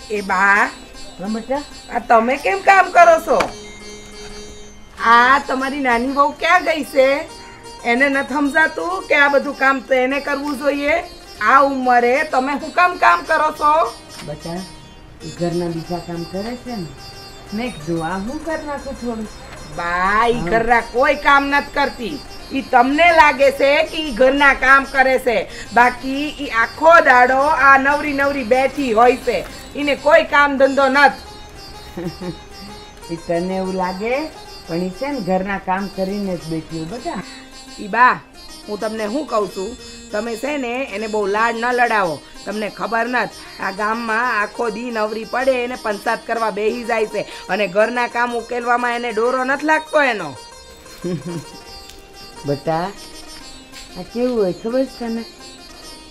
એ બા, બેટા આ તમે કેમ કામ કરો છો? આ તમારી નાની બહુ ક્યાં ગઈ છે? એને નથી સમજાતું કે આ બધું કામ તો એને કરવું જોઈએ? આ ઉંમરે તમે શું કામ કરો છો? બેટા એ ઘરના બીજા કામ કરે છે ને, મેં કીધું આ હું કરી નાખું થોડું. બા, ઈ ઘરના કોઈ કામ નથી કરતી. ઈ તમને લાગે છે કે ઈ ઘરના કામ કરે છે, બાકી ઈ આખો દાડો આ નવરી નવરી બેઠી હોય છે. ઈને કોઈ કામ ધંધો નથી. એ તને એવું લાગે, પણ એ છે ને ઘરના કામ કરીને જ બેઠી બેટા. ઈ બા, હું તમને શું કહું છું, તમે છે ને એને બહુ લાડ ન લડાવો. તમને ખબર નથી, આ ગામમાં આખો દી નવરી પડે એને પંચાયત કરવા બેસી જાય છે, અને ઘરના કામ ઉકેલવામાં એને ડોરો નથી લાગતો એનો. બેટા આ કેવું હોય ખબર છે તને?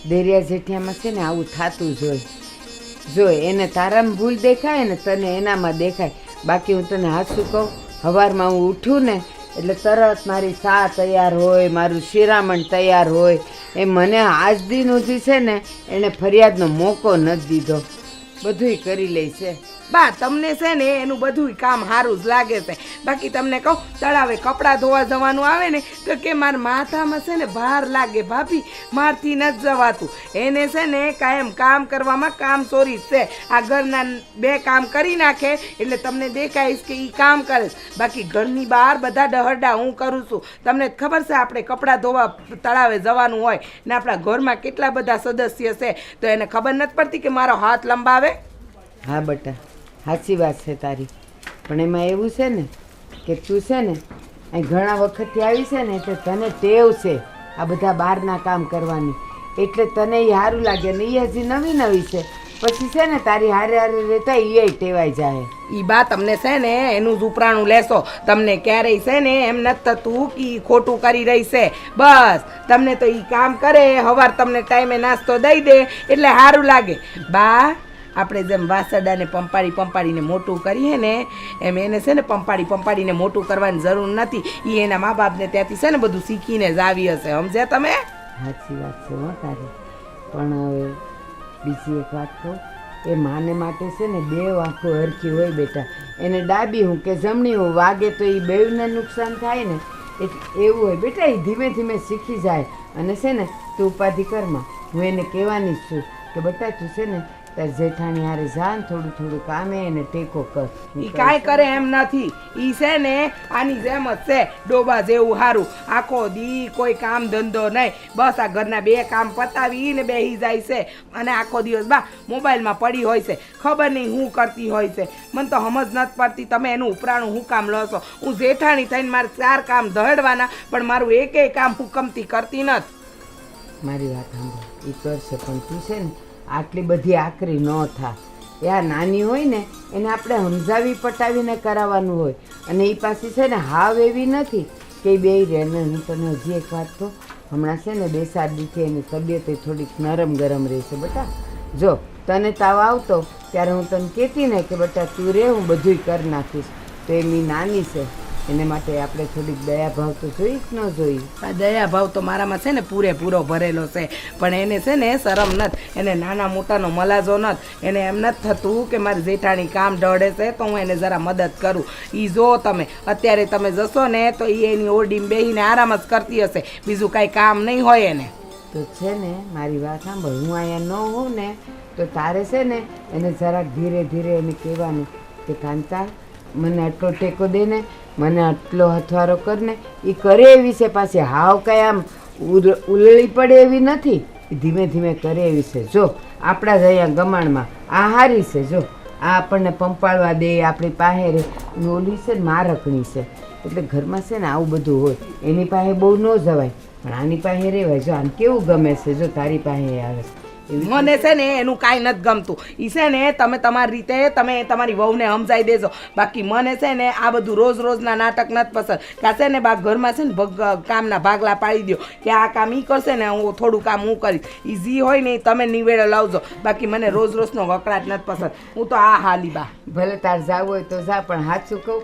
દેરિયા જેઠિયામાં છે ને આવું થતું જ હોય. જો એને તારામાં ભૂલ દેખાય ને તને એનામાં દેખાય. બાકી હું તને હાચું કહું, સવારમાં હું ઉઠું ને એટલે તરત મારી સા તૈયાર હોય, મારું શિરામણ તૈયાર હોય. એ મને આજ દિન સુધી છે ને એને ફરિયાદનો મોકો નથી દીધો. બધુંય કરી લે છે. બા, તમને છે ને એનું બધું કામ સારું જ લાગે છે. બાકી તમને કહું, તળાવે કપડાં ધોવા જવાનું આવે ને તો કે મારા માથામાં છે ને ભાર લાગે ભાભી, મારથી નથી જવાતું. એને છે ને કાયમ કામ કરવામાં કામ ચોરી છે. આ ઘરના બે કામ કરી નાખે એટલે તમને દેખાઈશ કે એ કામ કરે છે, બાકી ઘરની બહાર બધા ડહરડા હું કરું છું. તમને ખબર છે આપણે કપડાં ધોવા તળાવે જવાનું હોય ને આપણા ઘરમાં કેટલા બધા સદસ્ય છે, તો એને ખબર નથી પડતી કે મારો હાથ લંબાવે. હા બેટા, સાચી વાત છે તારી, પણ એમાં એવું છે ને કે તું છે ને અહીં ઘણા વખતથી આવી છે ને એટલે તને ટેવ છે આ બધા બહારના કામ કરવાની, એટલે તને એ સારું લાગે ને. એ હજી નવી નવી છે, પછી છે ને તારી હારે હારે રહેતા એ ટેવાઈ જાય. ઈ બા, તમને છે ને એનું જ ઉપરાણું લેશો. તમને ક્યારેય છે ને એમ નથી થતું કે ઈ ખોટું કરી રહી છે. બસ તમને તો ઈ કામ કરે, સવાર તમને ટાઈમે નાસ્તો દઈ દે એટલે સારું લાગે. બા, આપણે જેમ વાસરડાને પંપાડીને મોટું કરીએ ને એમ એને છે ને પંપાડીને મોટું કરવાની જરૂર નથી. એ એના મા બાપને ત્યાંથી છે ને બધું શીખીને જ આવી હશે. સમજ્યા તમે? સાચી વાત છે હો તારી, પણ હવે બીજી એક વાત કહું, એ માને માટે છે ને બે આંખો હરખી હોય બેટા. એને ડાબી હું કે જમણી હું વાગે તો એ બેવને નુકસાન થાય ને, એટલે એવું હોય બેટા. એ ધીમે ધીમે શીખી જાય. અને છે ને તું ઉપાધિ કરમાં, હું એને કહેવાની જ છું કે બેટા તું છે ને તાર જેઠાણી હારે જા ને થોડું થોડું કામે એને ટેકો કર. ઈ કાંઈ કરે એમ નથી. ઈ છે ને આની જેમ જ છે, ડોબા જેવું સારું. આખો દી કોઈ કામ ધંધો નહીં, બસ આ ઘરના બે કામ પતાવીને બેસી જાય છે, અને આખો દિવસ બા મોબાઈલમાં પડી હોય છે. ખબર નહીં શું કરતી હોય છે, મને તો સમજ નથી પડતી. તમે એનું ઉપરાણું શું કામ લો છો? હું જેઠાણી થઈને મારે 4 કામ ધડવાના, પણ મારું એકેય કામ હુકમથી કરતી નથી. મારી વાત સાંભળ, એ કરશે પણ તું છે ને આટલી બધી આકરી ન થા. એ આ નાની હોય ને એને આપણે સમજાવી પટાવીને કરાવવાનું હોય, અને એ પાછી છે ને હાવ એવી નથી કે બે રહે ને. હું તને હજી એક વાત કહું, હમણાં છે ને 2 સાલથી એની તબિયત થોડીક નરમ ગરમ રહેશે બેટા. જો તને તાવ આવતો ત્યારે હું તને કહેતી ને કે બેટા તું રહે, હું બધુંય કરી નાખીશ, તો એમની નાની છે એને માટે આપણે થોડીક દયાભાવ તો જોઈ જ ન જોઈ. આ દયાભાવ તો મારામાં છે ને પૂરેપૂરો ભરેલો છે, પણ એને છે ને શરમ નથી. એને નાના મોટાનો મલાજો નથી. એને એમ નથી થતું કે મારી જેઠાણી કામ ડળે છે તો હું એને જરા મદદ કરું. એ જો તમે અત્યારે તમે જશો ને તો એ એની ઓરડીમાં બેસીને આરામ જ કરતી હશે, બીજું કાંઈ કામ નહીં હોય એને. તો છે ને મારી વાત સાંભળ, હું અહીંયા ન હોઉં ને તો તારે છે ને એને જરાક ધીરે ધીરે એને કહેવાનું કે કાંતા મને આટલો ટેકો દે ને, મને આટલો હથવારો કર ને. એ કરે એવી છે, પાછી હાવ કાંઈ આમ ઉલળી પડે એવી નથી, એ ધીમે ધીમે કરે એવી છે. જો આપણા જ અહીંયા ગમાણમાં આ હારી છે, જો આ આપણને પંપાળવા દે, આપણી પાસે રે. ઓલી છે ને મારકણી છે, એટલે ઘરમાં છે ને આવું બધું હોય. એની પાસે બહુ ન જવાય, પણ આની પાસે રહેવાય. જો આને કેવું ગમે છે, જો તારી પાસે આવે છે. મને છે ને એનું કાંઈ નથી ગમતું. એ છે ને તમે તમારી રીતે તમે તમારી વહુને સમજાઈ દેજો, બાકી મને છે ને આ બધું રોજના નાટક નથી પસંદ. કાં છે ને બા ઘરમાં છે ને કામના ભાગલા પાડી દો કે આ કામ ઈ કરશે ને હું થોડું કામ હું કરીશ. ઈઝી હોય ને તમે નિવેડો લાવજો, બાકી મને રોજનો વકડાટ નથી પસંદ. હું તો આ હાલી બા. ભલે તાર જાવું હોય તો જા, પણ સાચું કહું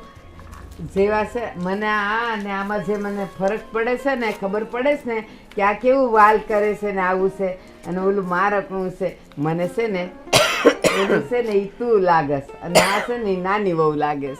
જેવા છે મને આ અને આમાં જે મને ફરક પડે છે ને, ખબર પડે છે ને કે આ કેવું વાલ કરે છે ને આવું છે, અને ઓલું મારકણું છે. મને છે ને ઓલી છે ને ઈ તું લાગસ અને આ છે ને ઈ નાની વહુ લાગેસ.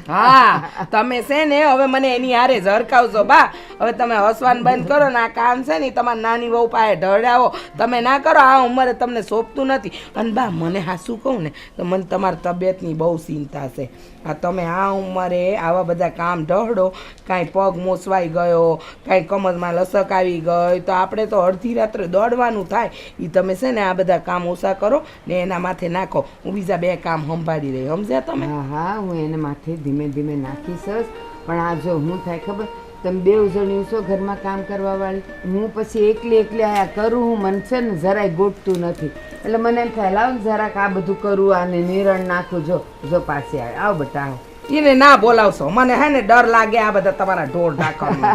હા તમે છે ને હવે મને એની હારે જ હરખાવશો બા. હવે તમે હસવાનું બંધ કરો ને આ કામ છે ને ઈ તમારી નાની વહુ પાસે ઢળાવો. તમે ના કરો, આ ઉંમરે તમને સોંપતું નથી. અને બા મને હાસું કહું ને તો મને તમારી તબિયતની બહુ ચિંતા છે. આ તમે આ ઉંમરે આવા બધા કામ ઢળો, કાંઈ પગ મોસવાઈ ગયો, કાંઈ કમરમાં લસક આવી ગઈ તો આપણે તો અડધી રાત્રે દોડવાનું થાય. એ તમે છે ને આ બધા કામ ઓછા કરો ને એના માથે નાખો. હું બીજા 2 કામ સંભાળી રહી, સમજ્યા તમે? હા હા, હું એને માથે ધીમે ધીમે નાખીશ જ. પણ આ જો હું થાય ખબર, તમે 2 જણ્યું છો ઘરમાં કામ કરવા વાળી, હું પછી એકલી આયા કરું. હું મન છે ને જરાય ગોઠતું નથી, એટલે મને એમ થાય લાવ ને જરાક આ બધું કરું, આને નિરણ નાખું. જો પાસે આવે, આવ બટા આવ. એને ના બોલાવશો, મને હે ને ડર લાગે આ બધા તમારા ઢોર ઢાંકણનો.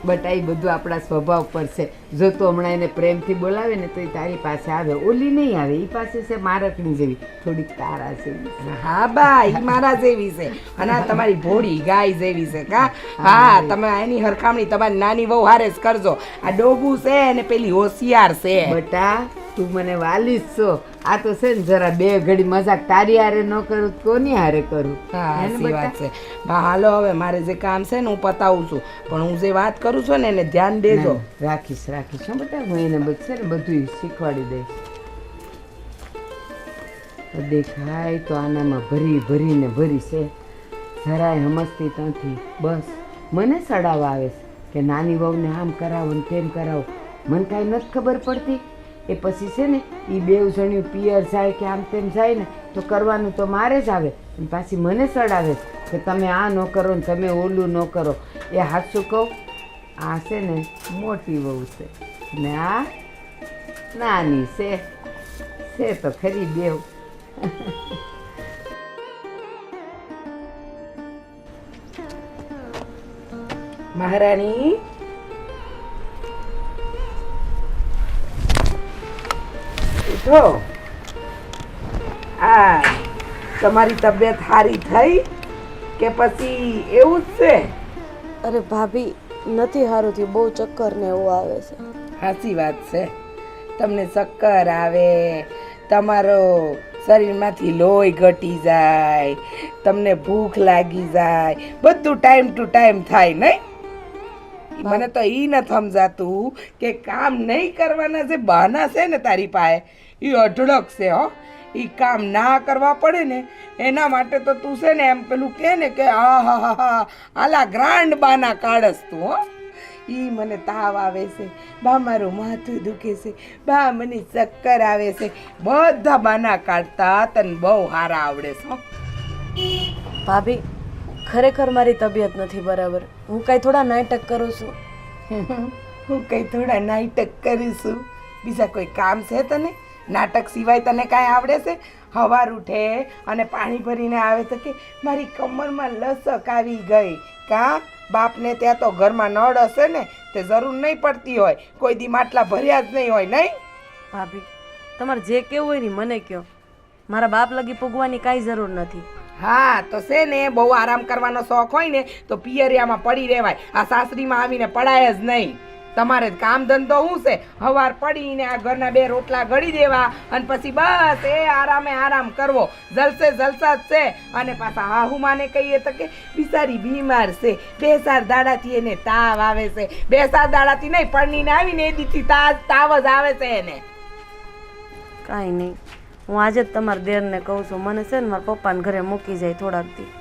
બટા એ બધું આપણા સ્વભાવ પર છે. જો તો હમણાં એને પ્રેમથી બોલાવે ને તો એ તારી પાસે આવે, ઓલી નહીં આવે. એ પાસે છે મારકની જેવી, થોડીક તારા જેવી. હા બા, ઈ મારા જેવી છે અને આ તમારી ભોળી ગાય જેવી છે કા. હા તમે એની હરખામણી તમારી નાની વહુ હારે જ કરજો. આ ડોબુ છે ને પેલી હોશિયાર છે. બટા તું મને વાલી જ છો. આ તો છે ને જરા 2 ઘડી મજાક તારી હારે ન કરું તો કોની હારે કરું? હા સાચી વાત છે બા. હાલો હવે મારે જે કામ છે ને હું પતાવું છું, પણ હું જે વાત કરું છું ને એને ધ્યાન દેજો. રાખીશ હો બેટા, હું એને છે ને બધું શીખવાડી દઈશ. દેખાય તો આનામાં ભરીને ભરી છે, જરાય સમજતી નથી. બસ મને સડાવવા આવે છે કે નાની વહુને આમ કરાવો ને તેમ કરાવો. મને કાંઈ નથી ખબર પડતી. એ પછી છે ને એ 2 જણ્યું પિયર જાય કે આમ તેમ જાય ને તો કરવાનું તો મારે જ આવે. અને પાછી મને સડાવે કે તમે આ ન કરો ને તમે ઓલું ન કરો. એ હાચું કહું, આ છે ને મોટી વહુ છે ને આ નાની છે તો ખરી બેવ. મહારાણી, ઉઠો. આ તમારી તબિયત સારી થઈ કે પછી એવું જ છે? અરે ભાભી, નથી સારું થયું, બહુ ચક્કર ને એવું આવે છે. સાચી વાત છે. તમને ચક્કર આવે, તમારો શરીરમાંથી લોહી ઘટી જાય, તમને ભૂખ લાગી જાય, બધું ટાઈમ ટુ ટાઈમ થાય નહીં? મને તો ઈ નથી સમજાતું કે કામ નહીં કરવાના જે બહાના છે ને તારી પાસે, એ અઢળક છે હો. એ કામ ના કરવા પડે ને એના માટે તો તું છે ને એમ પેલું કહે ને કે હા આલા ગ્રાન્ડ બાના કાઢસ તું હો. ઈ મને તાવ આવે છે, બા મારું માથું દુખે છે, બા મને ચક્કર આવે છે, બધા બાના કાઢતા તને બહુ સારા આવડે છે હો. ભાભી, ખરેખર મારી તબિયત નથી બરાબર. હું કઈ થોડા નાટક કરું છું. હું કઈ થોડા નાટક કરું છું? બીજા કોઈ કામ છે તને? નાટક સિવાય તને કાંઈ આવડે છે? સવાર ઉઠે અને પાણી ભરીને આવે તો કે મારી કમરમાં લસક આવી ગઈ. કાં બાપને ત્યાં તો ઘરમાં નળ હશે ને, તે જરૂર નહીં પડતી હોય, કોઈ દી માટલા ભર્યા જ નહીં હોય નહીં? ભાભી, તમારે જે કેવું હોય ને મને કહો. મારા બાપ લગી પૂગવાની કાંઈ જરૂર નથી. હા તો છે ને, બહુ આરામ કરવાનો શોખ હોય ને તો પિયરિયામાં પડી રહેવાય. આ સાસરીમાં આવીને પડાય જ નહીં. તમારે કામ ધંધો શું છે? સવાર પડીને આ ઘરના 2 રોટલા ઘડી દેવા અને પછી બસ એ આરામ કરવો. જલસે જલસા જ છે. અને પાછા હાહુમાને કહીએ તો કે બિચારી બીમાર છે, 2-4 દાડાથી એને તાવ આવે છે. 2-4 દાડાથી નહીં, પરણીને આવીને એ દીથી તાવ જ આવે છે એને. કાંઈ નહીં, હું આજે જ તમારા દેરને કહું છું, મને છે ને મારા પપ્પાને ઘરે મૂકી જાય થોડાક દી.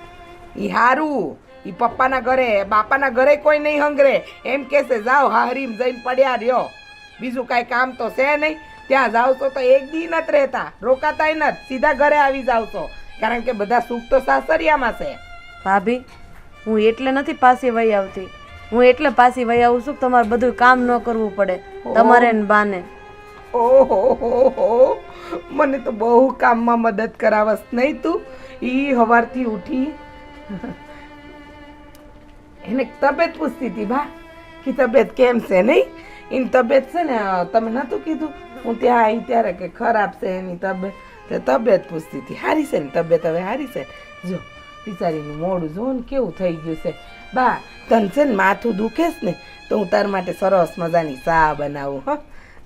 ઈ હારું, ઈ પપ્પાના ઘરે બાપાના ઘરે કોઈ નહીં હંગરે. એમ કહેશે જાઓ હારીમ જઈને પડ્યા રહ્યો, બીજું કાંઈ કામ તો છે નહીં. ત્યાં જાવ તો 1 દી નથી રહેતા, રોકાતાય નથી, સીધા ઘરે આવી જાવ છો. કારણ કે બધા સુખ તો સાસરિયામાં છે. ભાભી, હું એટલે નથી પાછી વહી આવતી. હું એટલે પાછી વહી આવું છું કે તમારે બધું કામ ન કરવું પડે તમારે ને બાને. ઓહો, મને તો બહુ કામમાં મદદ કરાવસ નહીં તું. ઈ સવારથી ઉઠી એને તબિયત પૂછતી હતી બા કે તબિયત કેમ છે નહીં? એની તબિયત છે ને, તમે નહોતું કીધું હું ત્યાં આવી ત્યારે કે ખરાબ છે એની તબિયત પૂછતી હતી. સારી છે ને તબિયત? હવે સારી છે. જો બિચારીનું મોઢું જો ને કેવું થઈ ગયું છે. બા તને છે ને માથું દુખેશ ને તો હું તાર માટે સરસ મજાની ચા બનાવું.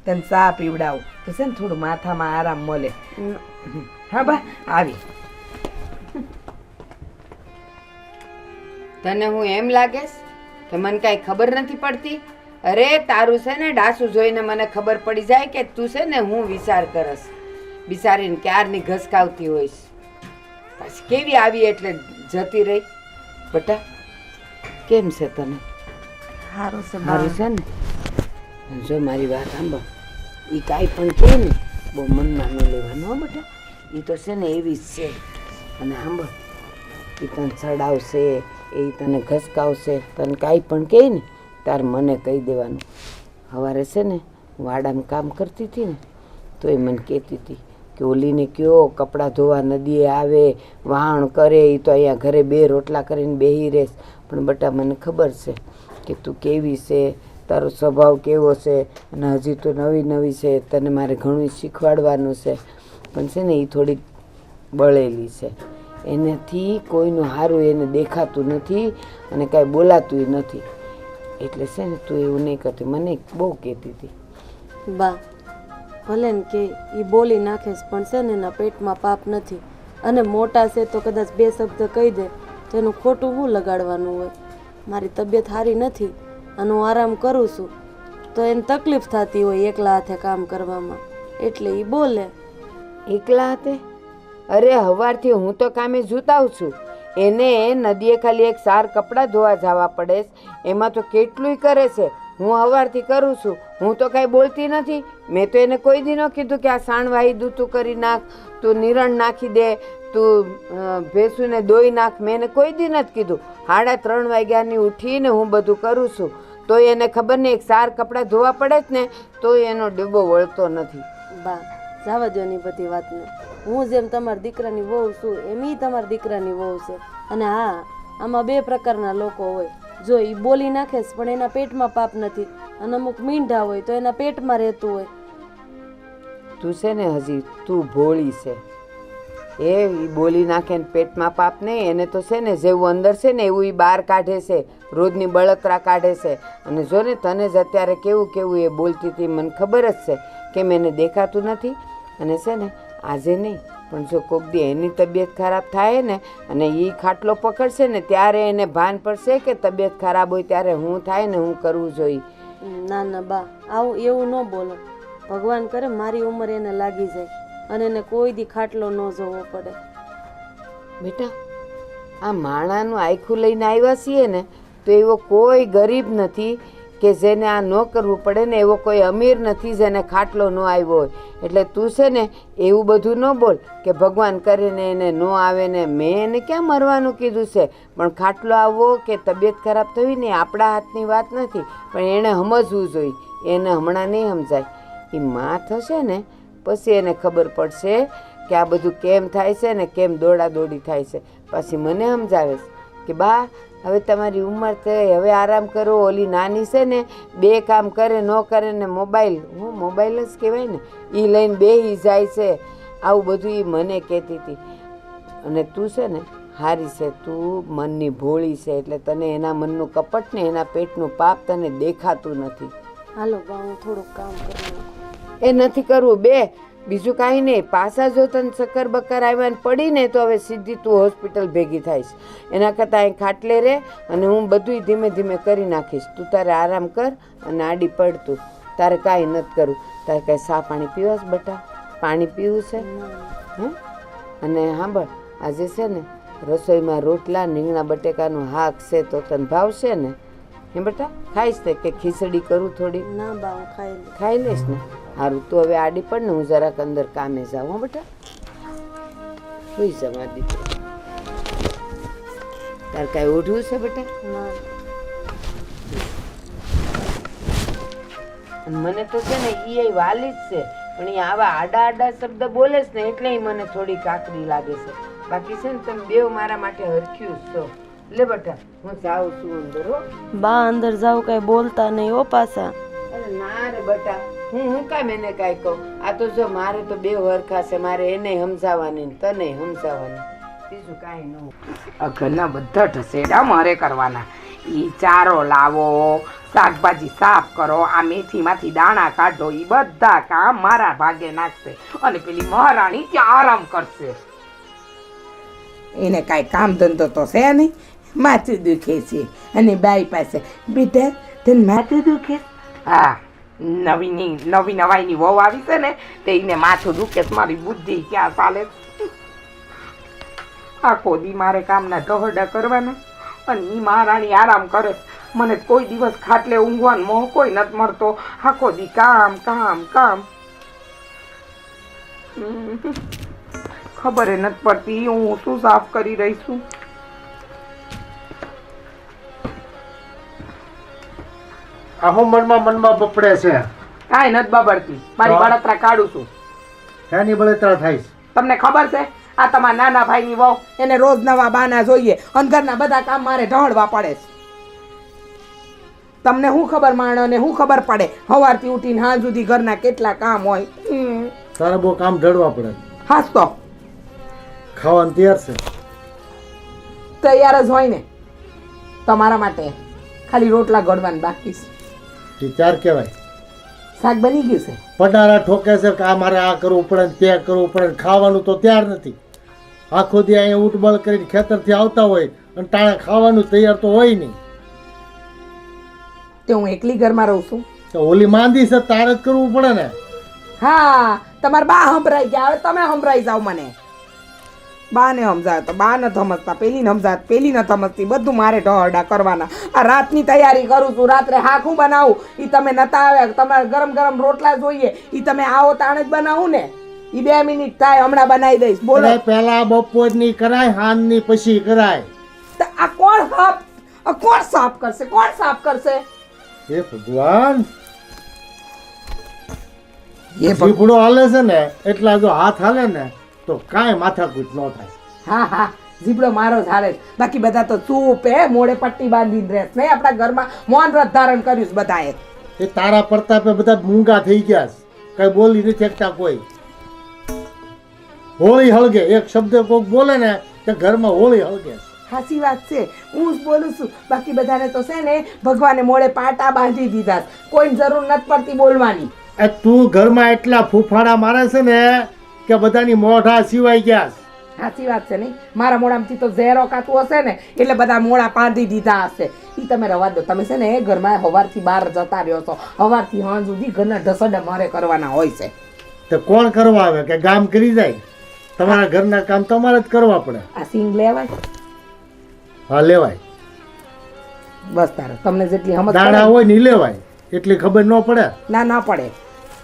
તને ચા પીવડાવું તો છે ને થોડું માથામાં આરામ મળે. હા બા આવી. તને હું એમ લાગેશ કે મને કાંઈ ખબર નથી પડતી? અરે તારું છે ને ડાસુ જોઈને મને ખબર પડી જાય કે તું છે ને હું વિચાર કરસ. બિચારીને ક્યારની ઘસકાવતી હોઈશ. પાછી કેવી આવી એટલે જતી રહી. બટા કેમ છે તને? સારું છે સારું છે ને? જો મારી વાત સાંભળ, એ કાંઈ પણ કહે ને બહુ મનમાં ન લેવાનું હો બેટા. એ તો છે ને એવી જ છે. અને સાંભળ, એ તને ચડાવશે, એ તને ઘસકાવશે, તને કાંઈ પણ કહે ને તાર મને કહી દેવાનું. સવારે છે ને વાડામાં કામ કરતી હતી ને તો એ મને કહેતી હતી કે ઓલીને કયો કપડાં ધોવા નદીએ આવે, વહાણ કરે, એ તો અહીંયા ઘરે 2 રોટલા કરીને બેહી રહેશ. પણ બટા મને ખબર છે કે તું કેવી છે, તારો સ્વભાવ કેવો છે, અને હજી તો નવી નવી છે, તને મારે ઘણું શીખવાડવાનું છે. પણ છે ને એ થોડીક બળેલી છે. એનાથી કોઈનું સારું એને દેખાતું નથી અને કાંઈ બોલાતું નથી. એટલે છે ને તું એવું નહીં કરતી. મને બહુ કહેતી હતી. બા ભલે ને કે એ બોલી નાખે છે, પણ છે ને એના પેટમાં પાપ નથી. અને મોટા છે તો કદાચ 2 શબ્દ કહી દે તો એનું ખોટું હું લગાડવાનું હોય. મારી તબિયત સારી નથી અને હું આરામ કરું છું તો એને તકલીફ થતી હોય એકલા હાથે કામ કરવામાં, એટલે એ બોલે. એકલા હાથે? અરે સવારથી હું તો કામે જુતાવ છું. એને નદીએ ખાલી એક સાર કપડાં ધોવા જવા પડે છે, એમાં તો કેટલુંય કરે છે. હું સવારથી કરું છું, હું તો કાંઈ બોલતી નથી. મેં તો એને કોઈ દી ન કીધું કે આ સાણવાહી દૂતું કરી નાખ, તું નિરણ નાખી દે, તું ભેંસુને દોઈ નાખ. મેં એને કોઈ દી નથી કીધું. 3:30 વાગ્યાની ઉઠીને હું બધું કરું છું, તો એને ખબર નહીં એક સાર કપડાં ધોવા પડે જ ને તો એનો ડબ્બો વળતો નથી. બા જવા દો ની બધી વાતને. હું જેમ તમારા દીકરાની વહુ છું એમ ઈ તમારા દીકરાની વહુ છે. અને હા, આમાં 2 પ્રકારના લોકો હોય. જો એ બોલી નાખે છે પણ એના પેટમાં પાપ નથી, અને અમુક મીંઢા હોય તો એના પેટમાં રહેતું હોય. તું છે ને હજી તું ભોળી છે. એ બોલી નાખે ને પેટમાં પાપ નહીં. એને તો છે ને જેવું અંદર છે ને એવું એ બહાર કાઢે છે, રોજની બળતરા કાઢે છે. અને જો ને તને જ અત્યારે કેવું કેવું એ બોલતી હતી, મને ખબર જ છે કેમ એને દેખાતું નથી. અને છે ને આજે નહીં પણ જો કોક દી એની તબિયત ખરાબ થાય ને અને એ ખાટલો પકડશે ને ત્યારે એને ભાન પડશે કે તબિયત ખરાબ હોય ત્યારે હું થાય ને હું કરવું જોઈએ. ના ના બા, આવું એવું ન બોલો. ભગવાન કરે મારી ઉંમર એને લાગી જાય અને એને કોઈ દી ખાટલો ન જોવો પડે. બેટા આ માણાનું આખું લઈને આવ્યા છીએ ને તો એવો કોઈ ગરીબ નથી કે જેને આ ન કરવું પડે ને, એવો કોઈ અમીર નથી જેને ખાટલો ન આવ્યો હોય. એટલે તું છે ને એવું બધું ન બોલ કે ભગવાન કરીને એને ન આવે ને. મેં એને ક્યાં મરવાનું કીધું છે, પણ ખાટલો આવવો કે તબિયત ખરાબ થવી ને આપણા હાથની વાત નથી. પણ એણે સમજવું જોઈએ. એને હમણાં નહીં સમજાય. એ માં થશે ને પછી એને ખબર પડશે કે આ બધું કેમ થાય છે ને કેમ દોડાદોડી થાય છે. પછી મને સમજાવે છે કે બા હવે તમારી ઉંમર થઈ, હવે આરામ કરો. ઓલી નાની છે ને 2 કામ કરે ન કરે ને મોબાઈલ, હું મોબાઈલ જ કહેવાય ને, એ લઈને બેસી જાય છે. આવું બધું એ મને કહેતી હતી. અને તું છે ને હારી છે, તું મનની ભોળી છે, એટલે તને એના મનનું કપટ ને એના પેટનું પાપ તને દેખાતું નથી. હાલો બા, હું થોડુંક કામ કરી નાખું. એ નથી કરવું બે, બીજું કાંઈ નહીં. પાછા જો તને ચક્કર બક્કર આવ્યા ને પડી ને તો હવે સીધી તું હોસ્પિટલ ભેગી થાઈશ. એના કરતાં અહીં ખાટલે રહે અને હું બધુંય ધીમે ધીમે કરી નાખીશ. તું તારે આરામ કર અને આડી પડતું. તારે કાંઈ નથી કરવું. તારે કાંઈ ચા પાણી પીવાસ બેટા? પાણી પીવું છે? હે? અને સાંભળ, આજે છે ને રસોઈમાં રોટલા રીંગણા બટેકાનું શાક છે તો તને ભાવશે ને? હે બેટા ખાઈશ તે કે ખીચડી કરું થોડી? ના બા, હું ખાઈ લઈશ. ખાઈ લઈશ ને? સારું, તું હવે આડી પડ ને હું જરાક અંદર કામે જાઉં. હો બેટા, સુઈ જા મારી દીકરી. તાર કાંઈ ઓઢવું છે બેટા? ના. અને મને તો છે ને એ વાલી જ છે, પણ એ આવા આડા આડા શબ્દ બોલે છે ને એટલે મને થોડી કાકડી લાગે છે. બાકી છે ને તમે બેવ મારા માટે હરખ્યું જ છો. લે બેટા હું જાઉં છું અંદર. હો બા, અંદર જાવ કઈ બોલતા નહીં હો પાછા. અરે ના રે બેટા, હું કામ એને કાંઈ કહું? આ તો જો મારે તો 2 હરખા છે. મારે એને સમજાવવાની ને તને સમજાવવાની. બીજું કાંઈ ન હોય. આ ઘરના બધા ઢસેડા મારે કરવાના. ઈ ચારો લાવો, શાકભાજી સાફ કરો, આ મેથીમાંથી દાણા કાઢો, ઈ બધા કામ મારા ભાગે નાખશે અને પેલી મહારાણી ત્યાં આરામ કરશે. એને કાંઈ કામ ધંધો તો છે નહીં, માથું દુખે છે અને બાઈ પાસે બેટા તને માથું દુખે? હા, નવી નવાઈની વહુ આવી છે ને તે એને માથું દુખે છે. મારી બુદ્ધિ ક્યાં ચાલે? આખો દી મારે કામના ઢહડા કરવાના અને ઈ મહારાણી આરામ કરે. મને કોઈ દિવસ ખાટલે ઊંઘવાનો મોહ કોઈ નથી મળતો. આખો દી કામ કામ કામ. ખબર નથી પડતી હું શું સાફ કરી રહી છું. આ હું મનમાં બપડે છે. કાંઈ નથી બબડતી, મારી બળતરા કાઢું છું. શાની બળતરા થાય છે? તમને ખબર છે આ તમારા નાના ભાઈની વહુ, એને રોજ નવા બાના જોઈએ અને ઘરના બધા કામ મારે ઢળવા પડે છે. તમને શું ખબર માણો ને શું ખબર પડે સવારથી ઉઠીને હાંજ સુધી ઘરના કેટલા કામ હોય. તારે બહુ કામ ઢળવા પડે. હાસ તો ખાવાનું તૈયાર છે? તૈયાર જ હોય ને, તમારા માટે ખાલી રોટલા ઘડવાના બાકી છે. એ ચાર કહેવાય. શાક બની ગયું છે. પડારા ઠોકે છે કે આ મારે આ કરવું પડે ને તે કરવું પડે ને ખાવાનું તો તૈયાર નથી. આખો દી અહીંયા ઉઠબળ કરીને ખેતરથી આવતા હોય અને ટાણે ખાવાનું તૈયાર તો હોય નહીં. તે હું એકલી ઘરમાં રહું છું. તો ઓલી માંદી છે તારે જ કરવું પડે ને. હા, તમારા બા સંભળાઈ ગયા, હવે તમે સંભળાઈ જાઓ મને. બા ને સમજાવે તો બા નથી સમજતા, પેલી ને સમજાવે પેલી નથી સમજતી, બધું મારે ઢહરડા કરવાના. આ રાતની તૈયારી કરું છું, રાત્રે હાખું બનાવું એ તમે નતા આવ્યા, તમારે ગરમ ગરમ રોટલા જોઈએ એ તમે આવો તાણે જ બનાવું ને. એ 2 મિનિટ થાય, હમણાં બનાવી દઈશ. બોલો. પેલા બપોરની કરાય, હાંજની પછી કરાય. તો આ કોણ સાફ કરશે? કોણ સાફ કરશે? હે ભગવાન, એ જીભડો હાલે છે ને એટલા જો હાથ હાલે ને તો કાંઈ માથાકૂટ ન થાય. હા હા, જીબડો મારો જ હાલે છે. બાકી બધા તો ચૂપ હે, મોડે પટ્ટી બાંધી ડ્રેસ નહીં. આપણા ઘરમાં મૌન વ્રત ધારણ કર્યું છે બધાએ. એ તારા પ્રતાપે બધા મૂંગા થઈ ગયા છે, કઈ બોલી નથી શકતા કોઈ. હોળી હળગે, એક શબ્દ કોક બોલે ને કે ઘરમાં હોળી હળગે. સાચી વાત છે, હું જ બોલું છું. બાકી બધાને તો છે ને ભગવાને મોડે પાટા બાંધી દીધા છે, કોઈ જરૂર નથી પડતી બોલવાની. એ તું ઘરમાં એટલા ફૂફાડા મારે છે ને કે બધાની મોઢા સિવાય ગયા છે. સાચી વાત છે નહીં? મારા મોઢામાંથી તો ઝેરો કાતું હશે ને એટલે બધા મોઢા બાંધી દીધા હશે. એ તમે રવા દો. તમે છે ને ઘરમાં સવારથી બહાર જતા રહ્યો છો, સવારથી સાંજ સુધી ઘરના ઢસડા મારે કરવાના હોય છે. તો કોણ કરવા આવે કે ગામ કરી જાય? તમારા ઘરના કામ તમારે જ કરવા પડે. આ સિંગ લેવાય? હા લેવાય. બસ તારે તમને જેટલી સમજ દાણા હોય ને ઈ લેવાય, એટલી ખબર ન પડે. ના પડે.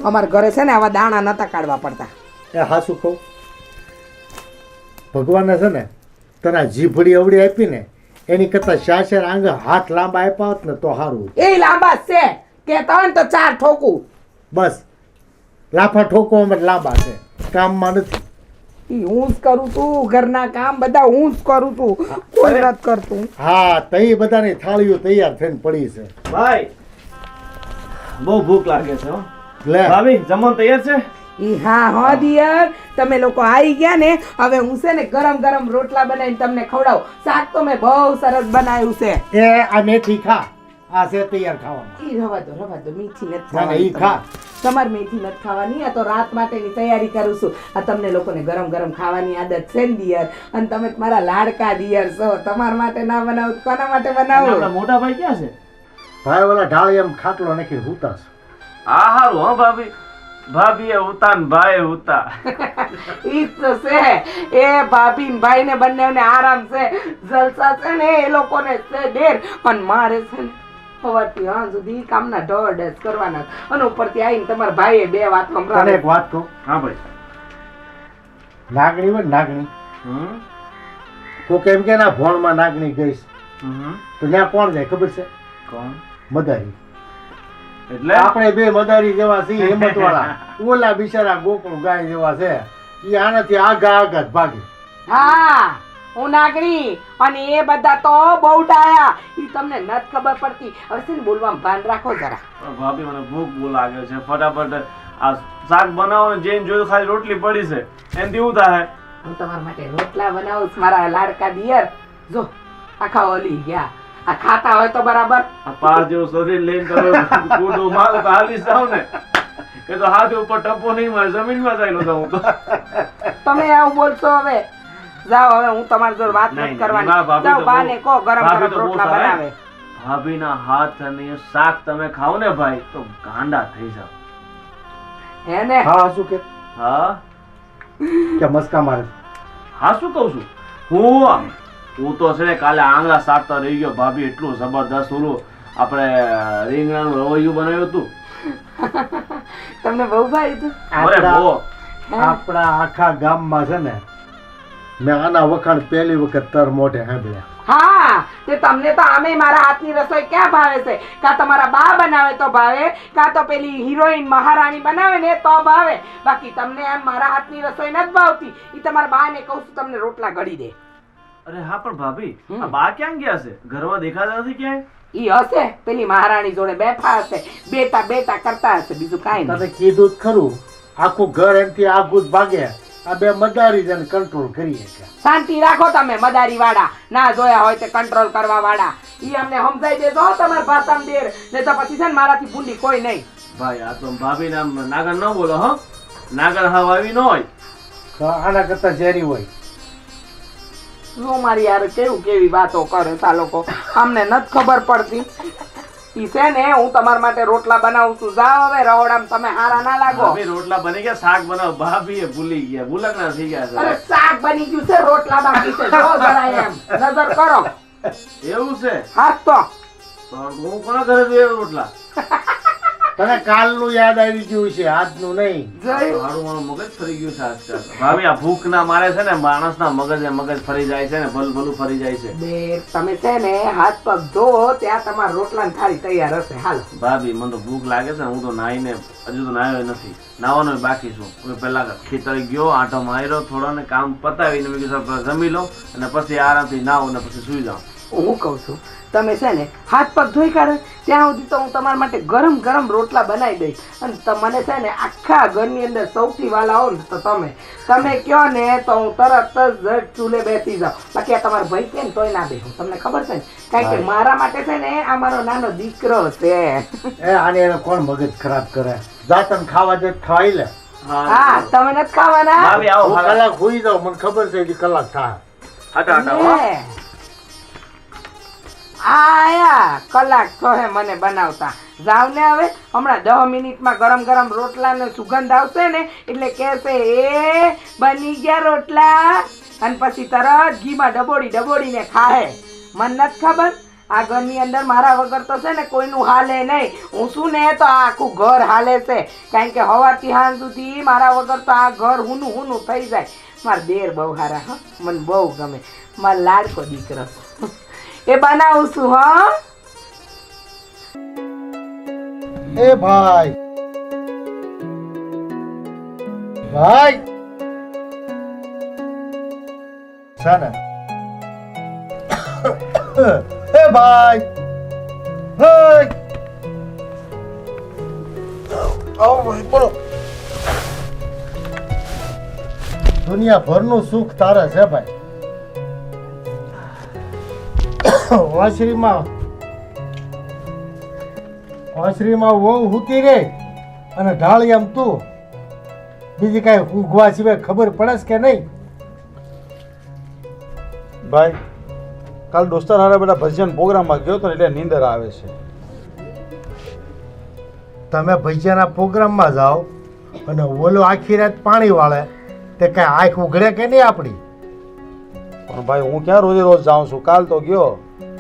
અમારા ઘરે છે ને આવા દાણા નતા કાઢવા પડતા. એ હાસું કહું, ભગવાને છે ને તને જીભડી અવડી આપી ને એની કરતા શાસર આંગ હાથ લાંબા આપ્યા હોત ને તો સારું. એ લાંબા જ છે કે ત્રણ તો 4 ઠોકું. બસ લાફા ઠોકવામાં જ લાંબા છે, કામમાં નથી. ઈ હું જ કરું છું ઘરના કામ, બધા હું જ કરું છું, કોઈ નથી કરતું. હા, તઈ બધાની થાળીઓ તૈયાર થઈને પડી છે. ભાઈ બહુ ભૂખ લાગે છે હો. લે ભાભી જમવાનું તૈયાર છે? ઈ હા દિયર, તમે લોકો આવી ગયા ને, હવે હું છે ને ગરમ ગરમ રોટલા બનાવીને તમને ખવડાવું. શાક તો મેં બહુ સરસ બનાવ્યું છે. એ આ મેથી ખા, આ છે તૈયાર ખાવાનું. ઈ રવા દો, મીઠી નથી ના, ના, ઈ ખાવાની. ખા. તમારે મેથી નથી ખાવાની, આ તો રાત માટેની તૈયારી કરું છું. આ તમને લોકોને ગરમ ગરમ ખાવાની આદત છે ને દિયર, અને તમે મારા લાડકા દિયર છો. તમારા માટે ના બનાવું તો કોના માટે બનાવું? આપણા મોટા ભાઈ ક્યાં છે? ભાઈ ઓલા ઢાળી એમ ખાટલો નાખી હુતા છે. હા હારું હો ભાભી. ભાભી એ ઉતા ને ભાઈ ઉતા. ઈ જ તો છે. એ ભાભી ને ભાઈ ને બંનેને આરામ છે, જલસા છે ને એ લોકોને છે ડેર, અને મારે છે ને સવારથી સાંજ સુધી કામના ઢોઢ કરવાના. અને ઉપરથી આવીને તમારા ભાઈએ 2 વાત તને સંભળાવે. એક વાત કહું, હા ભાઈ. નાગણી હોય ને નાગણી, હમ કોક એમ કે ના ભોણમાં નાગણી ગઈ છે, હમ. તો ત્યાં કોણ જાય ખબર છે? કોણ? મદારી. એટલે આપણે 2 મદારી જેવા છીએ, હિંમત વાળા. ઓલા બિચારા ગોકળું ગાય જેવા છે, ઈ આનાથી આગા આગા જ ભાગે. હા, હું નાગણી, અને એ બધા તો બહુ ડાયા. ઈ તમને નથી ખબર પડતી. હવે છે ને બોલવામાં ભાન રાખો જરા. ભાભી મને ભૂખ બહુ લાગે છે, ફટાફટ આ શાક બનાવો ને જઈને જોયું ખાલી રોટલી પડી છે એનાથી એવું થાય હું તમારા માટે રોટલા બનાવું છું, મારા લાડકા દિયર. જો આખા ઓલી ગયા, આ ખાતા હોય તો બરાબર. આ પાર જેવું શરીર લઈને તમે કૂદો મારો તો હાલી જાવ ને કે તો હાથ ઉપર ટપો નહીં મારે જમીનમાં જાય તો હું તો તમે આવું બોલશો હવે? જાઓ હવે, હું તમારી જોડે વાત નહીં, નથી કરવાની. નહીં, ભાભી જાઓ તો બાને બહુ- કહો ગરમ ભાભી ગરમ તો બહુ રોટલા સારા. બનાવે. ભાભીના હાથ અને શાક તમે ખાઓ ને ભાઈ તો ગાંડા થઈ જાવ. હે ને? હા શું કે હા મસ્કા મારે હા શું કહું છું હું તો છે ને કાલે આંગળા સાટતા રહી ગયો. ભાભી એટલું જબરદસ્ત ઓલું આપણે રીંગણાનું રવૈયું બનાવ્યું હતું. તમને બહુ ભાઈ હતું? અરે બહુ. આપણા આખા ગામમાં છે ને મેં આના વખાણ પહેલી વખત તર મોઢે સાંભળ્યા. હા, તે તમને તો આમે મારા હાથની રસોઈ ક્યાં ભાવે છે? કાં તમારા બા બનાવે તો ભાવે, કાં તો પેલી હિરોઈન મહારાણી બનાવે ને તો ભાવે. બાકી તમને એમ મારા હાથની રસોઈ નથી ભાવતી. ઈ તમારા બાને કહું છું તમને રોટલા ઘડી દે. અરે હા પણ ભાભી આ બા ક્યાં ગયા છે? ઘરમાં દેખાતા નથી ક્યાંય. ઈ હશે પેલી મહારાણી જોડે બેઠા હશે, બેટા બેટા કરતા હશે, બીજું કાંઈ તને નહીં. કીધું જ ખરું, આખું ઘર એમથી આખું જ ભાગે. આ બે મદારી જણ કંટ્રોલ કરીએ છીએ. શાંતિ રાખો તમે મદારી વાળા, ના જોયા હોય તે કંટ્રોલ કરવા વાળા. ઈ અમને સમજાઈ દેજો હો તમારા ભાષામાં દેર, નહીં તો પછી છે ને મારાથી ભૂંડી કોઈ નહીં. ભાઈ આ તો ભાભી નામ નાગર ન બોલો હો. નાગર હાવ આવી ન હોય. આના કરતા ઝેરી હોય. હું મારી યાર કેવી વાતો કરે આ લોકો, અમને નથી ખબર પડતી. ઈ છે ને હું તમારા માટે રોટલા બનાવું છું. જાઓ હવે રહોડામાં, તમે હારા ના લાગો. ભાભી રોટલા બની ગયા, શાક બનાવ. ભાભી એ ભૂલી ગયા, ભૂલકના થઈ ગયા છે. અરે શાક બની ગયું છે, રોટલા બાકી છે. જો જરા એમ નજર કરો. એવું છે? હાથ તો તો હું કોના ઘરે જોઈએ રોટલા? તને કાલનું યાદ આવી ગયું છે, આજનું નહીં. જોયું? મારું મારું મગજ ફરી ગયું છે આજકાલ. ભાભી આ ભૂખ ના મારે છે ને માણસના મગજ ફરી જાય છે ને, ભલું ફરી જાય છે. બે તમે છે ને હાથ પગ ધો, ત્યાં તમારા રોટલા થાળી તૈયાર હશે. હાલો. ભાભી મને તો ભૂખ લાગે છે. હું તો નાહીને હજુ તો નાહ્યો નથી, નાવાનો બાકી છું. હું પેલા ખેતરે ગયો, આંટો માર્યો, થોડો ને કામ પતાવીને મેં કીધું જમી લઉં અને પછી આરામથી નાહું ને પછી સુઈ જાઉં. હું કહું છું તમે છે ને હાથ પગ ધોઈ કાઢો, ત્યાં સુધી તો હું તમારા માટે ગરમ ગરમ રોટલા બનાવી દઈશ. અને મને છે ને આખા ઘરની અંદર સૌથી વાલા હો ને તો તમે કહો ને તો હું તરત જ ચૂલે બેસી જાઉં. બાકી આ તમારો ભાઈ કે ને તોય ના બેસું. તમને ખબર છે ને, કારણ કે મારા માટે છે ને આ મારો નાનો દીકરો છે. આને એને કોણ મગજ ખરાબ કરે? જાતન ખાવા દે, ખાઈ લે. હા, તમે નથી ખાવાના? ભાભી આવો હું હાલો. કલાક હોઈ જાઉં, મને ખબર છે હજી કલાક થાય. હટા હો. લે. આયા કલાક થયો મને બનાવતા. જાવ ને હવે, હમણાં 10 મિનિટમાં ગરમ ગરમ રોટલાનો સુગંધ આવશે ને એટલે કહેશે એ બની ગયા રોટલા, અને પછી તરત ઘીમાં ડબોડીને ખાહે. મને નથી ખબર આ ઘરની અંદર મારા વગર તો છે ને કોઈનું હાલે નહીં. હું શું ને તો આ આખું ઘર હાલે છે, કારણ કે સવારથી સાંજ સુધી મારા વગર તો આ ઘર હુનું થઈ જાય. મારા દેર બહુ સારા, હા, મને બહુ ગમે. મારો લાડકો દીકરો એ બનાવું છું. હા એ ભાઈ સાના એ ભાઈ આવો ભાઈ બોલો. દુનિયાભરનું સુખ તારે છે ભાઈ. વાંસરીમાં વહુ હુતી રે અને ઢાળી આમ તું. બીજી કાંઈ ઊંઘવા સિવાય ખબર પડે છે કે નહીં? ભાઈ કાલ દોસ્તાર હારે બધા ભજન પ્રોગ્રામમાં ગયો તો એટલે નીંદર આવે છે. તમે ભજીયાના પ્રોગ્રામમાં જાઓ અને ઓલો આખી રાત પાણી વાળે તે કાંઈ આંખ ઉઘડે કે નહીં આપણી? પણ ભાઈ હું ક્યાં રોજે રોજ જાઉં છું? કાલ તો ગયો.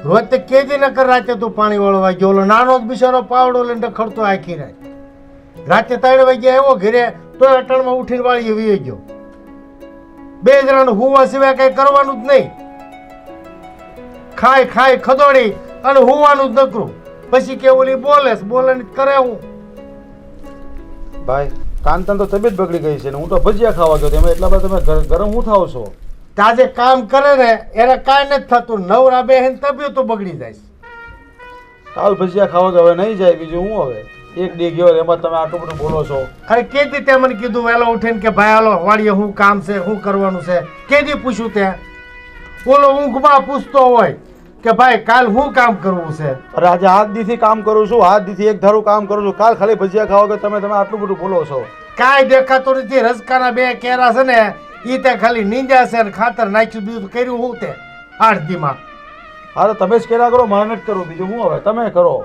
રોજ તે કેદી નકર રાતે તું પાણી વાળવા ગયો. ઓલો નાનો જ બિચારો પાવડો લઈને ખડતો આખી રાત. રાતે 3 વાગ્યા આવ્યો ઘરે તો અટણમાં ઉઠીને વાળીએ વી ગયો. 2 જણાને હુવા સિવાય કઈ કરવાનું જ નહીં. ખાય ખદોડી અને હુવાનું જ નકરું. પછી કે ઓલી બોલે ને કરે હું. ભાઈ કાંતન તો તબિયત બગડી ગઈ છે ને હું તો ભજીયા ખાવા ગયો. તમે એટલા બધા તમે ગરમ હું થાવ છો? તાજે કામ કરે ને એને કાંઈ નથી થતું. નવરા બેહેન તબિયતો બગડી જાય. કાલ ભજીયા ખાવા તો હવે નહીં જાય, બીજું હું હવે. એક ડી ગયો એમાં તમે આટલું બધું બોલો છો. અરે કેદી તે મને કીધું વહેલો ઉઠીને કે ભાઈ હાલો વાડીએ શું કામ છે શું કરવાનું છે? કેદી પૂછ્યું તે? ઓલો ઊંઘમાં પૂછતો હોય કે ભાઈ કાલ શું કામ કરવું છે? અરે આજે હાથ દીથી કામ કરું છું, હાથ દીથી એક ધારું કામ કરું છું. કાલ ખાલી ભજીયા ખાઓ કે તમે આટલું બધું બોલો છો. કાંઈ દેખાતું નથી. રસકાના 2 કેરા છે ને ઈ તે ખાલી નીંજા છે ને ખાતર નાખ્યું બીજું કર્યું શું તે 8 દીમાં? હા તો તમે જ કર્યા કરો, મારે નથી કરવું. બીજું શું હવે તમે કરો.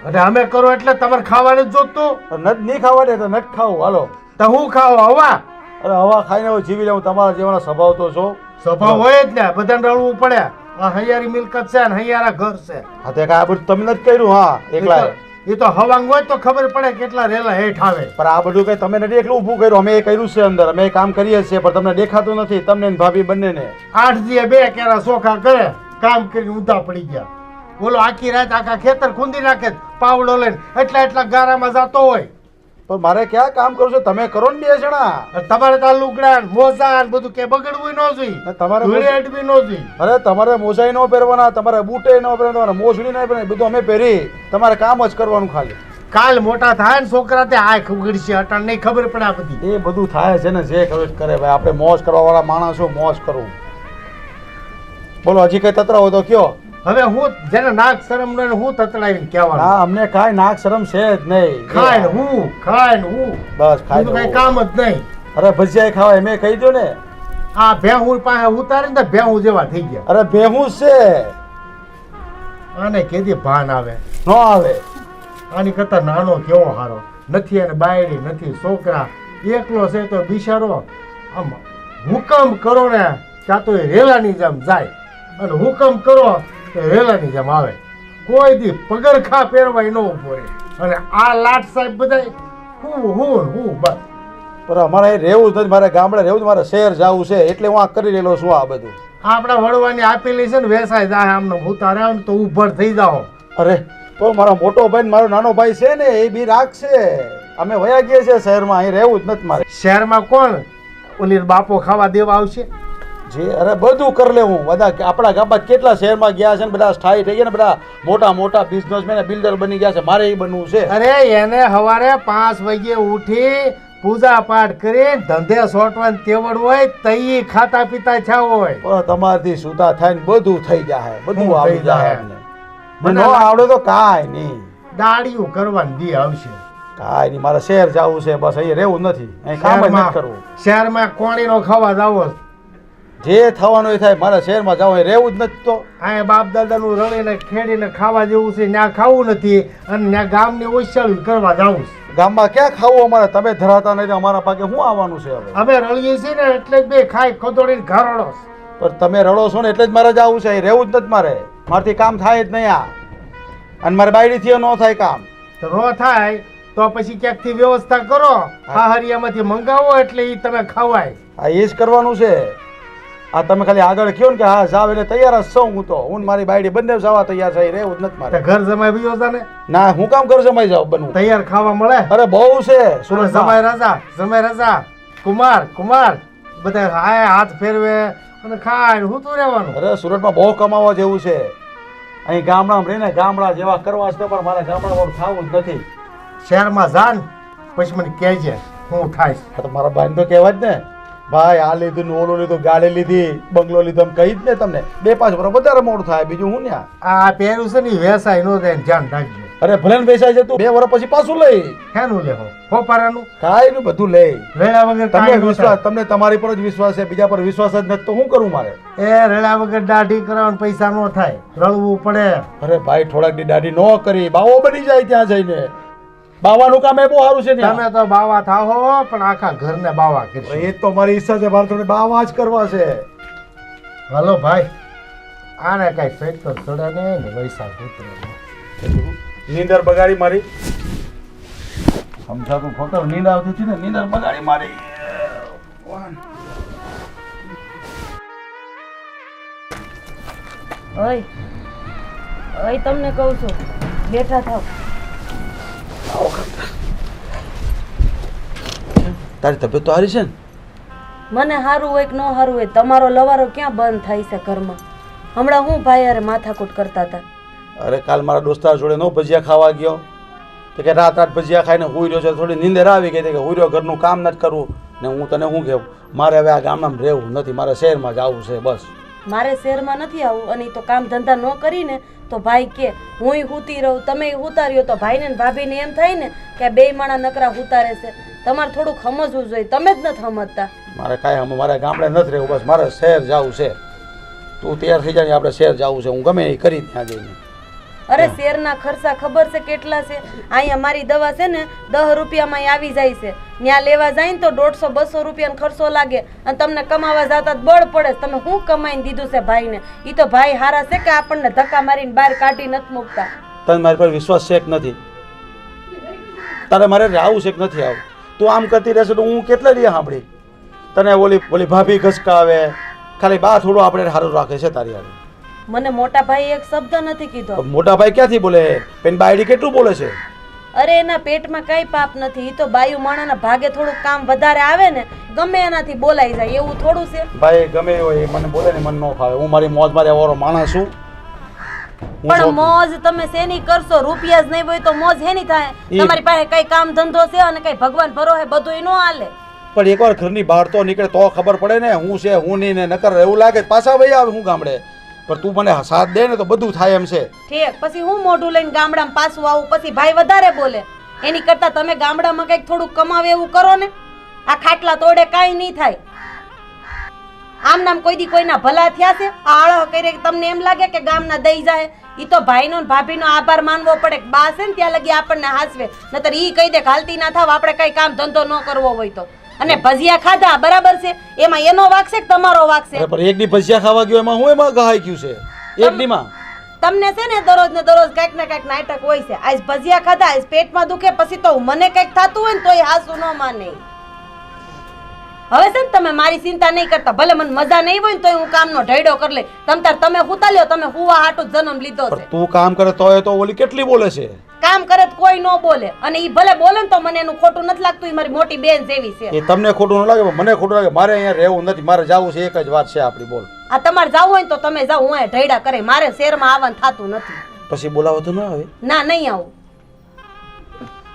અને અમે કરો એટલે તમારે ખાવાનું જ જોતું. નથી નહીં ખાવા દે તો નથી ખાવું. હાલો તો હું ખાવ હવા? અરે હવા ખાઈને હવે જીવી લઉં. તમારા જેવાના સ્વભાવ તો છો. સ્વભાવ હોય જ ને, બધાને રળવું પડે. આ હૈયારી મિલકત છે ને હૈયારા ઘર છે. હા તે કાંઈ આ બધું તમે નથી કર્યું. હા એકલા એ તો હવાંગ હોય તો ખબર પડે કેટલા રેલા હેઠ આવે. પણ આ બધું કઈ તમે નથી એકલું ઊભું કર્યું. અમે એ કર્યું છે અંદર, અમે એ કામ કરીએ છીએ પણ તમને દેખાતું નથી, તમને ને ભાભી બંનેને. 8 દીએ 2 કેરા ચોખા કરે, કામ કરીને ઊંધા પડી ગયા. બોલો આખી રાત આખા ખેતર ખૂંદી નાખે પાવડો લઈને, એટલા ગારામાં જતો હોય. પણ મારે ક્યાં કામ કરું છું? તમે કરો ને 2 જણા. અને તમારે તો લુગડા ને મોજા ને બધું કે બગડવું ન જોઈએ, ને તમારે ધૂળે અડવી ન જોઈએ. અરે તમારે મોજાઈ ન પહેરવાના, તમારે બૂટે ન પહેરવાના, તમારે મોજડી ન પહેરવાની, બધું અમે પહેરી. તમારે કામ જ કરવાનું ખાલી. કાલ મોટા થાય ને છોકરા તે આંખ ઉગડશે, અટાણ નહીં ખબર પડે આ બધી. એ બધું થાય છે ને, જે કરે કરે ભાઈ. આપણે મોજ કરવા વાળા માણસો, મોજ કરવું. બોલો હજી કઈ તતરા હોય તો કયો. હવે હું જેને નાક શરમ ન હું તતડાવીને કહેવાનું. ના અમને કાંઈ નાક શરમ છે જ નહીં. ખાય ને હું બસ ખાઈ બીજું કઈ લો. કામ જ નહીં. અરે ભજીયા ખાવા એમ કહી દો ને. આ ભેહું પાસે ઉતારી ને ભેહું જેવા થઈ ગયા. અરે ભેહું છે આને કેદી ભાન આવે? ન આવે. આની કરતા નાનો કેવો હારો. નથી એને બાયડી નથી છોકરા, એકલો છે તો બિચારો આમ હુકમ કરો ને ત્યાં તો એ રેલાની જેમ જાય, અને હુકમ કરો તો રેલાની જેમ આવે. કોઈ દી પગરખા પહેરવાય ન ઉભો રહે. અને આ લાટ સાહેબ બધા હું બસ. પણ અમારે અહીં રહેવું જ નથી. મારે ગામડે રહેવું જ, મારે શહેર જવું છે એટલે હું આ કરી રહેલો છું. આ બધું આપણા વડવાની આપેલી છે ને, વેસાય જાય આમને ઉતારે આવે ને તો ઉભર થઈ જાઓ. અરે તો મારો મોટો ભાઈ ને મારો નાનો ભાઈ છે ને, એ બી રાખશે. અમે વયા ગયા છે શહેરમાં, અહીં રહેવું જ નથી મારે. શહેરમાં કોણ ઓલી બાપો ખાવા દેવા આવશે? જે અરે બધું કરી લેવું. બધા આપણા ગામમાં કેટલા શહેરમાં ગયા છે ને, બધા સ્થાયી થઈ ગયા ને, બધા મોટા મોટા બિઝનેસમેન બિલ્ડર બની ગયા છે. મારે એ બનવું છે. અરે એને સવારે 5 વાગે ઉઠી પૂજા પાઠ કરી ધંધે સોટવાની તેવડ હોય તઈ ખાતા પીતા થયા હોય. પણ તમારથી સુતા થાય ને બધું થઈ જાય, બધું શું આવી થઈ જાય. જાય? મને ન આવડે તો કાંઈ નહીં. દાડિયું કરવાની દી આવશે. કાંઈ નહીં. મારે શહેર જવું છે, બસ અહીં રહેવું નથી. અહીં કામ જ નથી કરવું. શહેરમાં કોણીનો ખાવા જાવો. જે થવાનું એ થાય. મારે શહેરમાં જવું, અહીં રહેવું જ નથી. તો અહીંયા બાપ દાદાનું રળીને ખેડીને ખાવા જેવું છે, ત્યાં ખાવું નથી અને ત્યાં ગામની ઓછાળું કરવા જાવું છે. ગામમાં ક્યાં ખાવું અમારે? તમે ધરાતા નથી, અમારા પાકે શું આવવાનું છે હવે? અમે રળીએ છીએ ને એટલે જ બે ખાઈ ખોદોડીને ઘરડો. પણ તમે રડો છો ને એટલે જ મારે જવું છે. અહીં રહેવું જ નથી મારે. મારથી કામ થાય જ નહીં આ. અને મારે બાયડીથી ન થાય કામ. તો નો થાય તો પછી ક્યાંકથી વ્યવસ્થા કરો, હાહરિયામાંથી મંગાવો એટલે એ તમે ખવાય. આ એ જ કરવાનું છે. આ તમે ખાલી આગળ કહો ને કે હા જાવ એટલે તૈયાર જ છું. હું તો હું મારી બાયડી બંને જવા તૈયાર છે. રહેવું જ નથી મારે. ઘર જમાઈ બી યોજા ને ના હું કામ કરું જમાઈ જાવ બનવું? તૈયાર ખાવા મળે. અરે બહુ છે સુરત સુરત. જમાઈ રાજા કુમાર બધા હાથ ફેરવે અને ખાય હું તો રહેવાનું. અરે સુરતમાં બહુ કમાવા જેવું છે. અહીં ગામડામાં રહીને ગામડા જેવા કરવા છે, પણ મારે ગામડામાં થવું જ નથી. શહેરમાં જાન પછી મને કહેજે હું થાય. આ તો મારા ભાઈ તો કહેવા જ ને, ભાઈ આ લીધું ને ઓલું લીધું, ગાડી લીધી, બંગલો લીધો, એમ કહી જ ને તમને. 2-5 વર્ષ વધારે મોડું થાય. બીજું હું ને આ પહેર્યું છે ને વેસાય નો થાય ધ્યાન રાખજો. અરે ભલે ને વેચાઈ જતું 2 વર્ષ પછી પાછું લઈ. હેનું લેવો હોપારાનું કાંઈ નું બધું લઈ. રેડા વગર તમને કાંઈ ન વિશ્વાસ, થાય. તમને તમારી પર જ વિશ્વાસ છે, બીજા પર વિશ્વાસ જ નથી તો શું કરું મારે? એ રેડા વગર દાઢી કરાવવાનું પૈસા નો થાય, રળવું પડે. અરે ભાઈ થોડાક દી દાઢી ન કરી, બાવો બની જાય ત્યાં જઈને. બાવાનું કામ એ બહુ સારું છે ને. તમે તો બાવા થાહો પણ આખા ઘરને બાવા કરશો. એ તો મારી ઈચ્છા છે, મારે થોડી બાવા જ કરવા છે. હાલો ભાઈ આને કઈ ફેક્ટર ચડે નહીં ને પૈસા ઉતરે. નીંદર બગાડી મારી. સમજાતું ફકર નીંદ આવતી હતી ને, નીંદર બગાડી મારી. ઓય તમને કહું છું, બેઠા થાવ. તારી તબિયત તો સારી છે ને? મને સારું હોય કે ન સારું હોય, તમારો લવારો ક્યાં બંધ થાય છે ઘરમાં? હમણાં હું ભાઈ યાર માથાકૂટ કરતા હતા. અરે કાલ મારા દોસ્તાર જોડે નો ભજીયા ખાવા ગયો તો કે રાત ભજીયા ખાઈને હુઈ રહ્યો છે, થોડી નીંદર આવી ગઈ કે હુઈ રહ્યો, ઘરનું કામ નથી કરવું. ને હું તને શું કહેવું, મારે હવે આ ગામડામાં રહેવું નથી, મારે શહેરમાં જ આવવું છે બસ. મારે શહેરમાં નથી આવવું, અને ઈ તો કામ ધંધા ન કરીને તો ભાઈ કે હુંય હૂતી રહું, તમે હૂતા રહ્યો, તો ભાઈને ને ભાભીને એમ થાય ને કે આ બે માણા નકરા હૂતારે છે. તમારે થોડુંક સમજવું જોઈએ, તમે જ નથી સમજતા. મારે કાંઈ મારે ગામડે નથી રહેવું, બસ મારે શહેર જવું છે. તું તૈયાર થઈ જાય, આપણે શહેર જવું છે, હું ગમે એ કરી ત્યાં જઈને. અરે શેરના ખર્ચા ખબર છે કેટલા છે? અહીંયા મારી દવા છે ને 10 રૂપિયામાં આવી જાય છે, ત્યાં લેવા જાય ને તો 150-200 રૂપિયાનો ખર્ચો લાગે, અને તમને કમાવા જતા બળ પડે. તમે શું કમાઈને દીધું છે ભાઈને? એ તો ભાઈ હારા છે કે આપણને ધક્કા મારીને બહાર કાઢી નથી મૂકતા. તને મારી પર વિશ્વાસ છે કે નથી? તારે મારે આવું છે કે નથી આવું? તું આમ કરતી રહેશે તો હું કેટલા દી સાંભળી તને? ઓલી ભાભી ઘસકાવે, ખાલી બા થોડું આપણે સારું રાખે છે તારી હારે. મને મોટા ભાઈ એક શબ્દ નથી કીધો. મોટા ભાઈ ક્યાંથી બોલે? પેન બાયડી કેટલું બોલે છે? અરે એના પેટમાં કઈ પાપ નથી, ઈ તો બાયુ માણાના ભાગે થોડું કામ વધારે આવે ને ગમે એનાથી બોલાઈ જાય, એવું થોડું છે? ભાઈ ગમે એ હોય, મને બોલે ને મને ન ફાવે. હું મારી મોજ મારે વાળો માણસ છું. પણ મોજ તમે શેની કરશો? રૂપિયા જ નહીં હોય તો મોજ હેની થાય? તમારી પાસે કઈ કામ ધંધો છે અને કઈ ભગવાન ભરો હે, બધું નો હાલે. પણ એકવાર ઘરની બહાર તો નીકળે તો ખબર પડે ને હું છે હું નહીં. ને નકર એવું લાગે પાછા ભાઈ આવે હું ગામડે. પણ તું મને સાથ દે ને તો બધું થાય એમ છે. ઠીક, પછી હું મોઢું લઈને ગામડામાં પાછું આવું, પછી ભાઈ વધારે બોલે. એની કરતા તમે ગામડામાં કઈક થોડું કમાવે એવું કરો ને. આ ખાટલા તોડે કાંઈ નહીં થાય. આમ નામ કોઈ દી કોઈના ભલા થયા છે? આ આળહ કરે તમને એમ લાગે કે ગામના દઈ જાય? ઈ તો ભાઈનો ને ભાભીનો આભાર માનવો પડે. બા છે ને ત્યાં લગી આપણને હાસવે, નતર ઈ કહી દે હાલતી ના થાવ, આપણે કઈ કામ ધંધો ન કરવો હોય તો. અને ભજીયા ખાધા બરાબર છે, એમાં એનો વાક છે કે તમારો વાક છે? પણ એક દી ભજીયા ખાવા ગયો એમાં હું એમાં ગહાઈ ગયું છે? એક દી માં તમને છે ને દરરોજ ને દરરોજ કઈક ને કઈક નાટક હોય છે. આજ ભજીયા ખાધા, આજ પેટમાં દુખે, પછી તો મને કઈક થતું હોય ને તોય હાસુ ન માને. હવે છે ને તમે મારી ચિંતા નહીં કરતા, ભલે મને મજા નહીં હોય ને તોય હું કામનો ઢૈડો કરી લે. તમે હુતા લ્યો, તમે હુવા હાટું જન્મ લીધો છે. તું કામ કરે તોય તો ઓલી કેટલી બોલે છે? કામ કરે તો કોઈ ન બોલે, અને ઈ ભલે બોલે ને તો મને એનું ખોટું નથી લાગતું. ઈ મારી મોટી બેન જેવી છે. એ તમને ખોટું ન લાગે પણ મને ખોટું લાગે. મારે અહીંયા રહેવું નથી, મારે જવું છે, એક જ વાત છે આપણી. બોલ. આ તમારે જાવું હોય ને તો તમે જાઓ, હું અહીંયા ઢૈડા કરે. મારે શહેરમાં આવવાનું થતું નથી. પછી બોલાવો તો ન આવે? ના, નહીં આવું.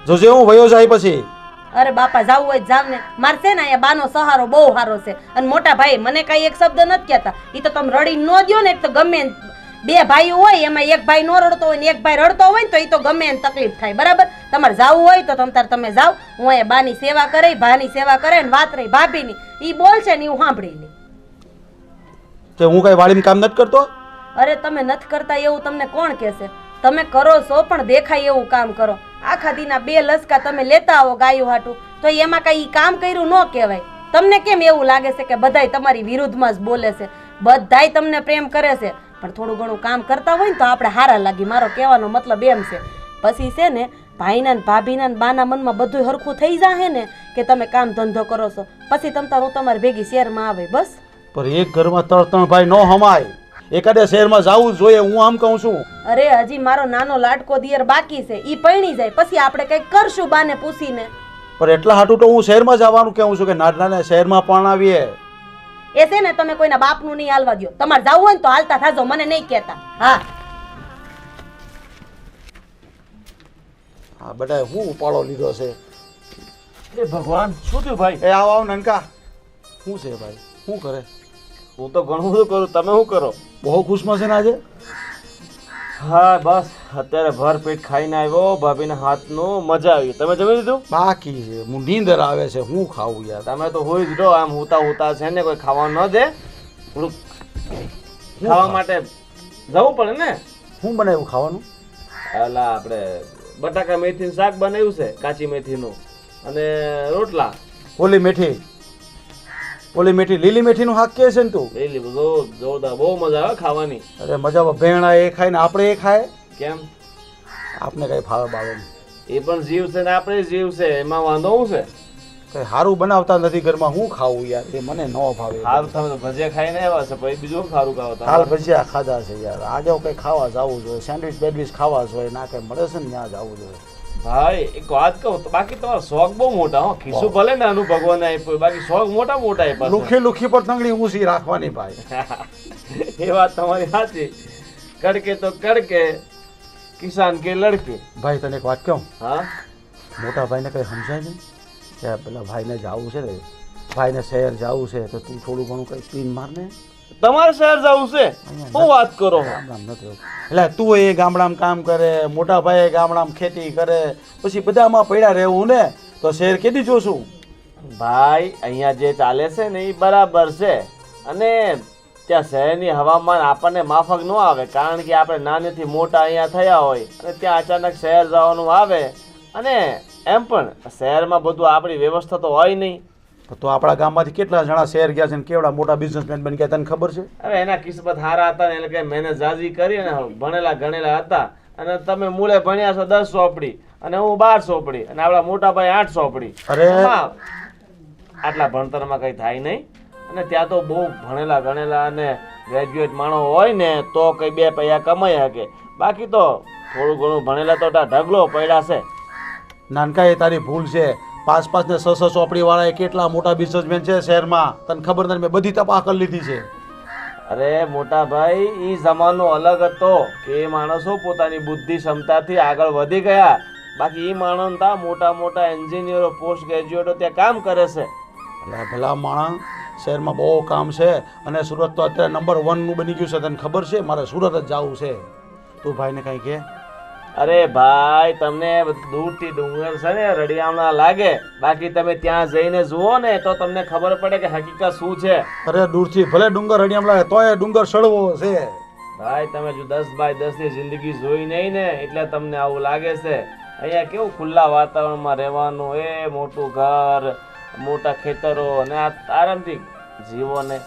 જોજે હું વયો જાય પછી. અરે બાપા જાવું હોય જાવ ને. મારે છે ને અહીંયા બાનો સહારો બહુ સારો છે, અને મોટા ભાઈ મને કઈ એક શબ્દ નથી કહેતા. ઈ તો તમે રડી ન દો ને, એક તો ગમે બે ભાઈઓ હોય એમાં એક ભાઈ નો રડતો હોય ને એક ભાઈ રડતો હોય ને તો ઈ તો ગમે એને તકલીફ થાય. બરાબર? તમારે જાવું હોય તો તમે જાઓ. હું અહીંયા બાની સેવા કરે, ભાની સેવા કરે, ને વાત રહી ભાભીની, ઈ બોલશે ને હું સાંભળી લે. કે હું કઈ વાડીમાં કામ નથી કરતો? અરે તમે નથી કરતા એવું તમને કોણ કહેશે? તમે કરો છો પણ દેખાય એવું કામ કરો. આખા દીના 2 લસકા તમે લેતા આવો ગાયું હાટું, તો એમાં કઈ કામ કર્યું ન કહેવાય. તમને કેમ એવું લાગે છે કે બધાય તમારી વિરુદ્ધમાં જ બોલે છે? બધાય તમને પ્રેમ કરે છે, પણ થોડું ઘણું કામ કરતા હોય ને તો આપણે હારા લાગી. મારો કહેવાનો મતલબ એમ છે. પછી છે ને ભાઈના ને ભાભીના ને બાના મનમાં બધું હરખું થઈ જાય ને કે તમે કામ ધંધો કરો છો, પછી હું તમારી ભેગી શહેરમાં આવે. બસ. પણ એક ઘરમાં 3 ભાઈ નો હમાય. એકાદે શહેરમાં જવું જોઈએ, હું આમ કહું છું. અરે હજી મારો નાનો લાડકો દિયર બાકી છે, ઈ પૈણી જાય પછી આપણે કઈક કરશું બાને પૂછીને. પણ એટલા હાટું તો હું શહેરમાં જવાનું કહું છું કે નાના શહેરમાં પણ આવીએ. એ છે ને તમે કોઈના બાપનું નહીં હાલવા દો. તમારે જવું હોય ને તો હાલતા થાજો, મને નહીં કહેતા. હા હા બધાય હું ઉપાડો લીધો છે. એ ભગવાન, શું થયું ભાઈ? એ આવો નનકા. શું છે ભાઈ? શું કરે? હું તો ઘણું બધું કરું, તમે શું કરો? બહુ ખુશમાં છે ને આજે? હા બસ અત્યારે ભર પેટ ખાઈને આવ્યો, ભાભીના હાથનું મજા આવી. તમે જમી લીધું? બાકી છે, હું નીંદર આવે છે, હું ખાવું યાર. તમે તો હોઈ જ રહો, આમ હુતા છે ને કોઈ ખાવાનું ન દે. થોડુંક ખાવા માટે જવું પડે ને. શું બનાવ્યું ખાવાનું? એલા આપણે બટાકા મેથીનું શાક બનાવ્યું છે, કાચી મેથીનું, અને રોટલા. ઓલી મેથી લીલી મેથીનું શાક કે છે ને તું? લઈ લીધું, જોરદાર, બહુ મજા આવે ખાવાની. અરે મજા આવે. ભેણા એ ખાય ને આપણે એ ખાય. કેમ? આપને કઈ ફાવે બાવે? એ પણ જીવ છે ને આપણે જીવ છે, એમાં વાંધો શું છે? કઈ સારું બનાવતા નથી ઘરમાં, હું ખાવું યાર? એ મને ન ભાવે. હાલ તમે તો ભજીયા ખાઈને આવ્યા છે, પછી બીજું ખારું ખાવ તમે? હાલ ભજીયા ખાધા છે યાર. આજે કઈ ખાવા જવું જોઈએ, સેન્ડવિચ બેન્ડવિચ ખાવા જોઈએ, ના કઈ મળે છે ને ત્યાં જવું જોઈએ. ભાઈ એક વાત કહું તો, બાકી તમારો શોખ બહુ મોટા હો. ખિસ્સું ભલે ને આનું ભગવાને આપ્યું, બાકી શોખ મોટા આપ્યા. લુખી પર તંગડી ઊંચી રાખવાની ભાઈ. એ વાત તમારી સાચી. કડકે તો કડકે, કિસાન કે લડકે. ભાઈ તને એક વાત કહું, હા મોટા ભાઈને કંઈ સમજાય નહીં કે પેલા ભાઈને જવું છે ને, ભાઈને શહેર જવું છે તો તું થોડું ઘણું કંઈ સ્પીન માર ને. તમારે શહેર જવું છે? શું વાત કરો છો? ગામડામાં નથી રહેવું. એટલે તું એ ગામડામાં કામ કરે, મોટા ભાઈ ગામડામાં ખેતી કરે, પછી બધામાં પડ્યા રહેવું ને તો શહેર કેદી જોશું? ભાઈ અહીંયા જે ચાલે છે ને એ બરાબર છે, અને ત્યાં શહેરની હવામાન આપણને માફક ન આવે, કારણ કે આપણે નાનેથી મોટા અહીંયા થયા હોય અને ત્યાં અચાનક શહેર જવાનું આવે, અને એમ પણ શહેરમાં બધું આપણી વ્યવસ્થા તો હોય નહીં. તો આપણા ગામમાંથી કેટલા જણા શહેર ગયા છે ને કેવડા મોટા બિઝનેસમેન બની ગયા તને ખબર છે? હવે એના કિસ્મત સારા હતા ને એટલે કે મહેનત જાજી કરી અને ભણેલા ગણેલા હતા, અને તમે મૂળે ભણ્યા છો 10 ચોપડી અને હું 12 ચોપડી અને આપણા મોટા ભાઈ 8 ચોપડી. અરે! એમાં આટલા ભણતરમાં કંઈ થાય નહીં, અને ત્યાં તો બહુ ભણેલા ગણેલા અને ગ્રેજ્યુએટ માણસો હોય ને તો કંઈ 2 પૈસા કમાઈ શકે, બાકી તો થોડું ઘણું ભણેલા તો ઢગલો પડ્યા છે. નાનકા એ તારી ભૂલ છે. 5 ને 6 ચોપડી વાળા કેટલા મોટા બિઝનેસમેન છે શહેરમાં, તને ખબર નથી? મેં બધી તપાસ કરી લીધી છે. અરે મોટા ભાઈ, એ જમાનો અલગ હતો કે એ માણસો પોતાની બુદ્ધિ ક્ષમતાથી આગળ વધી ગયા, બાકી એ માણસ તા મોટા મોટા એન્જિનિયરો પોસ્ટ ગ્રેજ્યુએટો ત્યાં કામ કરે છે. એટલે ભલા માણસ, શહેરમાં બહુ કામ છે, અને સુરત તો અત્યારે નંબર 1 નું બની ગયું છે. તને ખબર છે? મારે સુરત જ જવું છે. તું ભાઈને કંઈ કહે. અરે ભાઈ, તમને દૂરથી ડુંગર છે ને રડિયામણા લાગે, બાકી તમે ત્યાં જઈને જુઓ ને તો તમને ખબર પડે કે હકીકત શું છે. અરે દૂરથી ભલે ડુંગર હડિયામ લાગે તોય ડુંગર સળવો છે. ભાઈ તમે જો 10 બાય 10 ની જિંદગી જોઈ નહીં ને એટલે તમને આવું લાગે છે. અહીંયા કેવું ખુલ્લા વાતાવરણમાં રહેવાનું, એ મોટું ઘર, મોટા ખેતરો, અને આ આરામથી જીવો ને.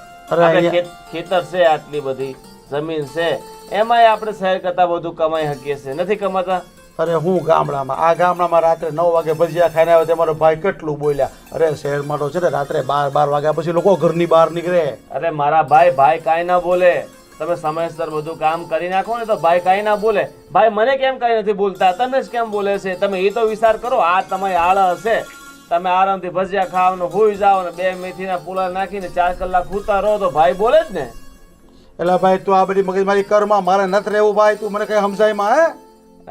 ખેતર છે, આટલી બધી જમીન છે, એમાંય આપણે શહેર કરતા બધું કમાઈ શકીએ છીએ, નથી કમાતા? અરે હું ગામડામાં, આ ગામડામાં રાત્રે 9 વાગે ભજીયા ખાઈને આવે તે મારો ભાઈ કેટલું બોલ્યા. અરે શહેરમાં તો છે ને રાત્રે 12 વાગ્યા પછી લોકો ઘરની બહાર નીકળે. અરે મારા ભાઈ કાંઈ ના બોલે, તમે સમયસર બધું કામ કરી નાખો ને તો ભાઈ કાંઈ ના બોલે. ભાઈ મને કેમ કાંઈ નથી બોલતા, તમે જ કેમ બોલે છે? તમે એ તો વિચાર કરો, આ તમારી આળસ હશે. તમે આરામથી ભજીયા ખાવ ને હુઈ જાઓ ને 2 મેથીના પુલા નાખીને 4 કલાક સૂતા રહો તો ભાઈ બોલે જ ને. એટલે ભાઈ તું આ બધી મગજમારી કરમાં, મારે નથી રહેવું ભાઈ. તું મને કઈ સમજાયમાં હે?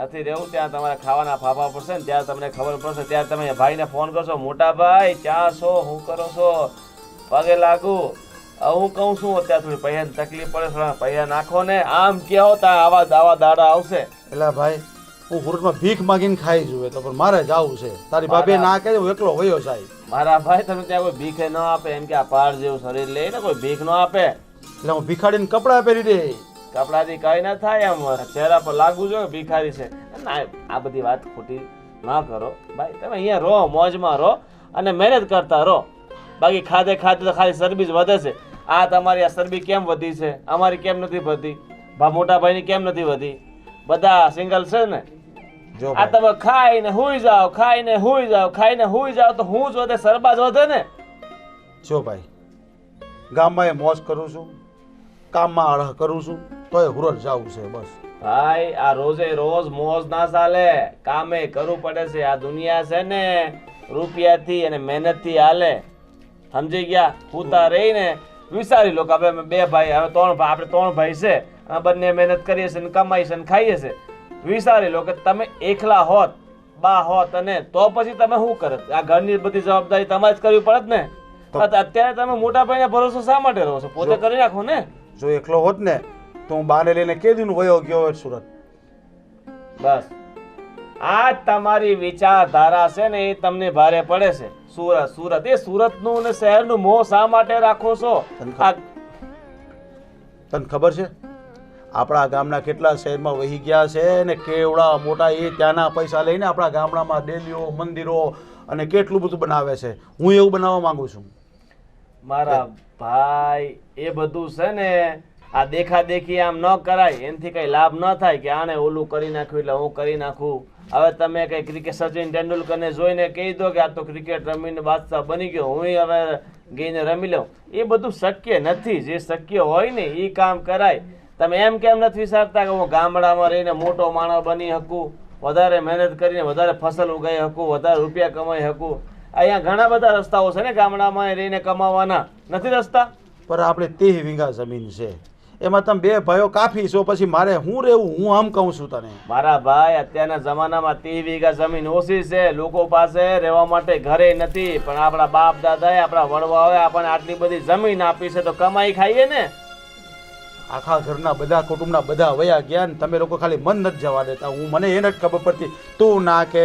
નથી રહેવું ત્યાં તમારે ખાવાના ફાફા પડશે ને ત્યાં તમને ખબર પડશે, ત્યારે તમે ભાઈને ફોન કરશો, મોટા ભાઈ ક્યાં છો, શું કરો છો, પગે લાગુ. હું કહું છું અત્યારે થોડી પૈસાની તકલીફ પડે, થોડા પૈસા નાખો ને, આમ કહો ત્યાં આવા દાડા આવશે. એટલે ભાઈ હું સુરતમાં ભીખ માગીને ખાઈ જોવે તો પણ મારે જવું છે. તારી ભાભી ના કહે હું એકલો વયો સાહેબ. મારા ભાઈ તમે ત્યાં કોઈ ભીખે ન આપે, એમ કે આ પહાડ જેવું શરીર લઈને કોઈ ભીખ ન આપે. એટલે હું ભિખાડીને કપડાં પહેરી દે. કપડાથી કઈ ના થાય, એમ ચહેરા પર લાગવું જોઈએ ભિખારી છે. ના, આ બધી વાત ખોટી ના કરો ભાઈ. તમે અહીંયા રહો, મોજમાં રહો અને મહેનત કરતા રહો, બાકી ખાધે તો ખાલી ચરબી જ વધે છે. આ તમારી આ ચરબી કેમ વધી છે, અમારી કેમ નથી વધી? મોટા ભાઈની કેમ નથી વધી? બધા સિંગલ છે ને. જો આ તમે ખાઈને હુઈ જાઓ, ખાઈને હુઈ જાઓ, ખાઈને હુઈ જાઓ તો હું જ વધે, સરબા જ વધે ને. જો ભાઈ, ગામમાં એ મોજ કરું છું, કામમાં અળહ કરું છું, તોય હુરત જવું છે બસ. ભાઈ આ રોજે રોજ મોજ ના ચાલે, કામે કરવું પડે છે. આ દુનિયા છે ને રૂપિયાથી અને મહેનતથી હાલે, સમજી ગયા? પૂતા રહીને વિચારી લો કે આપણે 2 ભાઈ, હવે 3 ભાઈ, આપણે 3 ભાઈ છે, બંને મહેનત કરીએ છીએ, કમાઈએ છીએ, ખાઈએ છીએ. વિચારી લો કે તમે એકલા હોત, બા હોત, અને તો પછી તમે શું કરત? આ ઘરની બધી જવાબદારી તમારે જ કરવી પડત ને. અત્યારે તમે મોટા ભાઈને ભરોસો શા માટે રહો છો? પોતે કરી નાખો ને. જો એકલો હોત ને તો હું બાને લઈને કેદીનું વયો ગયો હોત સુરત. બસ આ તમારી વિચારધારા છે ને એ તમને ભારે પડે છે. સુરત એ સુરતનું ને શહેરનું મોહ શા માટે રાખો છો? તને ખબર છે આપણા ગામના કેટલા શહેરમાં વહી ગયા છે ને કેવડા મોટા એ ત્યાંના પૈસા લઈને આપણા ગામડામાં ડેલીઓ, મંદિરો અને કેટલું બધું બનાવે છે. હું એવું બનાવવા માંગુ છું. મારા ભાઈ એ બધું છે ને આ દેખાદેખી આમ ન કરાય, એનાથી કઈ લાભ ન થાય કે આને ઓલું કરી નાખ્યું એટલે હું કરી નાખું. હવે તમે કઈ ક્રિકેટ સચિન તેંડુલકરને જોઈને કહી દો કે આ તો ક્રિકેટ રમીને બાદશાહ બની ગયો, હું હવે ગઈને રમી લઉં. એ બધું શક્ય નથી. જે શક્ય હોય ને એ કામ કરાય. તમે એમ કેમ નથી વિચારતા કે હું ગામડામાં રહીને મોટો માણસ બની શકું, વધારે મહેનત કરીને વધારે ફસલ ઉગાઈ શકું, વધારે રૂપિયા કમાઈ શકું? અહીંયા ઘણા બધા રસ્તાઓ છે ને ગામડામાં રહીને કમાવાના, નથી રસ્તા? પર આપણે 30 વીઘા જમીન છે, એમાં તમે બે ભાઈઓ કાફી છો, પછી મારે હું રહેવું? હું આમ કહું છું તને. મારા ભાઈ અત્યારના જમાનામાં 30 વીઘા જમીન ઓછી છે, લોકો પાસે રહેવા માટે ઘરે નથી, પણ આપણા બાપ દાદાએ આપણા વડવાઓએ આપણને આટલી બધી જમીન આપી છે તો કમાઈ ખાઈએ ને. આખા ઘરના બધા કુટુંબના બધા વયા ગયા ને તમે લોકો ખાલી મન નથી જવા દેતા. હું મને એ નથી ખબર પડતી, તું ના કે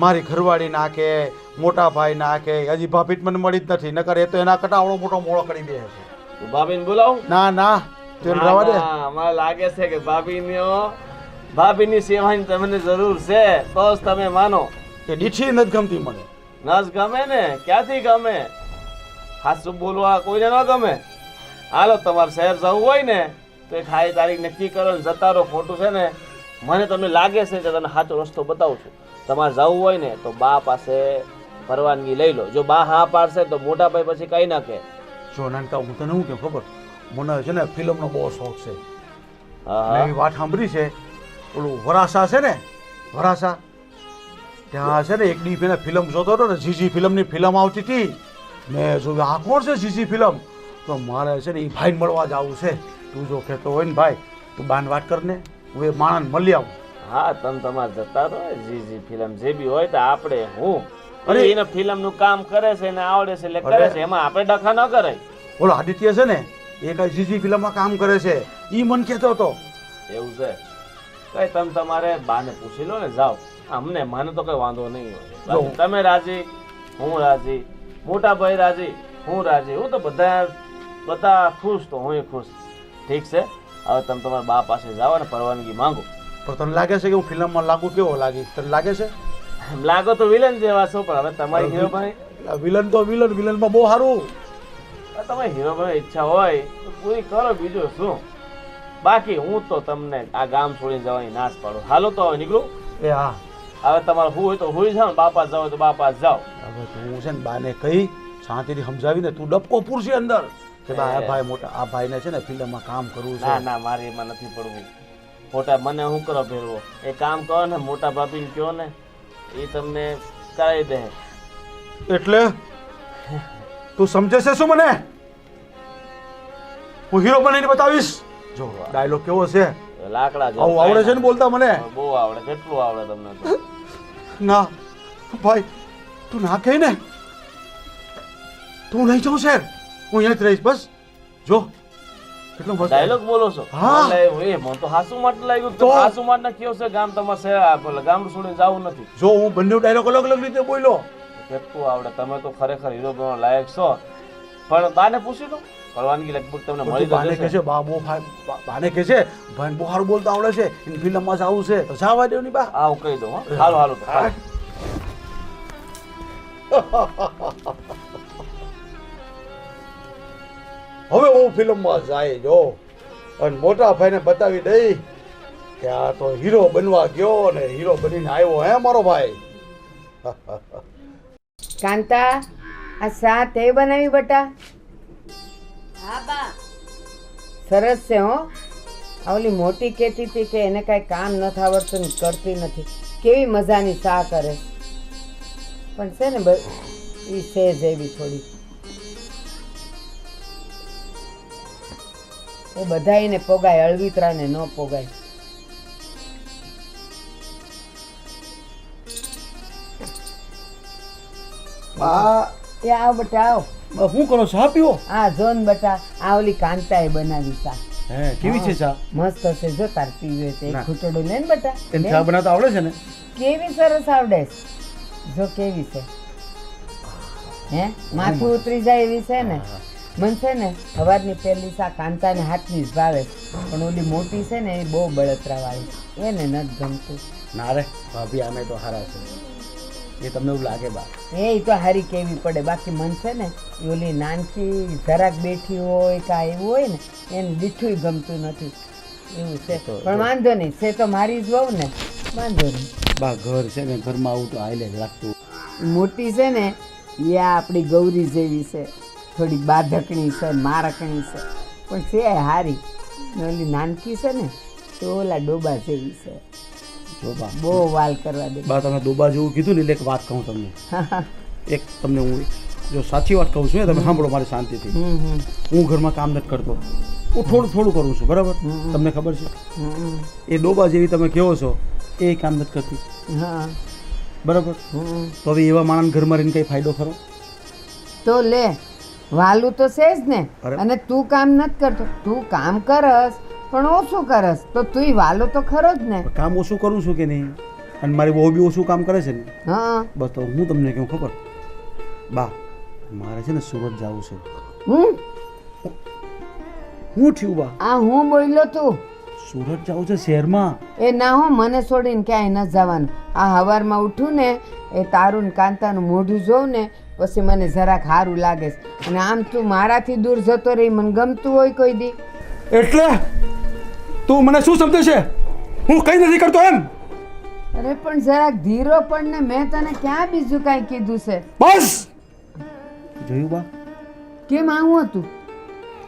મારી ઘરવાળી ના કે મોટા ભાઈ ના કે હજી ભાભી મને મળી જ નથી, નકર એ તો એના કટાવડો મોટો મોળો કરી દે છે. તું ભાભીને બોલાવું? ના ના તું રવા દે. ના, મને લાગે છે કે ભાભીની સેવાની તમને જરૂર છે, તો જ તમે માનો. એ દીઠી નથી ગમતી મને. નસ ગમે ને? ક્યાંથી ગમે? હાચું બોલવા કોઈને ન ગમે. હાલો, તમારે શહેર જવું હોય ને તો એક હાઈ તારીખ નક્કી કરો ને જતા રહો. ખોટું છે ને, મને તમને લાગે છે કે તને સાચો રસ્તો બતાવું છું. તમારે જવું હોય ને તો બા પાસે પરવાનગી લઈ લો. જો બા હા પાડશે તો મોટા ભાઈ પછી કઈ ના કહે. જો નાનકા, હું તને શું કેમ ખબર, મને છે ને ફિલ્મનો બહુ શોખ છે. હા, મેં એવી વાત સાંભળી છે, ઓલું વરાસા છે ને, વરાસા ત્યાં છે ને એક દી પેલા ફિલ્મ જોતો હતો ને, જીજી ફિલ્મની ફિલ્મ આવતી હતી. મેં જોયું આ કોણ છે જીજી ફિલ્મ, તો મારે છે ને એ ભાઈને મળવા જવું છે. તું જો કહેતો હોય ને ભાઈ, તું બાન વાત કર ને, હું એ માણસ મળી આવું. હા, તમે તમારે જતા રહો. જી ફિલ્મ જે બી હોય તો આપણે હું અરે, એને ફિલ્મ નું કામ કરે છે ને આવડે છે એટલે કરે છે, એમાં આપણે ડખા ન કરાય. ઓલો આદિત્ય છે ને એ કઈ જીજી ફિલ્મમાં કામ કરે છે, એ મન કહેતો હતો. એવું છે? કઈ તમે તમારે બાને પૂછી લો ને, જાઓ. અમને મને તો કઈ વાંધો નહીં હોય. બાકી તમે રાજી, હું રાજી, મોટા ભાઈ રાજી, હું રાજી, હું તો બધા ખુશ તો હું ખુશ. ઠીક છે, હવે તમે તમારા બા પાસે જાઓ ને પરવાનગી માંગો. પણ તને લાગે છે કે હું ફિલ્મમાં લાગુ? કેવો લાગી તને લાગે છે? લાગો તો વિલન જેવા છો, પણ હવે તમારી હીરો ભાઈ વિલન તો વિલનમાં બહુ સારું. તમે હીરો ભાઈ ઈચ્છા હોય તો પૂરી કરો, બીજું શું. બાકી હું તો તમને આ ગામ છોડીને જવાની નાશ પાડું. હાલો તો હવે નીકળું. એ હા, હવે તમારે હું હોય તો હોઈ જાઓ, બાપા જાવ હોય તો બાપા જાઓ. હવે તું છે ને બાને કહી શાંતિથી સમજાવીને તું ડબકો પૂરશે અંદર કે આ ભાઈ મોટા, આ ભાઈને છે ને ફિલ્મમાં કામ કરવું ના છે. ના, મારે એમાં નથી પડવું. મોટા મને શું કરો ફેરવો? એ કામ કરો ને, મોટા ભાભીને કહો ને, એ તમને કરાવી દે. એટલે તું સમજે છે શું? મને હું હીરો બનીને બતાવીશ. જો ડાયલોગ કેવો છે, લાકડા જેવો આવું આવડે છે ને બોલતા મને? બહુ આવડે. કેટલું આવડે તમને તો? ના ભાઈ, તું ના કહે ને, તું નહીં જાઉં શેર, હું અહીંયા જ રહીશ બસ. જો કેટલો મસ્ત ડાયલોગ બોલો છો? હા. મને તો હાસુ માટે લાગ્યું. તો હાસુ માટે કયો છે ગામ તમારે શહેર ગામ છોડીને જવું નથી. જો હું બંને ડાયલોગ અલગ અલગ રીતે બોલ્યો. કેટલું આવડે? તમે તો ખરેખર હીરો બનવા લાયક છો. પણ બાને પૂછી લો, પરવાનગી લગભગ તમને મળી બાને કહે જશે. છે બા બહુ બાને કહે છે ભાઈ બહુ સારું બોલતા આવડે છે, એની ફિલ્મમાં જવું છે તો જવા દેવની બા. હા, હું કહી દઉં. હો, હાલો હાલો તો હાલો. હવે હું ફિલ્મમાં જાય જો અને મોટા ભાઈને બતાવી દઈ કે આ તો હીરો બનવા ગયો ને હીરો બનીને આવ્યો. હે મારો ભાઈ? કાંતા, આ શા તે બનાવી બટા? હા બા. સરસ છે હો. આ ઓલી મોટી કહેતી હતી કે એને કાંઈ કામ નથી આવડતું ને કરતી નથી. કેવી મજાની શા કરે. પણ છે ને એ સેજ એવી થોડી. એ બધા એને પોગાય, અળવિતરાને ન પોગાય. બા એ આવ બટા આવ. શું કરો? ચા પીવો? આ જોન બટા, આ ઓલી કાંતાએ બનાવી ચા. હે, કેવી છે ચા? મસ્ત હશે. જો તાર પીવે છે એક ના. ઘૂંટડો લે ને બટા. તને ચા બનાવતા આવડે છે ને? કેવી સરસ આવડે છે. જો કેવી છે. હે, માથું ઉતરી જાય એવી છે ને. મન છે ને સવારની પહેલી શા કાંતાને હાથની જ ભાવે, પણ ઓલી મોટી છે ને એ બહુ બળતરા વાળી, એને નથી ગમતું. ના રે ભાભી, આમે તો હારા છે. એ તમને એવું લાગે બા? એ તો હારી કેવી પડે. બાકી મન છે ને એ ઓલી નાનકી જરાક બેઠી હોય કા એવું હોય ને એને દીઠું ગમતું નથી. એવું છે. પણ વાંધો નહીં, છે તો મારી જ વહુ ને, વાંધો નહીં. બા ઘર છે ને, ઘરમાં આવું તો આઈલે જ લાગતું. મોટી છે ને એ આપણી ગૌરી જેવી છે, થોડીક બાધકણી છે, મારકણી છે, પણ છે હારી. ને ઓલી નાનકી છે ને તો ઓલા ડોબા જેવી છે. જો બા, બહુ વાલ કરવા દે. બા તમે ડોબા જેવું કીધું ને એટલે એક વાત કહું તમને. એક તમને હું જો સાચી વાત કહું છું ને, તમે સાંભળો મારી શાંતિથી. હું ઘરમાં કામ નથી કરતો, હું થોડું થોડું કરું છું બરાબર તમને ખબર છે હમ. એ ડોબા જેવી તમે કહો છો એ કામ નથી કરતી હા બરાબર હમ. તો હવે એવા માણસ ઘરમાં રહીને કંઈ ફાયદો ખરો તો લે વાલું તો છે જ ને અરે. અને તું કામ નથી કરતો તું કામ કરસ પણ ઓછું કરસ તો તુંય વાલો તો ખરો જ ને કામ ઓછું કરું છું કે નહીં અને મારી બહુ બી ઓછું કામ કરે છે ને હા બસ તો હું તમને કહું ખબર બા મારે છે ને સુરત જવું છે હું હું થયું બા આ હું બોલ્યો તું સુરત જવું છે શહેરમાં એ ના હો મને છોડીને ક્યાંય ન જવાનું આ હવારમાં ઉઠું ને એ તારું ને કાંતાનું મોઢું જોઉં ને પછી મને જરાક સારું લાગે છે અને આમ તું મારાથી દૂર જતો રહી મને ગમતું હોય કોઈ દી એટલે તું મને શું સમજે છે હું કંઈ નથી કરતો એમ અરે પણ જરાક ધીરો પણ ને મેં તને ક્યાં બીજું કાંઈ કીધું છે બસ જોયું બા કેમ આવું હતું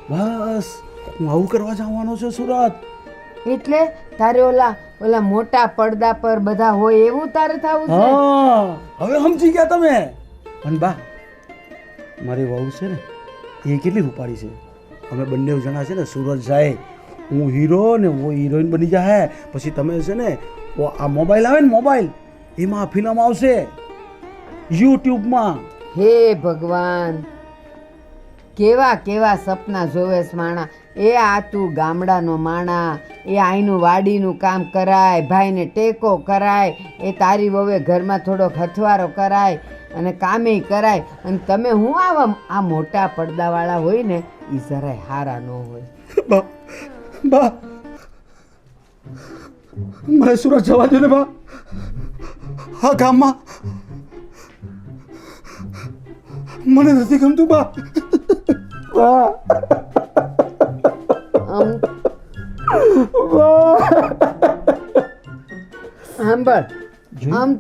બસ હું આવું કરવા જવાનો છું સુરત એટલે તારે ઓલા ઓલા મોટા પડદા પર બધા હોય એવું તારે થવું છે હા હવે સમજી ગયા તમે અને બા મારી વહુ છે ને એ કેટલી રૂપાળી છે અમે બંને જણા છે ને સુરત જાય હું હીરો ને वो હિરોઈન બની જાય પછી તમે છે ને આ મોબાઈલ આવે ને મોબાઈલ એમાં ફિલ્મ આવશે યુટ્યુબમાં હે ભગવાન કેવા કેવા સપના જોવેશ માણા એ આ તું ગામડાનો માણા એ આઈનું વાડીનું કામ કરાય ભાઈને ટેકો કરાય એ તારી વવે ઘરમાં થોડોક હથવારો કરાય અને કામે કરાય અને તમે હું આવા આ મોટા પડદાવાળા હોય ને એ જરાય હારા ન હોય બા બા મને સુરત જવા દે ને બા હા ગામમાં મને નથી ગમતું બા બા આમ સાંભળ આમ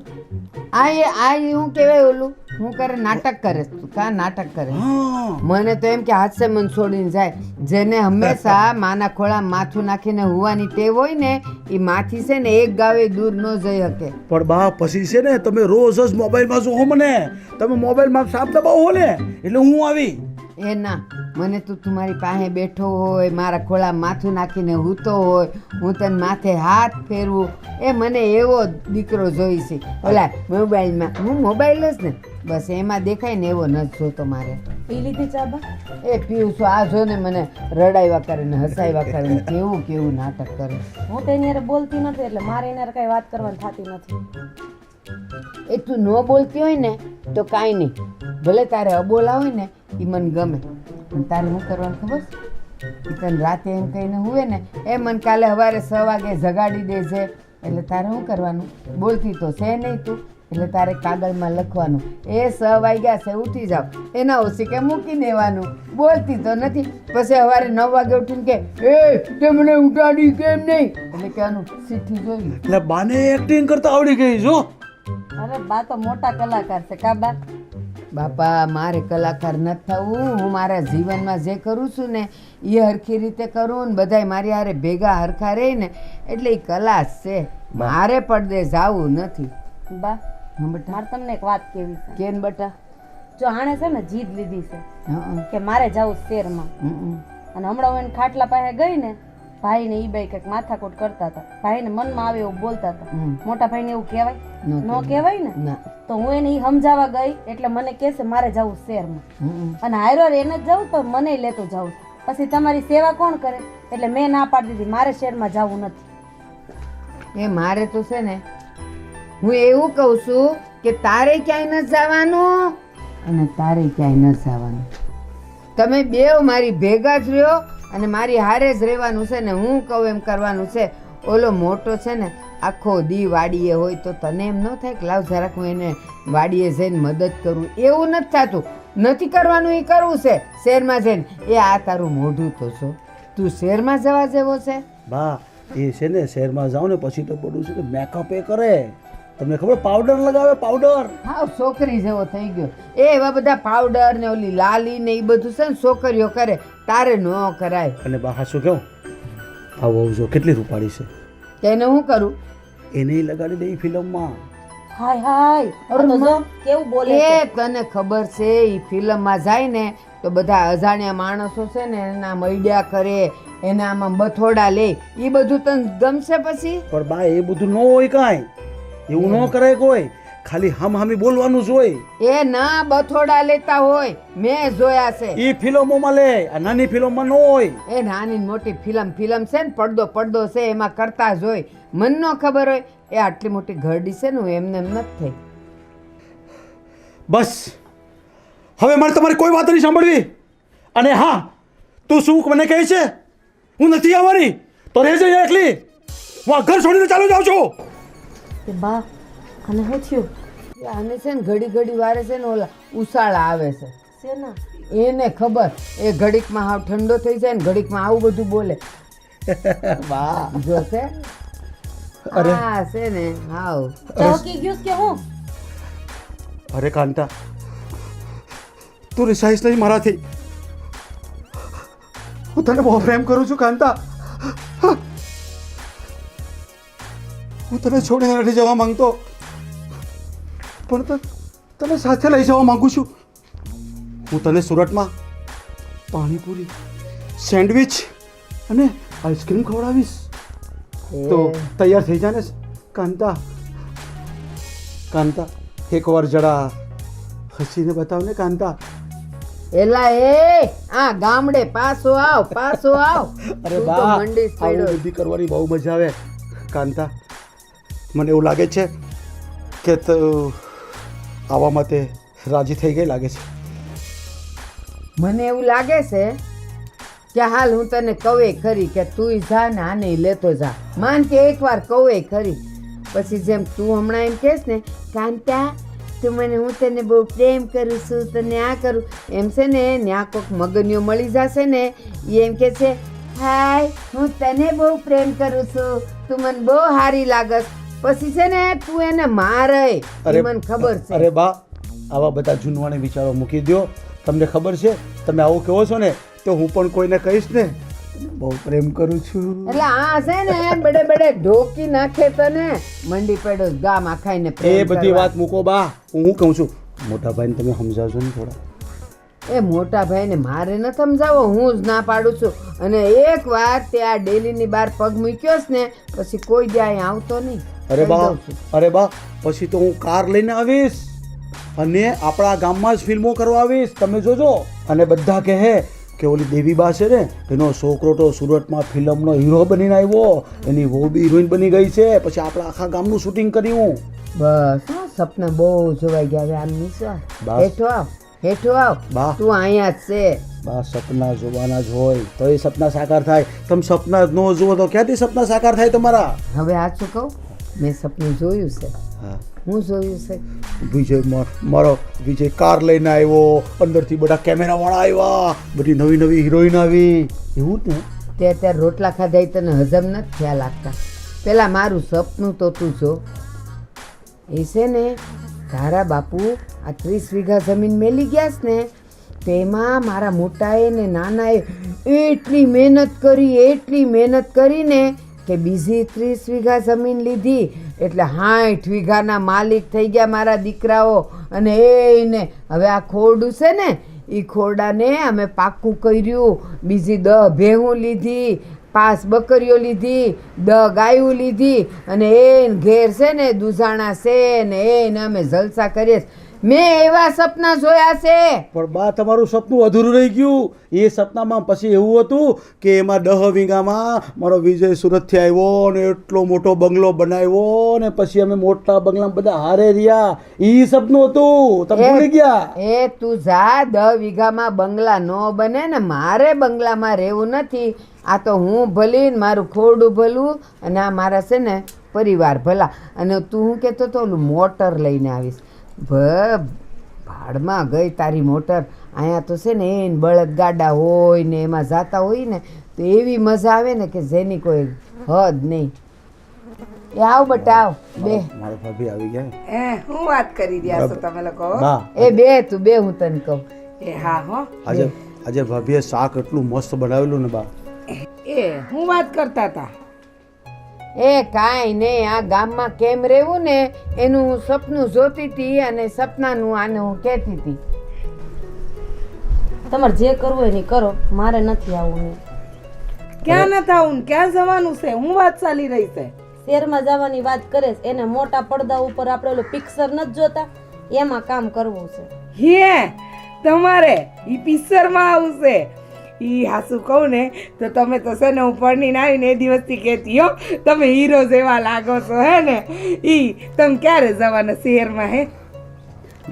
આ હું કહેવાય ઓલું હું કરે નાટક કરે તું કા નાટક કરે હા મને તો એમ કે હાથસે મન છોડીને જાય જેને હંમેશા માના ખોળામાં માથું નાખીને હુવાની ટેવ હોય ને એ માથી છે ને એક ગાવે દૂર ન જઈ શકે પણ બા પછી છે ને તમે રોજ જ મોબાઈલમાં જોવો મને તમે મોબાઈલમાં સાપ દબાવો ને એટલે હું આવી એ ના મને તું મારી પાસે બેઠો હોય મારા ખોળામાં માથું નાખીને હૂતો હોય હું તને માથે હાથ ફેરવું એ મને એવો દીકરો જોઈ છે ઓલા મોબાઈલમાં હું મોબાઈલ જ ને બસ એમાં દેખાય ને એવો ન જોતો મારે પી લીધી ચાબા એ પીવું છું આ જો ને મને રડાવ્યા કરે ને હસાવ્યા કરે ને કેવું કેવું નાટક કરે હું તો એની હારે બોલતી નથી એટલે મારે એની હારે કઈ વાત કરવાની થતી નથી એ તું ન બોલતી હોય ને તો કાંઈ નહીં ભલે તારે અબોલા હોય ને એ મને ગમે પણ તારે શું કરવાનું ખબર છે? ઈ તને રાતે એમ કહીને હુએ ને એ મને કાલે સવારે 6 વાગે જગાડી દેજે એટલે તારે શું કરવાનું બોલતી તો છે નહીં તું એટલે તારે કાગળમાં લખવાનું એ 6 વાગ્યા છે ઉઠી જાવ એના ઓછી કે મૂકી દેવાનું બોલતી તો નથી પછી સવારે 9 વાગે ઉઠીને કે એ તે મને ઉઠાડી કેમ નહીં એટલે કહેવાનું ચિઠ્ઠી જોઈ એટલે બાને એક્ટિંગ કરતા આવડી ગઈ જો અરે બા તો મોટા કલાકાર છે કા બા બાપા મારે કલાકાર નથી થવું હું મારા જીવનમાં જે કરું છું ને એ હરખી રીતે કરું ને બધાય મારી હારે ભેગા હરખા રહે ને એટલે એ કલા જ છે મારે પડદે જાવું નથી બા હા બેટા મારે તમને એક વાત કેવી છે કેમ બેટા જો આણે છે ને જીદ લીધી છે હં, કે મારે જવું શહેરમાં હં, અને હમણાં હું એને ખાટલા પાસે ગઈ ને ભાઈને ઈ બે કંઈક માથાકૂટ કરતા હતા ભાઈને મનમાં આવે એવું બોલતા હતા હં. મોટા ભાઈને એવું કહેવાય ન ન કહેવાય ને ના તો હું એને ઈ સમજાવવા ગઈ એટલે મને કહેશે મારે જવું શહેરમાં હં, અને હારો એને જ જવું તો મને લેતો જવું પછી તમારી સેવા કોણ કરે એટલે મેં ના પાડી દીધી મારે શહેરમાં જવું નથી એ મારે તો છે ને હું એવું કહું છું કે તારે ક્યાંય ન જવાનું અને તારે ક્યાંય ન જવાનું તમે બેવ મારી ભેગા જ રહ્યો અને મારી હારે જ રહેવાનું છે ને હું કહું એમ કરવાનું છે ઓલો મોટો છે ને આખો દી વાડીએ હોય તો તને એમ ન થાય કે લાવ જરાક હું એને વાડીએ જઈને મદદ કરું એવું નથી થતું નથી કરવાનું એ કરવું છે શહેરમાં જઈને એ આ તારું મોઢું તો છો તું શહેરમાં જવા જેવો છે બા એ છે ને શહેરમાં જાઓ ને પછી તો બધું છે ને મેકઅપ એ કરે તમને ખબર પાવડર લગાવે પાવડર હા છોકરી જેવો થઈ ગયો એ એવા બધા પાવડર ને ઓલી લાલી ને એ બધું છે ને છોકરીઓ કરે તારે ન કરાય અને બા હાશું કેવું આ વહુ જો કેટલી રૂપાળી છે તેને હું કરું એને લગાડી દઈ ફિલ્મમાં હાય હાય આ તો જો કેવું બોલે છે. એ તને ખબર છે એ ફિલ્મમાં જાય ને તો બધા અજાણ્યા માણસો છે ને એના મૈડ્યા કરે એને આમાં બથોડા લે એ બધું તને ગમશે પછી? પણ બા એ બધું ન હોય કાંઈ, એવું ન કરાય કોઈ, ખાલી હામી બોલવાનું જ હોય. એ ના બથોડા લેતા હોય, મેં જોયા છે. એ ફિલ્મોમાં લે, આ નાની ફિલ્મમાં ન હોય. એ નાની ને મોટી ફિલ્મ છે ને, પડદો છે એમાં કરતા જ હોય. મન ન ખબર હોય એ આટલી મોટી ઘરડી છે ને, હું એમને એમ નથી થઈ. બસ હવે મારે તમારી કોઈ વાત નહીં સાંભળવી. અને હા, તું શું મને કહે છે હું નથી આવવાની તો રહેજે એકલી. હું આ ઘર છોડીને ચાલુ જાઉં છું. કે બા અને શું થયું? આને છે ને ઘડી વારે છે ને ઓલા ઉસાળા આવે છે. શેના? એને ખબર, એ ઘડીકમાં હાવ ઠંડો થઈ જાય ને ઘડીકમાં આવું બધું બોલે. વાહ. જોશે અરે. હા છે ને હાવ. ચહકી ગયું કે હું? અરે કાંતા, તું રિસાઈશ નહીં મારાથી. હું તને બહુ પ્રેમ કરું છું કાંતા. હું તને છોડીને નથી જવા માંગતો, પણ તને સાથે લઈ જવા માંગુ છું. હું તને સુરતમાં પાણીપુરી, સેન્ડવિચ અને આઈસ્ક્રીમ ખવડાવીશ. તો તૈયાર થઈ જા ને કાંતા. કાંતા, એકવાર જરા હસીને બતાવ ને કાંતા. એલા એ આ ગામડે પાછો આવ. અરે તું તો બા, મંડીશ આવું પડ્યો. બધી કરવાની બહુ મજા આવે કાંતા. મને એવું લાગે છે કે આવા માટે રાજી થઈ ગઈ લાગે છે. મને એવું લાગે છે કે હાલ હું તને કહે ખરી કે તું જા ને આને લેતો જા. માન કે એકવાર કહે ખરી, પછી જેમ તું હમણાં એમ કહેશ ને કાંતા તું મને, હું તને બહુ પ્રેમ કરું છું, તને આ કરું એમ છે ને, ન્યા કોક મગનીઓ મળી જશે ને એ એમ કે છે હાય હું તને બહુ પ્રેમ કરું છું, તું મને બહુ સારી લાગસ. પછી છે ને તું એને મારે, મને ખબર છે. અરે બા, આવા બધા જૂનવાણી વિચારો મૂકી દો. તમને ખબર છે, તમે આવું કહો છો ને તો હું પણ કોઈને કહીશ ને બહુ પ્રેમ કરું છું. એટલે આ છે ને બડે ઢોકી નાખે તને મંડી પડ્યો ગામ આખાઈને એ પ્રેમ બધી કરવા. વાત મૂકો બા, હું કહું છું મોટા ભાઈને તમે સમજાવજો ને થોડા. એ મોટા ભાઈને મારે ન સમજાવો, હું જ ના પાડું છું. અને એક વાર તે આ ડેલીની બહાર પગ મૂક્યો છે ને પછી કોઈ દી અહીંયા આવતો નહીં. અરે કહી બા, દઉં છું. અરે બા, પછી તો હું કાર લઈને આવીશ અને આપણા ગામમાં જ ફિલ્મો કરવા આવીશ. તમે જોજો. અને બધા કહે કે ઓલી દેવીબા છે ને એનો છોકરો તો સુરતમાં ફિલ્મનો હીરો બનીને આવ્યો, એની વહુ બી હિરોઈન બની ગઈ છે. પછી આપણે આખા ગામનું શૂટિંગ કર્યું. બસ હા, સપના બહુ જોવાઈ ગયા. હવે આમ નીચો બસ. હેઠો આવ બા. તું અહીંયા જ છે. બા, સપના જોવાના જ હોય તો એ સપના સાકાર થાય. તમે સપના જ ન જુઓ તો ક્યાંથી સપના સાકાર થાય તમારા? હવે આ શું કહું, મેં સપનું જોયું છે. હા, હું જોયું છે મારો વિજય કાર લઈને આવ્યો, અંદરથી બધા કેમેરાવાળા આવ્યા, બધી નવી હિરોઈન આવી, એવું જ ને? તે અત્યારે રોટલા ખાધા ઈ તને હજમ નથી થયા લાગતા. પેલા મારું સપનું તો તું જો. એ છે ને તારા બાપુ આ 30 વીઘા જમીન મેલી ગયા છે ને, તેમાં મારા મોટાએ ને નાનાએ એટલી મહેનત કરીને કે બીજી 30 વીઘા જમીન લીધી, એટલે 60 વીઘાના માલિક થઈ ગયા મારા દીકરાઓ. અને એને હવે આ ખોરડું છે ને એ ખોરડાને અમે પાક્કું કર્યું. બીજી 10 ભેહું લીધી, 5 બકરીઓ લીધી, 10 ગાયું લીધી, અને એને ઘેર છે ને દુધાણા છે ને એને અમે જલસા કરીએ. મેં એવા સપના જોયા છે. પણ બા, તમારું સપનું અધૂરું રહી ગયું. એ સપનામાં પછી એવું હતું કે એમાં 10 વીઘામાં મારો વિજય સુરતથી આવ્યો ને એટલો મોટો બંગલો બનાવ્યો ને પછી અમે મોટા બંગલામાં બધા હારે રહ્યા. એ સપનું હતું, તમે ભૂલી ગયા. એ તું જા, 10 વીઘામાં બંગલા ન બને ને મારે બંગલામાં રહેવું નથી. આ તો હું ભલી ને મારું ખોરડું ભલું અને આ મારા છે ને પરિવાર ભલા. અને તું હું કહેતો તો ઓલું મોટર લઈને આવીશ. ભાડમાં ગઈ તારી મોટર. અહીંયા તો છે ને એને બળદ ગાડા હોય ને એમાં જાતા હોય ને તો એવી મજા આવે ને કે જેની કોઈ હદ નહીં. એ આવ બટા આવ બે. મારા ભાભી આવી ગયા. હું વાત કરી રહ્યા છો તમે લોકો? બા, એ બે તું બે, હું તને કહું. એ હા હો. આજે ભાભીએ શાક એટલું મસ્ત બનાવેલું ને બા. એ હું વાત કરતા હતા. એ કાંઈ નહીં, આ ગામમાં કેમ રહેવું ને એનું હું સપનું જોતી હતી અને સપનાનું આને હું કહેતી હતી. તમારે જે કરવું હોય ને ઈ કરો, મારે નથી આવવું ને. ક્યાં ન થાવું ને ક્યાં જવાનું છે? હું વાત ચાલી રહી છે? શહેરમાં જવાની વાત કરે છે, એને મોટા પડદા ઉપર આપણે ઓલું પિક્ચર નથી જોતા, એમાં કામ કરવું છે. હે તમારે ઈ પિક્ચરમાં આવશે? ઈ હાસુ કહું ને તો તમે તો છે ને હું પરણીને આવીને એ દિવસથી કહેતી હો તમે હીરો જેવા લાગો છો હે ને. ઈ તમે ક્યારે જવાના શહેરમાં હે?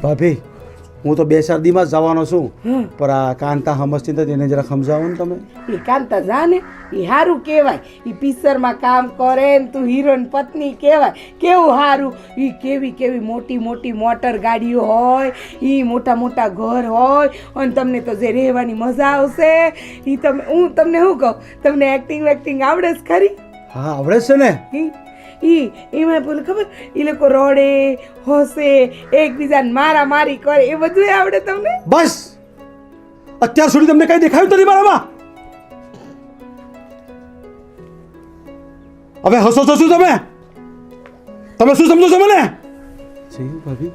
ભાભી હું તો 2-4 દીમાં જ જવાનો છું, પણ આ કાંતા સમજતી નથી, એને જરા સમજાવો ને તમે. ઈ કાંતા જાને ઈ હારું કહેવાય. ઈ પિક્ચરમાં કામ કરે ને તું હીરોઈન પત્ની કહેવાય. કેવું હારું! ઈ કેવી કેવી મોટી મોટી મોટર ગાડીઓ હોય, ઈ મોટા મોટા ઘર હોય, અને તમને તો જે રહેવાની મજા આવશે. ઈ હું તમને શું કહું, તમને એક્ટિંગ વેક્ટિંગ આવડે જ ખરી? હા આવડે છે ને. એમાં બોલે ખબર, એ લોકો રડે હસે એકબીજાને મારા મારી કરે, એ બધું આવડે તમને? બસ અત્યાર સુધી તમને કઈ દેખાયું નથી મારામાં? હવે હસો છો શું તમે? તમે શું સમજો છો મને? ભાભી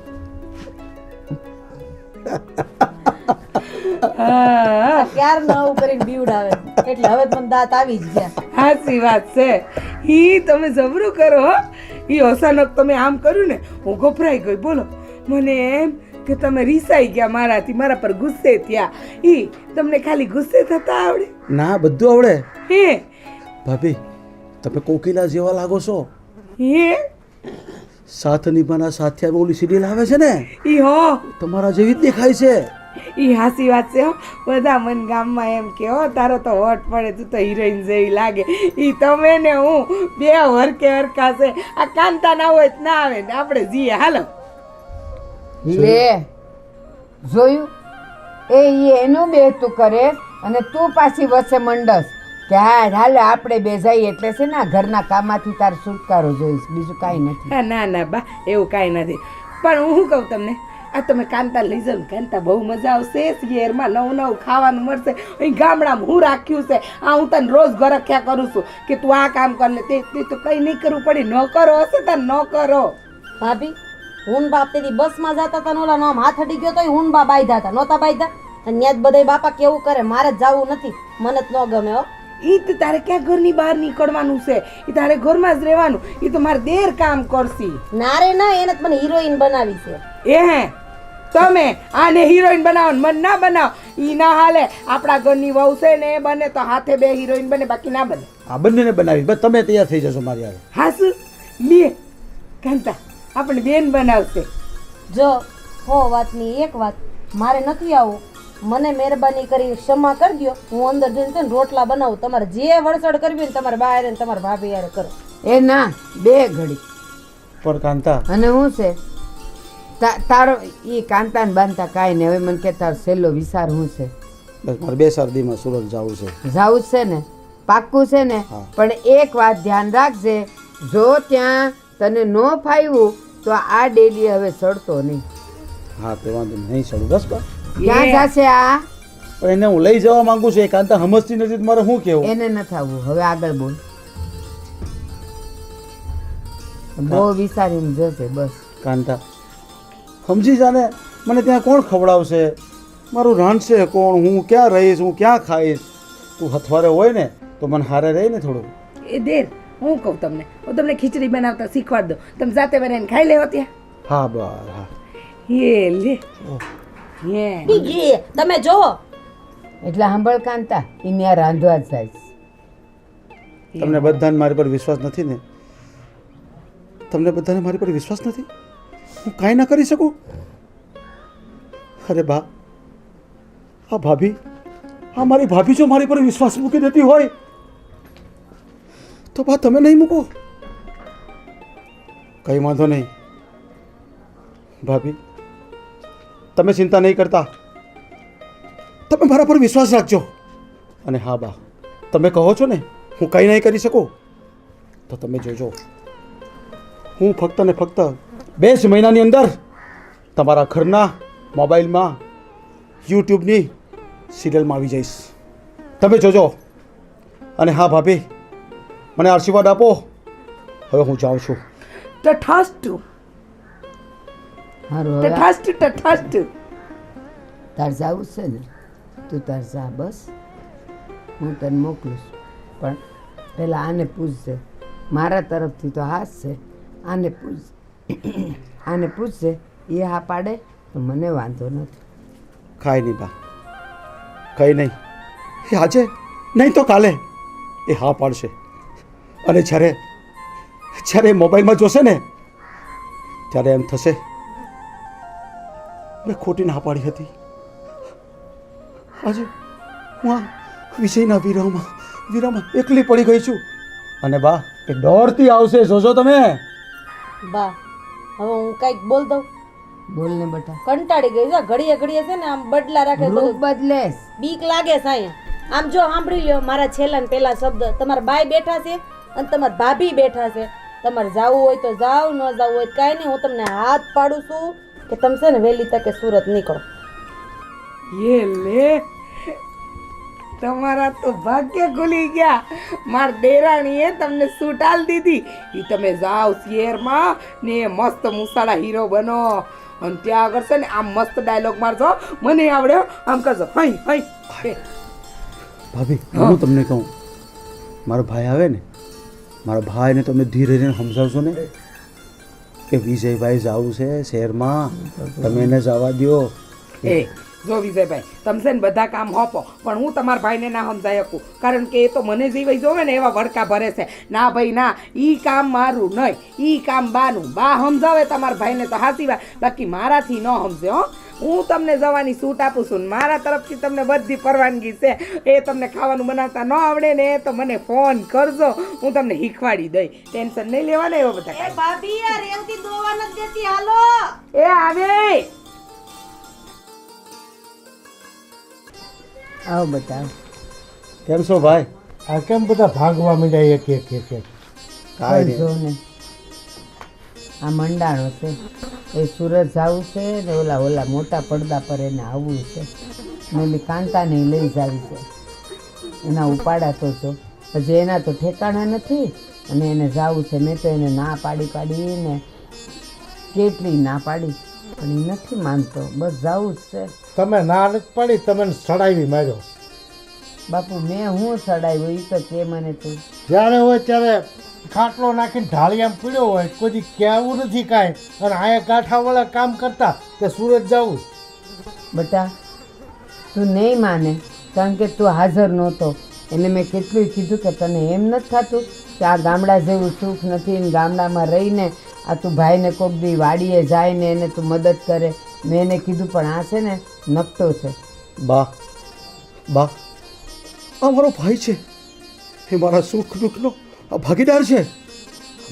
ક્યાર નવું કરીને બીવડાવે એટલે હવે મને દાંત આવી જ ગયા. સાચી વાત છે. ઈ તમે જબરું કરો હો. ઈ અચાનક તમે આમ કર્યું ને હું ગભરાઈ ગઈ. બોલો મને એમ કે તમે રીસાઈ ગયા મારાથી, મારા પર ગુસ્સે થયા. ઈ તમને ખાલી ગુસ્સે થતા આવડે? ના બધું આવડે. હે ભાભી તમે કોકિલા જેવા લાગો છો. હે સાથ નિભાના સાથિયા ઓલી સિરિયલ આવે છે ને, ઈ હો તમારા જેવી જ દેખાય છે. ઈ હાસી વાત છે હો. બધા મન ગામમાં એમ કે હો તારો તો વટ પડે, તું તો હિરોઈન જેવી લાગે. ઈ તમે ને હું બે હરકે હરકા છે. આ કાંતા ના હોય તો ના આવે ને આપણે જીએ. હાલો લે જોયું, ઈ એનું બેહતું કરે અને તું પાછી વચ્ચે મંડસ કે હા હાલે આપણે બે જઈએ એટલે છે ને આ ઘરના કામમાંથી તાર છુટકારો જોઈશ, બીજું કાંઈ નથી. હા ના ના બા એવું કાંઈ નથી. પણ હું શું કહું તમને, આ તમે કાંતા લઈ જાઓ ને, કાંતા બહુ મજા આવશે. શહેરમાં નવું નવું ખાવાનું મળશે. અહીં ગામડામાં હું રાખ્યું છે, આ હું તને રોજ ગરખ્યા કરું છું કે તું આ કામ કર લે. તે તો કંઈ નહીં કરવું પડે. ન કરો હશે તને ન કરો. ભાભી હું બાપ તેથી બસમાં જતા હતા ને ઓલા નો આમ હાથ અડી ગયો તો હું બા બાંધ્યા હતા, નહોતા બાંધ્યા? અને ત્યાં જ બધા બાપા કેવું કરે, મારે જ જવું નથી, મને જ ન ગમે. હો ઈ તો તારે ક્યાં ઘરની બહાર નીકળવાનું છે? ઈ તારે ઘરમાં જ રહેવાનું. ઈ તો મારે દેર કામ કરશી. ના રે ના, એને જ મને હિરોઈન બનાવી છે. એ હે તમે આને હિરોઈન બનાવો ને મન ના બનાવો, ઈ ના હાલે. આપણા ઘરની વહુ છે ને એ બને તો હાથે બે હિરોઈન બને, બાકી ના બને. આ બંનેને બનાવી, બસ તમે તૈયાર થઈ જશો મારી હારે. હાસુ લે કાંતા આપણે બેન બનાવશે. જો હો વાતની એક વાત, મારે નથી આવું, મને મહેરબાની કરી ક્ષમા કરજો. હું અંદર જઈને છે ને રોટલા બનાવું, તમારે જે વરસડ કરવી હોય ને તમારે બહાર ને તમારા ભાભી યારે કરો. એ ના બે ઘડી. પણ કાંતા અને હું છે તારો ઈ કાંતાને બાંધતા કાંઈ નહીં. હવે મને કે તારો છેલ્લો વિચાર શું છે? બસ મારે 2-4 દીમાં સુરત જવું છે. જાવું જ છે ને? પાક્કું છે ને? હા. પણ એક વાત ધ્યાન રાખજે, જો ત્યાં તને ન ફાવ્યું તો આ ડેલી હવે ચડતો નહીં. હા તે વાંધો નહીં ચડું. બસ બસ ક્યાં જશે આ? પણ એને હું લઈ જવા માંગુ છું. એ કાંતા સમજતી નથી તો મારે શું કહેવું? એને નથી આવવું. હવે આગળ બોલ. બહુ વિચારીને જશે બસ. કાંતા સમજી જાને, મને ત્યાં કોણ ખવડાવશે? મારું રાંધશે કોણ? હું ક્યાં રહીશ? હું ક્યાં ખાઈશ? તું હથવારે હોય ને તો મને હારે રહી ને થોડું. એ દેર હું કહું તમને, હું તમને ખીચડી બનાવતા શીખવાડ દઉં. તમે જાતે બનાવીને ખાઈ લેવો ત્યાં. હા બસ હા. હે લે હે ઈ તમે જો એટલે સાંભળ કાંતા, ઈ ત્યાં રાંધવા જ જાય. તમને બધાને મારી પર વિશ્વાસ નથી ને? તમને બધાને મારી પર વિશ્વાસ નથી? હું કાંઈ ના કરી શકું? અરે બા, આ ભાભી, આ મારી ભાભી જો મારી પર વિશ્વાસ મૂકી દેતી હોય તો બા તમે નહીં મૂકો. કંઈ વાંધો નહીં ભાભી, તમે ચિંતા નહીં કરતા. તમે મારા પર વિશ્વાસ રાખજો. અને હા બા, તમે કહો છો ને હું કંઈ નહીં કરી શકું, તો તમે જોજો, હું ફક્ત ને ફક્ત 2 મહિનાની અંદર તમારા ઘરના મોબાઈલમાં યુટ્યુબની સિરિયલમાં આવી જઈશ. તમે જોજો. અને હા ભાભી, મને આશીર્વાદ આપો. હવે હું જાઉં છું. તથાસ્તુ હારું હવે તથાસ્તુ તથાસ્તુ. તાર જાવું છે ને? તું તાર જા બસ, હું તને મોકલું છું. પણ પહેલાં આને પૂછશે. મારા તરફથી તો હા જ છે. આને પૂછશે, એ હા પાડે તો મને વાંધો નથી. કાંઈ નહીં બા, કંઈ નહીં. એ આજે નહીં તો કાલે એ હા પાડશે. અને જ્યારે મોબાઈલમાં જોશે ને ત્યારે એમ થશે મેં ખોટી ના પાડી હતી. આજે હું આ વિષયના વિરામાં એકલી પડી ગઈ છું. અને બા એ દોડતી આવશે, જોજો તમે. બા હવે હું કંઈક બોલ દઉં. બોલને બેટા. કંટાળી ગઈ છે ઘડીએ ઘડીએ છે ને આમ બદલા રાખે રૂપ બધું. બદલેશ. બીક લાગે છે અહીંયા. આમ જો સાંભળી લ્યો મારા છેલ્લા ને પેલા શબ્દ. તમારા બાઈ બેઠા છે અને તમારા ભાભી બેઠા છે. તમારે જાવું હોય તો જાવ, ન જાવું હોય તો કાંઈ નહીં. હું તમને હાથ પાડું છું કે તમે છે ને વહેલી તકે સુરત નીકળો. એ લે, તમારા તો ભાગ્ય ખુલી ગયા. માર દેરાણીએ તમને સૂટ આલ દીધી. ઈ તમે જાઓ શહેરમાં ને મસ્ત મુસાળા હીરો બનો અને ત્યાં આગળ છે ને આમ મસ્ત ડાયલોગ મારજો. મને આવડ્યો આમ કરજો હઈ હઈ. ભાભી હું તમને કહું, મારો ભાઈ આવે ને, મારા ભાઈને તમે ધીરે ધીરે સમજાવશો ને કે વિજયભાઈ જવું છે શહેરમાં, તમે એને જવા દો. એ જો વિજયભાઈ, તમે છે ને બધા કામ હોપો પણ હું તમારા ભાઈને ના સમજાઈ શકું. કારણ કે એ તો મને જીવાઈ જોવે ને એવા વડકા ભરે છે. ના ભાઈ ના, ઈ કામ મારું નહીં, ઈ કામ બાનું. બા સમજાવે તમારા ભાઈને તો હાચી વાત, બાકી મારાથી ન સમજે. હો, હું તમને જવાની છૂટ આપું છું. મારા તરફથી તમને બધી પરવાનગી છે. એ તમને ખાવાનું બનાવતા ન આવડે ને તો મને ફોન કરજો, હું તમને શીખવાડી દઈ. ટેન્શન નહીં લેવાના એવા બધા. ભાભી આ રેવતી દોવા નથી દેતી, હાલો. એ આવે. આવો બતાવ. કેમ છો ભાઈ? આ કેમ બધા ભાગવા માંડ્યા એક એક એક એક? કાંઈ જો નહીં. ને આ મંડાણો છે, એ સુરત જવું છે ને ઓલા મોટા પડદા પર એને આવવું છે ને ઓલી કાંતાને લઈ જાવી છે. એના ઉપાડા તો જો હજી એના તો ઠેકાણા નથી અને એને જવું છે. મેં તો એને ના પાડીને કેટલી ના પાડી પણ એ નથી માનતો. બસ જવું જ છે. તમે ના નથી પાડી, તમે સડાવી માર્યો. બાપુ મેં હું સડાવ્યો એ તો કે મને તું. જ્યારે હોય ત્યારે ખાટલો નાખીને ઢાળિયામાં પીડ્યો હોય, કોઈ કહેવું નથી કાંઈ. અને અહીંયા કાંઠાવાળા કામ કરતા કે સુરત જવું. બેટા તું નહીં માને કારણ કે તું હાજર નહોતો. એટલે મેં કેટલું કીધું કે તને એમ નથી થતું કે આ ગામડા જેવું સુખ નથી ને ગામડામાં રહીને આ તું ભાઈને કોક દી વાડીએ જાય ને એને તું મદદ કરે. મેં એને કીધું પણ આ છે ને નકટો છે. બા આ મારો ભાઈ છે, એ મારા સુખ દુઃખનો ભાગીદાર છે.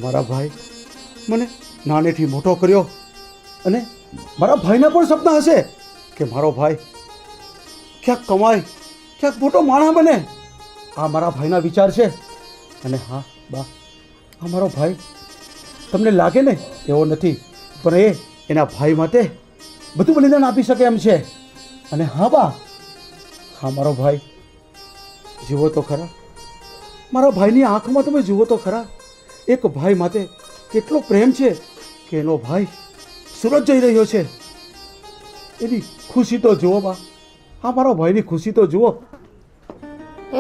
મારા ભાઈ મને નાનેથી મોટો કર્યો અને મારા ભાઈના પણ સપના હશે કે મારો ભાઈ ક્યાંક કમાય, ક્યાંક મોટો માણસ બને. આ મારા ભાઈના વિચાર છે. અને હા બા, આ મારો ભાઈ તમને લાગે ને એવો નથી, પણ એના ભાઈ માટે બધું બલિદાન આપી શકે એમ છે. અને હા બા, હા મારો ભાઈ જુઓ તો ખરા, મારા ભાઈની આંખમાં તમે જુઓ તો ખરા, એક ભાઈ માટે કેટલો પ્રેમ છે કે એનો ભાઈ સુરત જઈ રહ્યો છે. એની ખુશી તો જુઓ બા, હા મારા ભાઈની ખુશી તો જુઓ.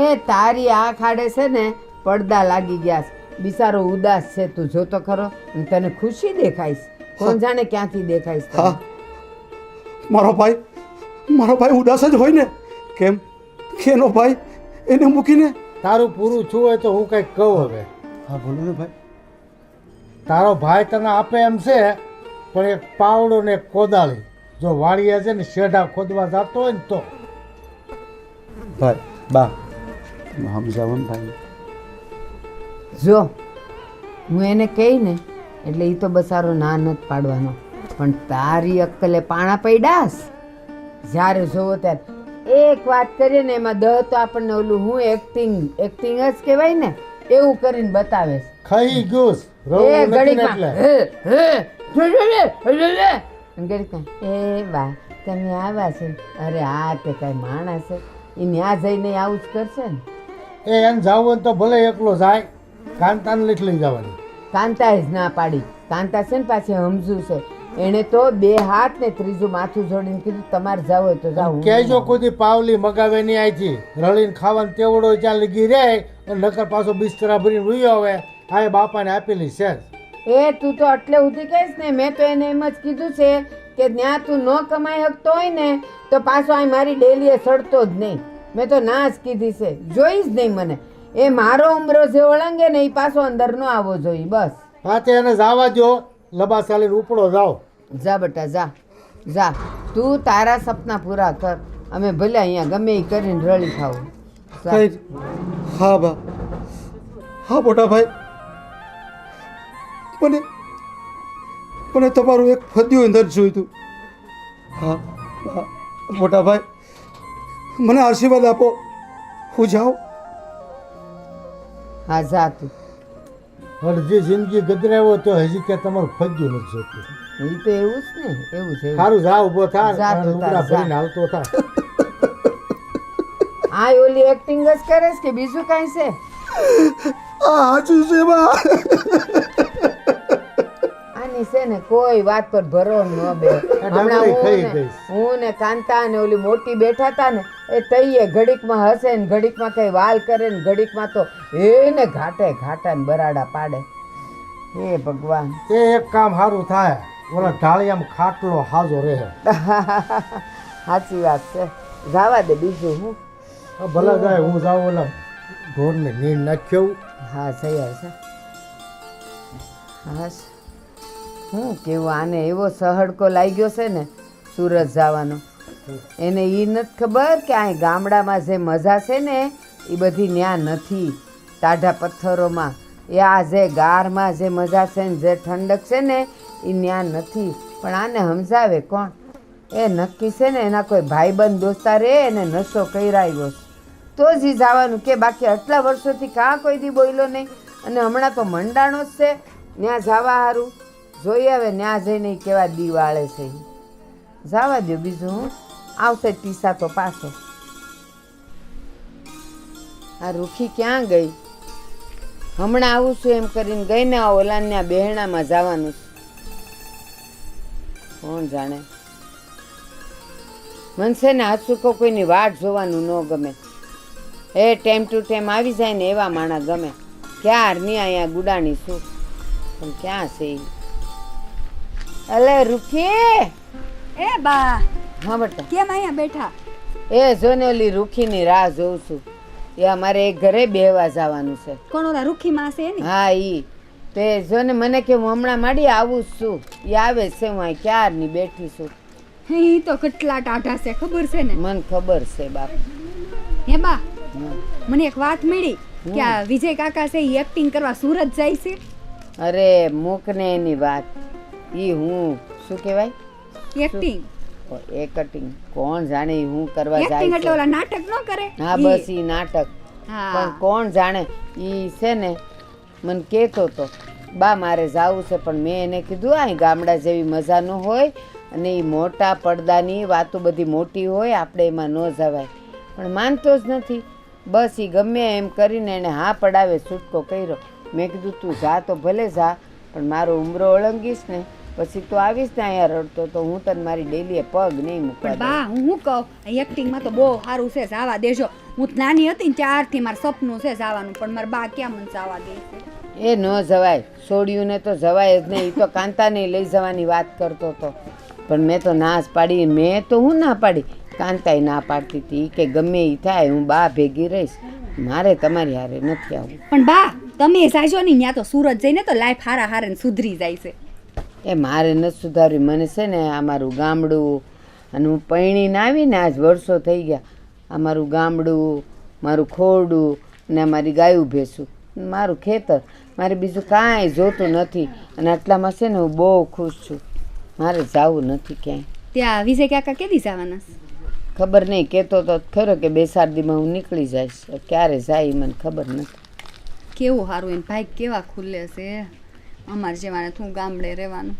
એ તારી આંખ આડે છે ને પડદા લાગી ગયા છે. બિચારો ઉદાસ છે, તું જોતો ખરો. અને તને ખુશી દેખાઈશ, કોણ જાણે ક્યાંથી દેખાઈશ તને. હા મારો ભાઈ ઉદાસ જ હોય ને. કેમ કે એનો ભાઈ એને મૂકીને. તારું પૂરું છું હોય તો હું કંઈક કહું હવે. હા બોલો ને ભાઈ. તારો ભાઈ તને આપે એમ છે, પણ એક પાવડો ને એક કોદાળી જો વાળીએ છે ને શેઢા ખોદવા જતો હોય ને તો. ભાઈ બા સમજાવો ને ભાઈ. જો હું એને કહી ને એટલે એ તો બસારો ના નથી પાડવાનો, પણ તારી અક્કલે પાણા પૈડાસ. જ્યારે જોવો ત્યારે એક વાત કરીએ ને એમાં 10 તો આપણને ઓલું હું એક્ટિંગ જ કહેવાય ને એવું કરીને બતાવે છે. ખાઈ ગયું એ ઘડીકમાં એ બા તમે આવ્યા છે. અરે આ તે કઈ માણસ છે, એ ન્યા જઈને આવું જ કરશે ને. એને જવું હોય તો ભલે એકલો જાય, કાંતાને લીટ લઈ જવાની. કાંતાએ જ ના પાડી. કાંતા છે ને પાછી સમજુ છે. એણે તો 2 હાથ ને ત્રીજું માથું જોડીને કીધું તમારે જાવ હોય તો જાવ. કહેજો કોઈ પાવલી મગાવે નહીં અહીંથી. રળીને ખાવાનું તેવડો ત્યાં લગી રહે નકર પાછો બિસ્તરા ભરીને રૂયો આવે આ એ બાપાને આપેલી છે જ. એ તું તો એટલે સુધી કહીશ ને, મેં તો એને એમ જ કીધું છે કે ત્યાં તું ન કમાઈ શકતો હોય ને તો પાછો અહીં મારી ડેલીએ સડતો જ નહીં. મેં તો ના જ કીધી છે, જોઈશ નહીં મને. એ મારો ઉમરો જે ઓળંગે ને એ પાછો અંદર ન આવવો જોઈએ બસ. હા તે એને જવા દો, લબા ચાલીને ઉપડો જાઓ. જા બેટા જા જા, તું તારા સપના પૂરા કર. અમે ભલે અહીંયા ગમે એ કરીને રળી ખાવું. જા. કઈ હા બા, હા મોટા ભાઈ, મને મને તમારું એક ફદ્યું અંદર જોઈતું. હા હા મોટા ભાઈ, મને આશીર્વાદ આપો, હું જાઉં. હા જા તું. અડધી જિંદગી ગદરાવ્યો તો હજી કે તમારું ફજ્યું નથી જોતું. એ તો એવું જ ને, એવું છે. સારું જા ઊભો થા, જા અને તું લુગડા તાર, જા. ભરીને હાલતો થા. આ ઓલી એક્ટિંગ જ કરે છે કે બીજું કાંઈ છે? આ સાચું છે બા. આની છે ને કોઈ વાત પર ભરો ન બે. હમણાં ડગરી ખાઈ હું ને- ગઈશ. હું ને કાંતા ને ઓલી મોટી બેઠા હતા ને, એ તઈએ ઘડીકમાં હસે ને ઘડીકમાં કઈ વાલ કરે ને ઘડીકમાં તો એને ઘાટે ઘાટા ને બરાડા પાડે. હે ભગવાન. તે એક કામ સારું થાય, ઓલા ઢાળિયામાં ખાટલો હાજો રહે. સાચી વાત છે, જવા દે બીજું હું. ભલે જાય, હું જાઉં ઓલા ઢોરને નીંદ નાખ્યો. હા સહી છે. હા હું કેવું આને એવો સહડકો લાગ્યો છે ને સુરત જવાનો. એને એ નથી ખબર કે આ ગામડામાં જે મજા છે ને એ બધી ન્યા નથી. ટાઢા પથ્થરોમાં એ આ જે ગારમાં જે મજા છે ને જે ઠંડક છે ને એ ન્યા નથી. પણ આને સમજાવે કોણ? એ નક્કી છે ને એના કોઈ ભાઈબંધ દોસ્તાર રે એને નશો કર્યો તો જ ઈ જવાનું કે, બાકી આટલા વર્ષોથી કાં કોઈ દી બોલ્યો નહીં. અને હમણાં તો મંડાણો જ છે ત્યાં જવા સારું. જોઈ આવે ત્યાં જઈને ઈ કેવા દી વાળે છે. ઈ જવા દો બીજું હું. આવશે ટીસા તો પાછો. આ રૂખી ક્યાં ગઈ? હમણાં આવું છું એમ કરીને ગઈ ને આ ઓલાન્યા બહેણામાં જવાનું છે. કોણ જાણે. મને છે ને હાચું કહું કોઈની વાટ જોવાનું ન ગમે. એ ટાઈમ ટુ ટાઈમ આવી જાય ને એવા માણસ ગમે. ક્યારની અહીંયા ગુડાણી શું પણ ક્યાં છે ઈ? અલે રૂખી. એ બા હા બેટા. કેમ અહીંયા બેઠા? એ જો ને ઓલી રૂખીની રાહ જોઉં છું. એ અમારે એક ઘરે બેહવા જવાનું છે. કોણ ઓલા રૂખી માં છે ને? હા ઈ તે જો ને મને કે હું હમણાં માડી આવું જ છું. એ આવે છે, હું અહીં ક્યારની બેઠી છું. ઈ તો કેટલા ટાઢા છે ખબર છે ને? મને ખબર છે બાપ. હે બા હા. મને એક વાત મળી કે આ વિજય કાકા છે ઈ એક્ટિંગ કરવા સુરત જાય છે. અરે મૂકને એની વાત. ઈ હું શું કહેવાય એક્ટિંગ એ કટિંગ કોણ જાણે ઈ હું કરવા એક્ટિંગ જાય એટલે છે. ઓલા નાટક ન કરે? હા ઈ. બસ ઈ નાટક. હા. પણ કોણ જાણે ઈ છે ને મને કહેતો તો બા મારે જાવું છે, પણ મેં એને કીધું આ ગામડા જેવી મજા ન હોય અને એ મોટા પડદાની વાતો બધી મોટી હોય, આપણે એમાં ન જવાય. પણ માનતો જ નથી. બસ એ ગમે એમ કરીને એને હા પડાવે છૂટકો કર્યો. મેં કીધું તું જા તો ભલે જા, પણ મારો ઉમરો ઓળંગીશ ને પછી તું આવીશ ને અહીંયા રડતો તો હું તને મારી ડેલીએ પગ નહીં મૂકવા પણ દઉં. બા હું શું કહું, એક્ટિંગમાં તો બહુ સારું છે, જવા દેજો. હું નાની હતી ને ત્યારથી મારું સપનું છે જવાનું, પણ મારા બા ક્યાં મને જવા દે છે? એ ન જવાય, છોડ્યું ને તો જવાય જ નહીં. એ તો કાંતાને લઈ જવાની વાત કરતો હતો, પણ મેં તો ના જ પાડી. મેં તો હું ના પાડી, કાંતાએ ના પાડતી હતી કે ગમે એ થાય હું બા ભેગી રહીશ, મારે તમારી હારે નથી આવવું. પણ બા તમે જાજો નહીં, ત્યાં તો સુરત જઈને તો લાઈફ હારા હારે સુધરી જાય છે. એ મારે નથી સુધાર્યું. મને છે ને આ મારું ગામડું, અને હું પૈણીને આવીને આજ વર્ષો થઈ ગયા. આ મારું ગામડું, મારું ખોરડું ને મારી ગાયું ભેંસું, મારું ખેતર, મારે બીજું કાંઈ જોતું નથી. અને આટલામાં છે ને હું બહુ ખુશ છું. મારે જવું નથી ક્યાંય. ત્યાં વિજય કાકા કેદી જવાના છે? ખબર નહીં, કહેતો તો ખરો કે 2-4 દીમાં હું નીકળી જઈશ. ક્યારે જાય મને ખબર નથી. કેવું સારું એને ભાઈ કેવા ખુલ્લે છે. અમારે જેવાને તું ગામડે રહેવાનું.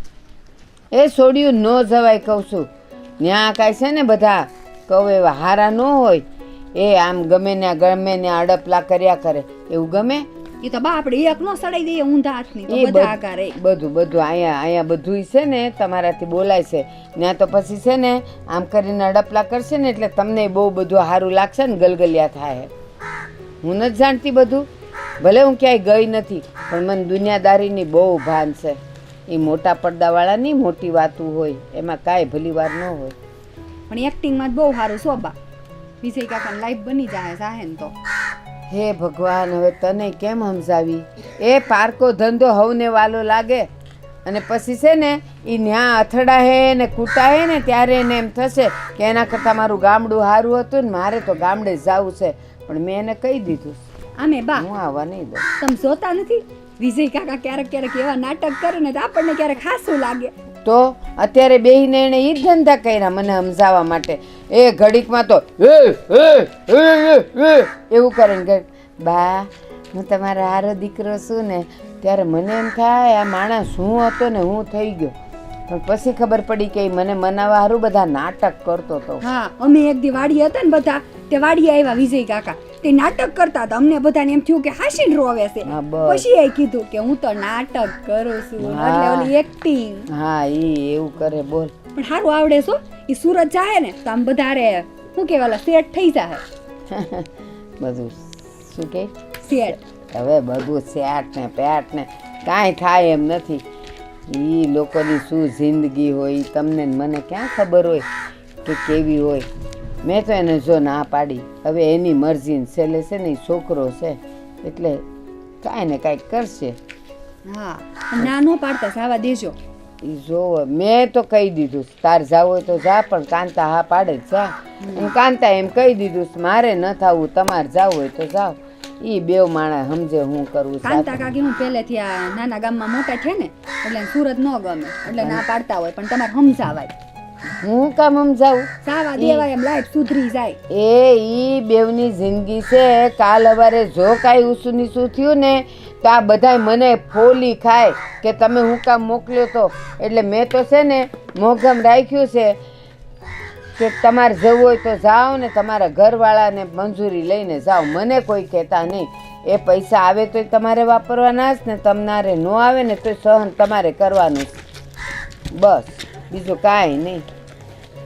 એ છોડ્યું ન જવાય કહું છું. ત્યાં કાંઈ છે ને બધા કહું એવા હારા ન હોય. એ આમ ગમે ને અડપલા કર્યા કરે એવું ગમે. એ તો બા આપણે એક નો સડાઈ દઈએ ઊંધા હાથની તો એ બધા આગા રહે. બધું અહીંયા બધું છે ને તમારાથી બોલાય છે. ત્યાં તો પછી છે ને આમ કરીને અડપલા કરશે ને એટલે તમને બહુ બધું સારું લાગશે ને ગલગલિયા થાય. હું નથી જાણતી બધું. ભલે હું ક્યાંય ગઈ નથી પણ મને દુનિયાદારીની બહુ ભાન છે. એ મોટા પડદાવાળાની મોટી વાતું હોય એમાં કાંઈ ભલી વાર ન હોય. પણ એક્ટિંગમાં જ બહુ સારું શોભા. વિજય કાકાની લાઈફ બની જાય સાહેન તો. હે ભગવાન, હવે તને કેમ સમજાવી? એ પારકો ધંધો હવને વાલો લાગે અને પછી છે ને એ ન્યા અથડા હે ને કૂટા હે ને ત્યારે એને એમ થશે કે એના કરતાં મારું ગામડું સારું હતું ને મારે તો ગામડે જવું છે. પણ મેં એને કહી દીધું આમે બા હું આવવા નહીં દઉં. તમે જોતા નથી વિજય કાકા ક્યારેક ક્યારેક એવા નાટક કરે ને તો આપણને ક્યારેક હાસું લાગે. તો અત્યારે બેહીને એણે ઈ જ ધંધા કર્યા મને સમજાવવા માટે. એ ઘડીકમાં તો એવું કરે ને બા હું તમારો હારો દીકરો છું ને ત્યારે મને એમ થાય આ માણસ શું હતો ને હું થઈ ગયો. પણ પછી ખબર પડી કે ઈ મને મનાવવા હારું બધા નાટક કરતો હતો. હા અમે એક દી વાડીએ હતા ને બધા તે વાડીએ આવ્યા વિજય કાકા તે નાટક કરતા હતા. અમને બધાને એમ થયું કે હાસીને રોવે છે. હા, બસ. પછી એ કીધું કે હું તો નાટક કરું છું એટલે ઓલી એક્ટિંગ. હા ઈ એવું કરે બોલ. પણ સારું આવડે છો. ઈ સુરત જાય ને તો આમ બધારે શું કહેવાય સેટ થઈ જાય. બધું શું કે સેટ હવે બધું સેટ ને પેટ ને કાંઈ થાય એમ નથી. એ લોકોની શું જિંદગી હોય ઈ તમને ને મને ક્યાં ખબર હોય કે કેવી હોય. મેં તો એને જો ના પાડી. હવે એની મરજી છેલ્લે છે ને ઈ છોકરો છે એટલે કાંઈ ને કાંઈક કરશે. હા ના નો પાડતા જવા દેજો. એ જોવે મેં તો કહી દીધું તાર જાવ હોય તો જા પણ કાંતા હા પાડે જ જા. હું કાંતા એમ કહી દીધું મારે ન થવું તમારે જાવ હોય તો જાઓ. ઈ બેવ માણસ સમજે હું કરવું. કાંતા કાકી હું પહેલેથી આ નાના ગામમાં મોટા છે ને એટલે સુરત ન ગમે એટલે ના પાડતા હોય પણ તમારે સમજાવાય. હું કામ સમજાવું? સાવા દેવાય એમ લાઈફ સુધરી જાય. એ ઈ બેવની જિંદગી છે. કાલ સવારે જો કાંઈ ઊંસું નીસું થયું ને તો આ બધાય મને ફોલી ખાય કે તમે હું કામ મોકલ્યો તો. એટલે મેં તો છે ને મોગમ રાખ્યું છે કે તમારે જવું હોય તો જાઓ ને તમારા ઘરવાળાને મંજૂરી લઈને જાઓ. મને કોઈ કહેતા નહીં. એ પૈસા આવે તોય તમારે વાપરવાના જ ને તમારે ન આવે ને તોય સહન તમારે કરવાનું. બસ બીજું કાંઈ નહીં.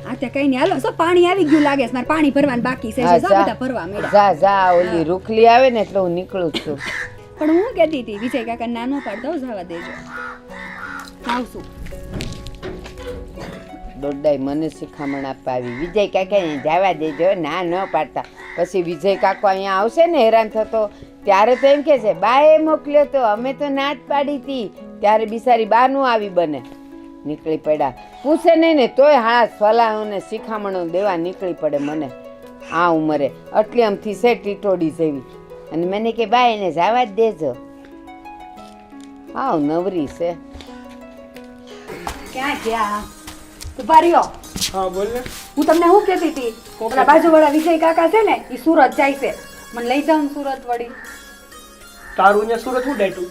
આ તે કઈ નહીં. હાલો સો પાણી આવી ગયું લાગે છે. મારે પાણી ભરવાનું બાકી છે. હા, જો જા. બધા ભરવા મેળા. જા જા ઓલી રૂખલી આવે ને એટલે હું નીકળું જ છું. પણ હું કહેતી હતી વિજય કાકા નાનો પાડતો જવા દેજો. આવશું. દોડાઈ મને શિખામણ આપવા આવી. વિજય કાકાને જવા દેજો ના ન પાડતા. પછી વિજય કાકો અહીંયા આવશે ને હેરાન થતો ત્યારે તો એમ કે છે બાએ મોકલ્યો તો અમે તો ના જ પાડી હતી. ત્યારે બિચારી બાનું આવી બને નીકળી પડ્યા. પૂછે નહીં ને તોય હા સલાહોને શિખામણો દેવા નીકળી પડે મને આ ઉંમરે. આટલી આમથી છે ટીટોડી જેવી અને મને કે બા એને જવા જ દેજો. હાવ નવરી છે. ક્યાં ગયા ઉભા રહ્યો. હા બોલ ને. હું તમને શું કહેતી હતી ઓલા બાજુવાળા વિજય કાકા છે ને એ સુરત જાય છે. મને લઈ જાવ સુરત વળી. તારું ને સુરત હું ડેટું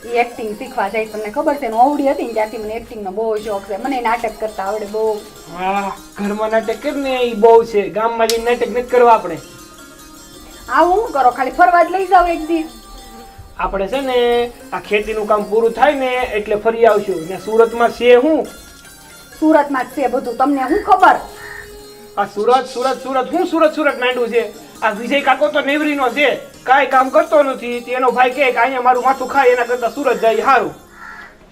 એ એક્ટિંગ શીખવા જાય. તમને ખબર છે ને ઓવડી હતી ને ત્યારથી મને એક્ટિંગનો બહુ શોખ છે. મને નાટક કરતા આવડે બહુ. હા ઘરમાં નાટક કર ને એ બહુ છે. ગામમાં જઈને નાટક નથી કરવા આપણે. આવું શું કરો ખાલી ફરવા જ લઈ જાવ એક દી. આપણે છે ને આ ખેતીનું કામ પૂરું થાય ને એટલે ફરી આવશું. ને સુરતમાં છે હું સુરતમાં જ છે બધું. તમને શું ખબર? આ સુરત સુરત સુરત હું સુરત સુરત માંડ્યું છે. આ વિજય કાકો તો નેવરીનો છે. કાંઈ કામ કરતો નથી. તેનો ભાઈ કહે કે અહીંયા મારું માથું ખાય એના કરતાં સુરત જાય સારું.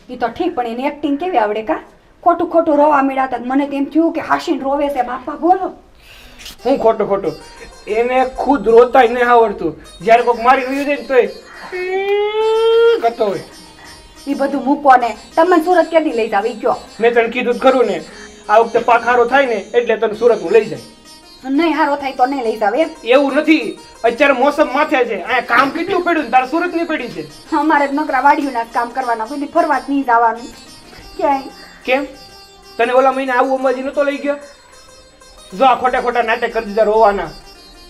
એ તો ઠીક પણ એની એક્ટિંગ કેવી આવડે કા? ખોટું ખોટું રોવા મળ્યા મને તેમ થયું કે હાસીને રોવે છે. બાપા બોલો હું ખોટું ખોટું એને ખુદ રોતાય નહીં આવડતું. જ્યારે કોઈક મારી રહ્યું છે ને તોય કરતો હોય. એ બધું મૂકો ને તમે સુરત ક્યાંથી લઈ જાવ ઈ કયો. મેં તને કીધું જ ખરું ને આ વખતે પાક હારો થાય ને એટલે તને સુરત હું લઈ જાય. નહીં હારો થાય તો નહીં લઈ જાવ એમ. એવું નથી. અત્યારે મોસમ માથે છે. અહીંયા કામ કેટલું પડ્યું ને તારે સુરત ની પડી છે. અમારે નકરા વાડીઓના જ કામ કરવાના. કોઈ દી ફરવા જ નહીં જવાનું ક્યાંય. કેમ તને ઓલા મહિને આવું અંબાજી નતો લઈ ગયો? જો આ ખોટા ખોટા નાટક કરી દીધા રોવાના.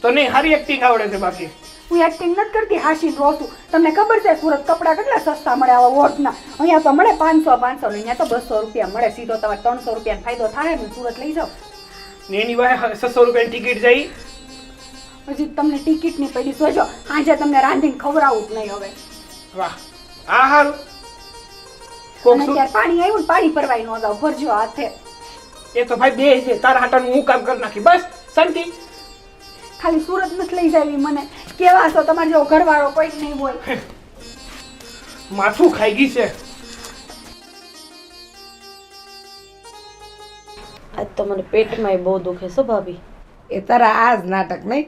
તો નહીં હારી એક્ટિંગ આવડે છે. બાકી હું એક્ટિંગ નથી કરતી. હાસીને રોઉં છું. તમને ખબર છે સુરત કપડાં કેટલા સસ્તા મળે આવા વોટના? અહીંયા તો મળે 500 ને અહીંયા તો 200 રૂપિયા મળે. સીધો તમારે 300 રૂપિયાનો ફાયદો થાય ને સુરત લઈ જાઓ. ને એની વાહે 600 રૂપિયાની ટિકિટ જાય. હજી તમને ટિકિટ ની પડી. સોજો આજે તમને રાંધીને ખવડાવું જ નહીં હવે. વાહ આ હારું. કોક અને શું ત્યારે પાણી આવ્યું ને પાણી ભરવાય ન જાવ. ભરજો હાથે. એ તો ભાઈ બે છે. તારા હાટાનું હું કામ કરી નાખી બસ શાંતિ. ખાલી સુરત નથી લઈ જાવી મને. કેવા છો તમારે જેવો ઘરવાળો કોઈ જ નહીં હોય. માથું ખાઈ ગઈ છે. આજ તો મને પેટમાંય બહુ દુખે છે ભાભી. એ તારા આ જ નાટક નહીં.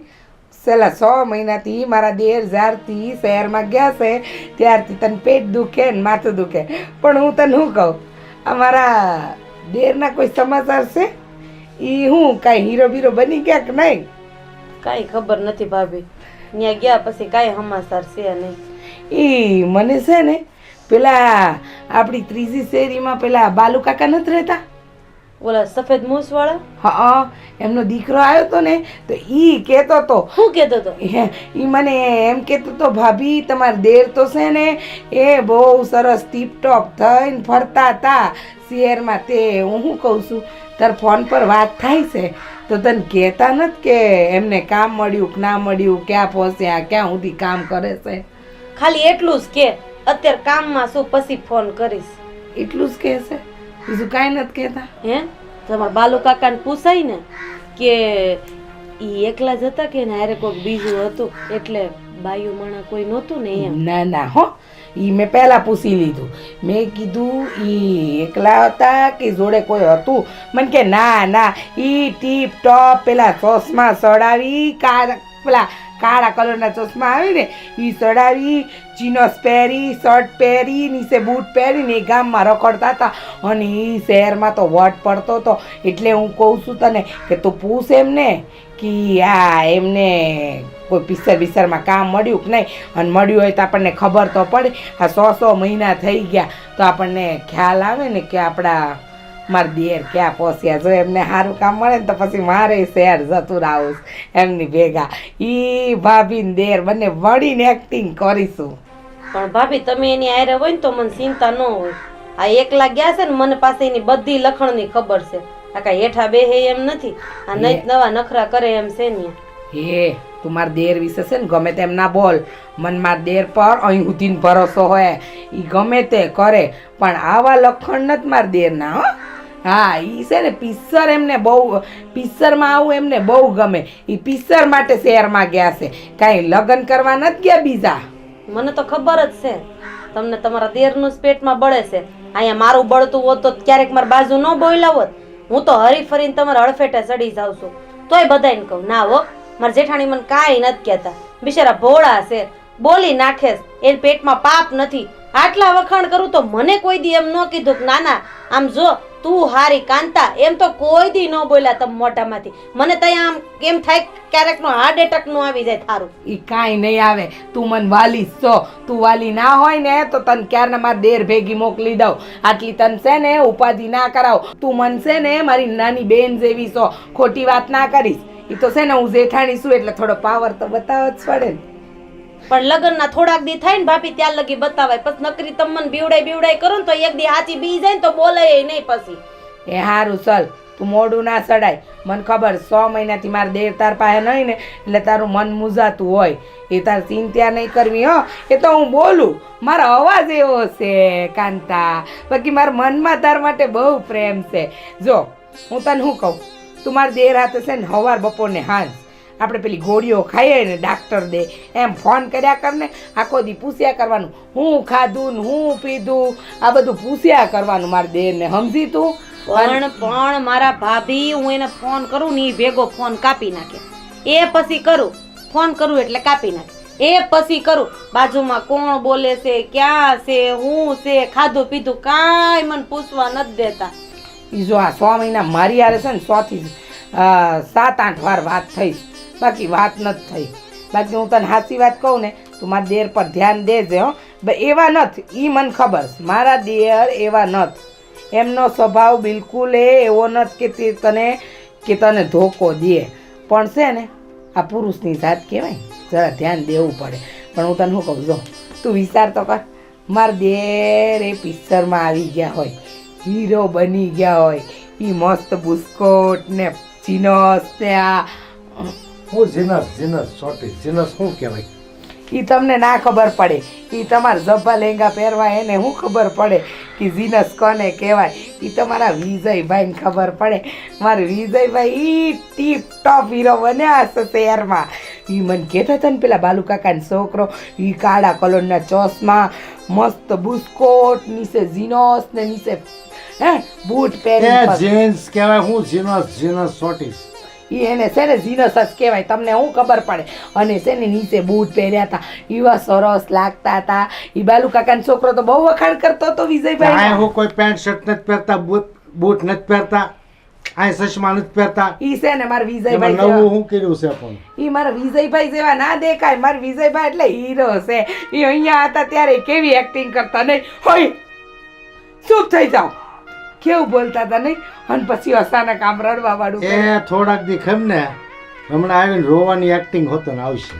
છેલ્લા 6 મહિનાથી મારા દેર જ્યારથી શહેરમાં ગયા છે ત્યારથી તને પેટ દુખે ને માથું દુખે. પણ હું તને શું કહું, અમારા દેરના કોઈ સમાચાર છે? એ હું કાંઈ હીરો બીરો બની ગયા કે નહીં? કાંઈ ખબર નથી ભાભી. ત્યાં ગયા પછી કાંઈ સમાચાર છે નહીં. એ મને છે ને પેલા આપણી ત્રીજી શેરીમાં પેલા બાલુ કાકા નથી રહેતા? ઓલા સફેદ મૂછ વાળા? હા, એમનો દીકરો આવ્યો હતો ને તો ઈ કહેતો હતો. શું કહેતો હતો? ઈ મને એમ કહેતો હતો, ભાભી તમારા દેર તો છે ને એ બહુ સરસ ટીપટોપ થઈને ફરતા હતા શહેરમાં. તે હું શું કહું છું, તાર ફોન પર વાત થાય છે તો તને કહેતા નથી કે એમને કામ મળ્યું કે ના મળ્યું, ક્યાં પહોંચ્યા, ક્યાં સુધી કામ કરે છે? ખાલી એટલું જ કે અત્યારે કામમાં છું પછી ફોન કરીશ. એટલું જ કહે છે, બીજું કાંઈ નથી કહેતા? હે તમારા બાલુ કાકાને પૂછાય ને કે ઈ એકલા જ હતા કે હારે કોઈક બીજું હતું, એટલે બાયુ માણા કોઈ નહોતું ને એમ? ના ના હો, ઈ મેં પહેલા પૂછી લીધું. મેં કીધું ઈ એકલા હતા કે જોડે કોઈ હતું? મને કે ના ના, ઈ ટીપ ટોપ પેલા ચશ્મા સડાવી, પેલા કાળા કલરના ચશ્મા આવે ને એ સડાવી, જીન્સ પહેરી, શર્ટ પહેરી, નીચે બૂટ પહેરીને એ ગામમાં રખડતા હતા. અને એ શહેરમાં તો વટ પડતો હતો. એટલે હું કહું છું તને કે તું પૂછ એમને કે આ એમને કોઈ પિક્ચરમાં કામ મળ્યું કે નહીં, અને મળ્યું હોય તો આપણને ખબર તો પડે. આ 100 મહિના થઈ ગયા તો આપણને ખ્યાલ આવે ને કે આપણા મારા દેર ક્યાં પહોંચ્યા. જો એમને સારું કામ મળે ને તો પછી મારે શહેર જતું રહું એમની ભેગા. ઈ ભાભી ને દેર બંને મળીને એક્ટિંગ કરીશું. પણ ભાભી તમે એની આયરે હોય ને તો મને ચિંતા ન હોય. આ એકલા ગયા છે ને મને પાસે એની બધી લખણની ખબર છે. આ કાંઈ હેઠા બેહે એમ નથી, આ નહીં નવા નખરા કરે એમ છે ને. હે તું મારા દેર વિશે છે ને ગમે તેમ ના બોલ. મને મારા દેર પર અહીં સુધીનો ભરોસો હોય, એ ગમે તે કરે પણ આવા લખણ નથી મારા દેરના. હો હા, ઈ છે ને પિક્ચર એમને બહુ, પિક્ચરમાં આવું એમને બહુ ગમે. એ પિક્ચર માટે શહેરમાં ગયા છે, કાંઈ લગ્ન કરવા નથી ગયા બીજા. મને તો ખબર જ છે તમને તમારા દેરનું જ પેટમાં બળે છે. અહીંયા મારું બળતું હોત તો ક્યારેક મારી બાજુ ન બોલ્યા હોત. હું તો હરી ફરીને તમારા હળફેટે ચડી જાઉં છું. તોય બધાને કહું ના હો મારા જેઠાણી મને કાંઈ નથી કહેતા. બિચારા ભોળા છે, બોલી નાખે. એ પેટમાં પાપ નથી. આટલા વખાણ કરું તો મને કોઈ દી એમ ન કીધું કે ના ના આમ જો તું હારી કાંતા, એમ તો કોઈ દી ન બોલ્યા તમે મોઢામાંથી. મને ત્યાં આમ કેમ થાય ક્યારેક નો હાર્ટ એટેક નું આવી જાય થારું. એ કાંઈ નહીં આવે. તું મને વાલી છો. તું વાલી ના હોય ને તો તને ક્યારના મારા દેર ભેગી મોકલી દઉં. આટલી તને છે ને ઉપાધિ ના કરાવ. તું મન છે ને મારી નાની બેન જેવી છો, ખોટી વાત ના કરીશ. એ તો છે ને હું જેઠાણી છું એટલે થોડો પાવર તો બતાવવો જ પડે ને. પણ લગ્નના થોડાક દી થાય ને ભાભી ત્યાર લગી બતાવાય. પછી નકરી તમને બીવડાઈ કરો ને તો એક દી હાચી બી જાય ને તો બોલાય નહીં પછી. એ હારું ચાલ, તું મોઢું ના સડાય. મને ખબર 100 મહિનાથી મારા દેર તાર પાસે નહીં ને એટલે તારું મન મૂંઝાતું હોય. એ તાર ચિંતા નહીં કરવી. હો એ તો હું બોલું, મારો અવાજ એવો છે કાંતા. બાકી મારા મનમાં તાર માટે બહુ પ્રેમ છે. જો હું તને શું કહું, તું મારા દેર હાથે છે ને સવાર બપોર ને સાંજ આપણે પેલી ગોળીઓ ખાઈએ ને ડાક્ટર દે એમ ફોન કર્યા કર ને. આખો દી પૂછ્યા કરવાનું હું ખાધું ને હું પીધું, આ બધું પૂછ્યા કરવાનું મારા દેરને. સમજી તું? પણ મારા ભાભી હું એને ફોન કરું ને એ ભેગો ફોન કાપી નાખે. એ પછી કરું ફોન કરું એટલે કાપી નાખે. એ પછી કરું બાજુમાં કોણ બોલે છે, ક્યાં છે, હું છે, ખાધું પીધું કાંઈ મને પૂછવા નથી દેતા. એ જો આ 100 મહિના મારી હારે છે ને 100 થી 7-8 વાર વાત થઈ, બાકી વાત નથી થઈ. બાકી હું તને સાચી વાત કહું ને, તું મારા દેર પર ધ્યાન દેજે. હો એવા નથી, એ મને ખબર છે. મારા દેર એવા નથી. એમનો સ્વભાવ બિલકુલ એવો નથી કે તને ધોકો દે. પણ છે ને આ પુરુષની જાત કહેવાય, જરા ધ્યાન દેવું પડે. પણ હું તને શું કહું, જો તું વિચાર તો કર, મારા દેર એ પિક્ચરમાં આવી ગયા હોય, હીરો બની ગયા હોય, એ મસ્ત બુસ્કોટ ને જીનસ ને આ હું જીનસ સોટી જીનસ શું કહેવાય? એ તમને ના ખબર પડે. એ તમારા ઝભ્ભા લેંગા પહેરવા એને શું ખબર પડે કે જીનસ કોને કહેવાય? એ તમારા વિજયભાઈને ખબર પડે. મારા વિજયભાઈ ઈ ટીપ ટોપ હીરો બન્યા હશે શહેરમાં. એ મને કહેતા હતા ને પેલા બાલુ કાકાનો છોકરો, એ કાળા કલરના ચશ્મા, મસ્ત બુસ્કોટ, નીચે જીનસ ને નીચે બૂટ એ પહેરી. જીન્સ કહેવાય. હું જીનસ સોટીશ. ઈ એને છે ને જીનસ જ કહેવાય. તમને શું ખબર પડે? અને છે ને નીચે બૂટ પહેર્યા હતા, એવા સરસ લાગતા હતા. ઈ બાલુ કાકાનો છોકરો તો બહુ વખાણ કરતો હતો આ વિજયભાઈ. હું કોઈ પેન્ટ શર્ટ નથી પહેરતા, બૂટ નથી પહેરતા, આ ચશ્મા નથી પહેરતા. ઈ છે ને મારા એમાં વિજયભાઈ નવું જેવા. શું કર્યું છે પણ? ઈ મારા વિજયભાઈ જેવા ના દેખાય. મારા વિજયભાઈ એટલે હીરો છે. ઈ અહીંયા હતા ત્યારે કેવી એક્ટિંગ કરતા નહીં હોય. ચૂપ થઈ જાઓ. કેવું બોલતા હતા નહીં? અને પછી અચાનક આમ રડવા વાળું. એ થોડાક દી ખમ ને હમણાં આવીને રોવાની એક્ટિંગ હોતો ને આવશે.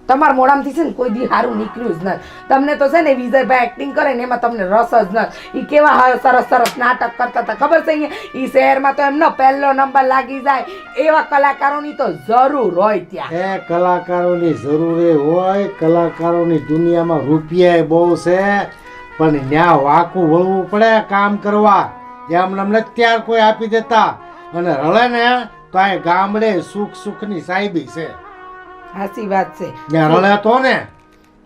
તમારા મોઢામાંથી છે ને કોઈ દી સારું નીકળ્યું જ નથી. તમને તો છે ને વિજયભાઈ એક્ટિંગ કરે ને એમાં તમને રસ જ નથી. એ કેવા સરસ સરસ નાટક કરતા હતા ખબર છે? અહીંયા એ શહેરમાં તો એમનો પહેલો નંબર લાગી જાય. એવા કલાકારોની તો જરૂર હોય ત્યાં. એ કલાકારોની જરૂર હોય. કલાકારોની દુનિયામાં રૂપિયા બહુ છે, પણ ન્યા વાકું વળવું પડે કામ કરવા. એમને નથી ત્યાર કોઈ આપી દેતા. અને રળે ને તો આ ગામડે સુખની સાહેબી છે. સાચી વાત છે. ત્યાં રળે તો ને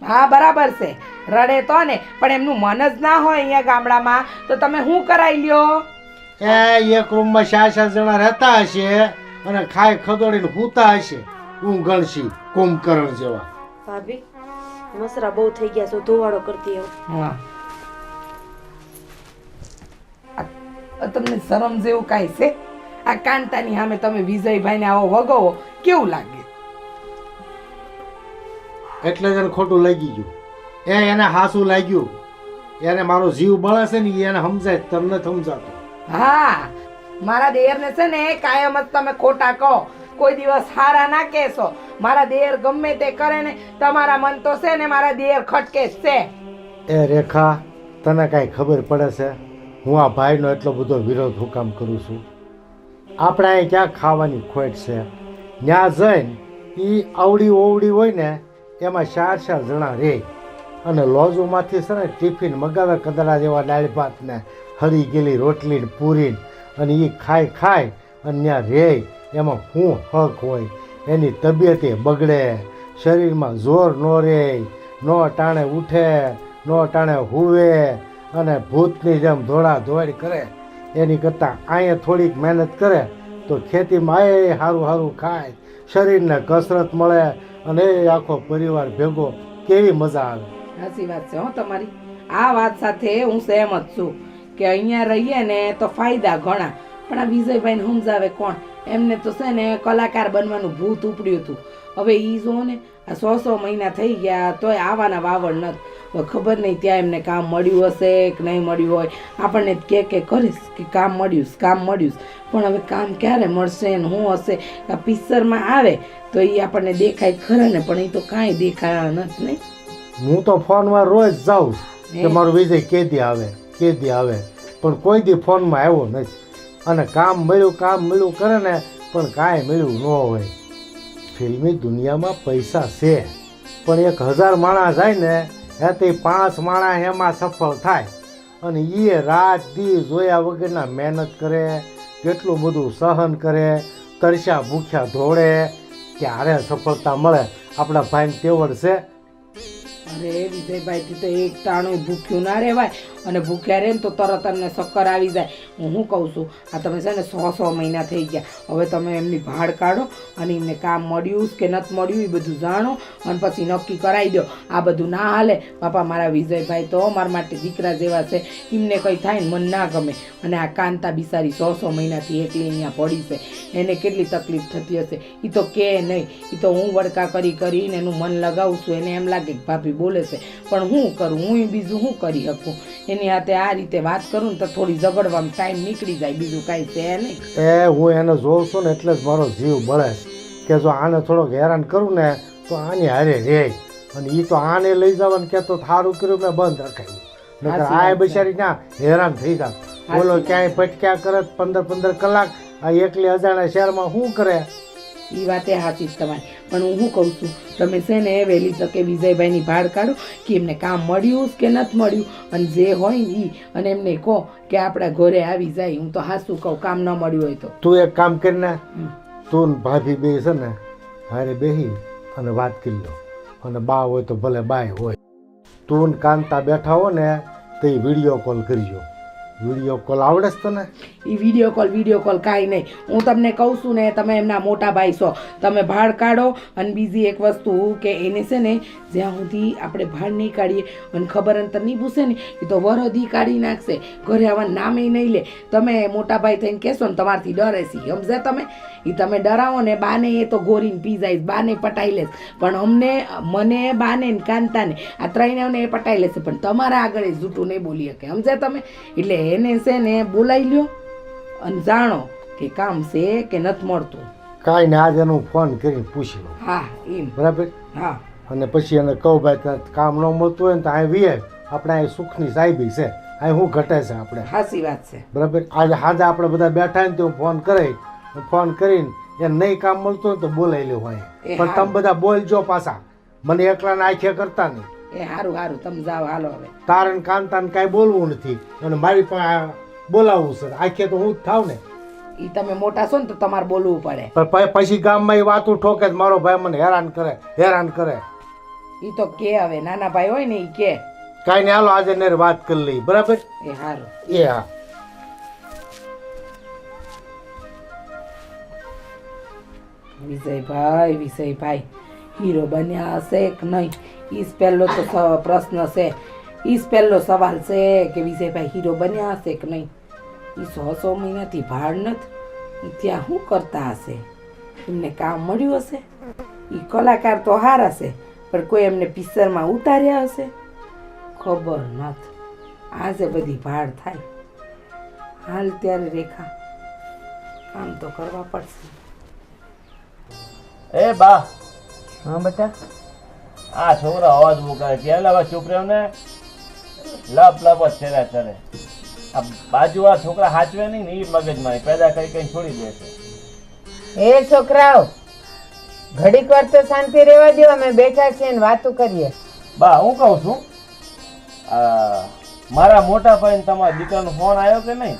હા બરાબર છે, રડે તો ને, પણ એમનું મન જ ના હોય અહીંયા ગામડામાં તો તમે શું કરાવી લ્યો? એ એક રૂમમાં 4 જણા રહેતા હશે અને ખાઈ ખદોડીને સૂતા હશે. હું ગણશી કુંભકર્ણ જેવા. ભાભી મસરા બહુ થઈ ગયા છો, ધોવાડો કરતી આવું. હા તમને શરમ જેવું કાંઈ છે? આ કાંતાની સામે તમે વિજયભાઈને આવો વગોવો કેવું લાગે? એટલે જ એને ખોટું લાગી ગયું. એને હાસું લાગ્યું. એને મારો જીવ બળે છે ને એને સમજાય, તમને સમજાતું. હા મારા દેરને છે ને કાયમ જ તમે ખોટા કહો, કોઈ દિવસ હારા ના કહેશો. મારા દેર ગમે તે કરે ને તમારા મન તો છે ને મારા દેર ખટકે જ છે. એ રેખા, તને કાંઈ ખબર પડે છે હું આ ભાઈનો એટલો બધો વિરોધ હું કામ કરું છું? આપણે અહીં ક્યાં ખાવાની ખોટ છે? ત્યાં જઈને એ આવડી ઓવડી હોય ને એમાં 4 જણા રહે અને લોજોમાંથી છે ને ટિફિન મગાવે કદડા જેવા દાળ ભાત ને હરી ગયેલી રોટલી ને પૂરી, અને એ ખાય અને ત્યાં રહે. એમાં શું હક હોય? એની તબિયતે બગડે, શરીરમાં જોર ન રહે, નો ટાણે ઉઠે, નો ટાણે હુવે અને ભૂતની જેમ દોડ કરે. એની કરતાં અહીંયા થોડીક મહેનત કરે તો ખેતીમાં એ સારું ખાય, શરીરને કસરત મળે અને એ આખો પરિવાર ભેગો કેવી મજા આવે. સાચી વાત છે હો તમારી. આ વાત સાથે હું સહેમત છું કે અહીંયા રહીએ ને તો ફાયદા ઘણા, પણ આ વિજયભાઈને સમજાવે કોણ? એમને તો છે ને કલાકાર બનવાનું ભૂત ઉપડ્યું હતું. હવે એ જો ને આ 100 મહિના થઈ ગયા તોય આવાના વાવડ નથી. હવે ખબર નહીં ત્યાં એમને કામ મળ્યું હશે કે નહીં મળ્યું હોય. આપણને કે કરીશ કે કામ મળ્યું પણ હવે કામ ક્યારે મળશે ને શું હશે? આ પિક્ચરમાં આવે તો એ આપણને દેખાય ખરા ને, પણ એ તો કાંઈ દેખાયા નથી નહીં. હું તો ફોનમાં રોજ જાઉં કે મારો વિજય કેદી આવે, પણ કોઈ દી ફોનમાં આવ્યો નથી. અને કામ મળ્યું કરે ને પણ કાંઈ મળ્યું ન હોય. ફિલ્મી દુનિયામાં પૈસા છે, પણ 1000 માણસ જાય ને એથી 5 માણસ એમાં સફળ થાય. અને એ રાત દી જોયા વગરના મહેનત કરે, કેટલું બધું સહન કરે, તરસ્યા ભૂખ્યા ધોળે, ત્યારે સફળતા મળે. આપણા ભાઈને તેવડ છે. અરે વિજયભાઈથી તો એક ટાણું ભૂખ્યું ના રહેવાય, અને ભૂખ્યા રહે ને તો તરત એમને ચક્કર આવી જાય. હું શું કહું છું, આ તમે છે ને 100 મહિના થઈ ગયા, હવે તમે એમની ભાડ કાઢો અને એમને કામ મળ્યું કે નથી મળ્યું એ બધું જાણો અને પછી નક્કી કરાવી દો. આ બધું ના હાલે બાપા. મારા વિજયભાઈ તો મારા માટે દીકરા જેવા છે, એમને કંઈ થાય ને મન ના ગમે. અને આ કાંતા બિચારી 100 મહિનાથી એકલી અહીંયા પડી છે, એને કેટલી તકલીફ થતી હશે એ તો કે નહીં. એ તો હું વડકા કરીને એનું મન લગાવું છું. એને એમ લાગે કે ભાભી બોલે છે, પણ હું કરું? હું બીજું શું કરી શકું? એની હાથે આ રીતે વાત કરું ને તો થોડી ઝઘડવામાં ટાઈમ નીકળી જાય, બીજું કાંઈ છે નહીં. હું એને જોઉં છું ને એટલે જ મારો જીવ બળે કે જો આને થોડોક હેરાન કરું ને તો આની હારે રહે. અને એ તો આને લઈ જવાનું કે તો સારું કર્યું મેં બંધ રખાયું, નકર આ બિચારી ના હેરાન થઈ જાય. બોલો ક્યાંય ભટક્યા કરે 15 કલાક આ એકલી અજાણ્યા શહેરમાં શું કરે? એ વાતે સાચી જ તમારી, પણ હું શું કહું છું, તમે છે ને વહેલી તકે વિજયભાઈની ભાડ કાઢો કે એમને કામ મળ્યું કે નથી મળ્યું, અને જે હોય ને એ અને એમને કહો કે આપણા ઘરે આવી જાય. હું તો હાસું કહું, કામ ન મળ્યું હોય તો. તું એક કામ કરીને તું ને ભાભી બે છે ને હારે બેહી અને વાત કરી લો, અને બા હોય તો ભલે બાય હોય. તું ને કાંતા બેઠા હો ને તો એ વિડીયો કોલ કરજો. વિડીયો કોલ આવડે છે તને? એ વિડીયો કોલ કાંઈ નહીં. હું તમને કહું છું ને, તમે એમના મોટા ભાઈ છો, તમે ભાડ કાઢો. અને બીજી એક વસ્તુ કે એને છે ને જ્યાં સુધી આપણે ભાડ નહીં કાઢીએ અને ખબર અંતર નહીં પૂછે ને એ તો વરદી કાઢી નાખશે, ઘરે આવવાનું નામે નહીં લે. તમે મોટા ભાઈ થઈને કહેશો ને તમારથી ડરે છે, સમજે તમે? એ તમે ડરાવો ને બાને એ તો ગોરીને પી જાય, બાને પટાઈ લેશે. પણ અમને, મને, બાને ને કાંતાને આ ત્રણેયને એ પટાઈ લેશે, પણ તમારા આગળ એ જૂઠું નહીં બોલી શકે, સમજે તમે? એટલે એને છે ને બોલાવી લ્યો અને જાણો કે કામ છે કે નથી મળતું. કાંઈ ને આજે એનો ફોન કરીને પૂછી લો. હા એમ. બરાબર? હા. અને પછી એને કહું ભાઈ તને કામ ન મળતું હોય ને તો અહીં વીએ, આપણે અહીં સુખની સાહેબી છે, અહીં શું ઘટે છે આપણે. સાચી વાત છે. બરાબર? આજે હાજે આપણે બધા બેઠા ને તો ફોન કરીને એને નહીં કામ મળતું હોય તો બોલાવી લેવું હોય. પણ તમે બધા બોલજો પાછા, મને એકલાને આંખે કરતા નહીં. એ હારું હારું, તમે જાઓ, હાલો હવે. તારે ને કાંતાને કાંઈ બોલવું નથી અને મારી પાસે બોલાવવું છે. આંખે તો હું જ થાવ ને. એ તમે મોટા છો ને તો તમારે બોલવું પડે. પણ પછી ગામમાં એ વાતું ઠોકે જ મારો ભાઈ મને હેરાન કરે. એ તો કે હવે નાના ભાઈ હોય ને એ કે. કાંઈ નહીં, હાલો આજે ને વાત કરી લઈ. બરાબર? એ હારું. એ હા. વિજયભાઈ હીરો બન્યા હશે કે નહીં, ઈ જ પહેલો તો પ્રશ્ન છે. ઈ જ પહેલો સવાલ છે કે વિજયભાઈ હીરો બન્યા હશે કે નહીં. એ 100 મહિનાથી ભાડ નથી, ત્યાં શું કરતા હશે? એમને કામ મળ્યું હશે? એ કલાકાર તો હારા છે, પણ કોઈ એમને પિક્ચરમાં ઉતાર્યા હશે? ખબર નથી. આજે બધી ભાડ થાય. હાલ ત્યારે રેખા કામ તો કરવા પડશે. એ બા, હા બેટા, આ છોકરા અવાજ મુકાય ક્યાં લાવા? ચૂપ રહ્યો ને, લપ લપ જ ચેરા ચરે. આ બાજુ આ છોકરા હાચવે નહીં ને એ મગજમાં પેદા કરી કઈ છોડી દે છે. એ છોકરાઓ, ઘડીક વાર તો શાંતિ રહેવા દો, અમે બેઠા છીએ ને વાતો કરીએ. બા હું કહું છું, મારા મોટા ભાઈ તમારા દીકરાનો ફોન આવ્યો કે નહીં?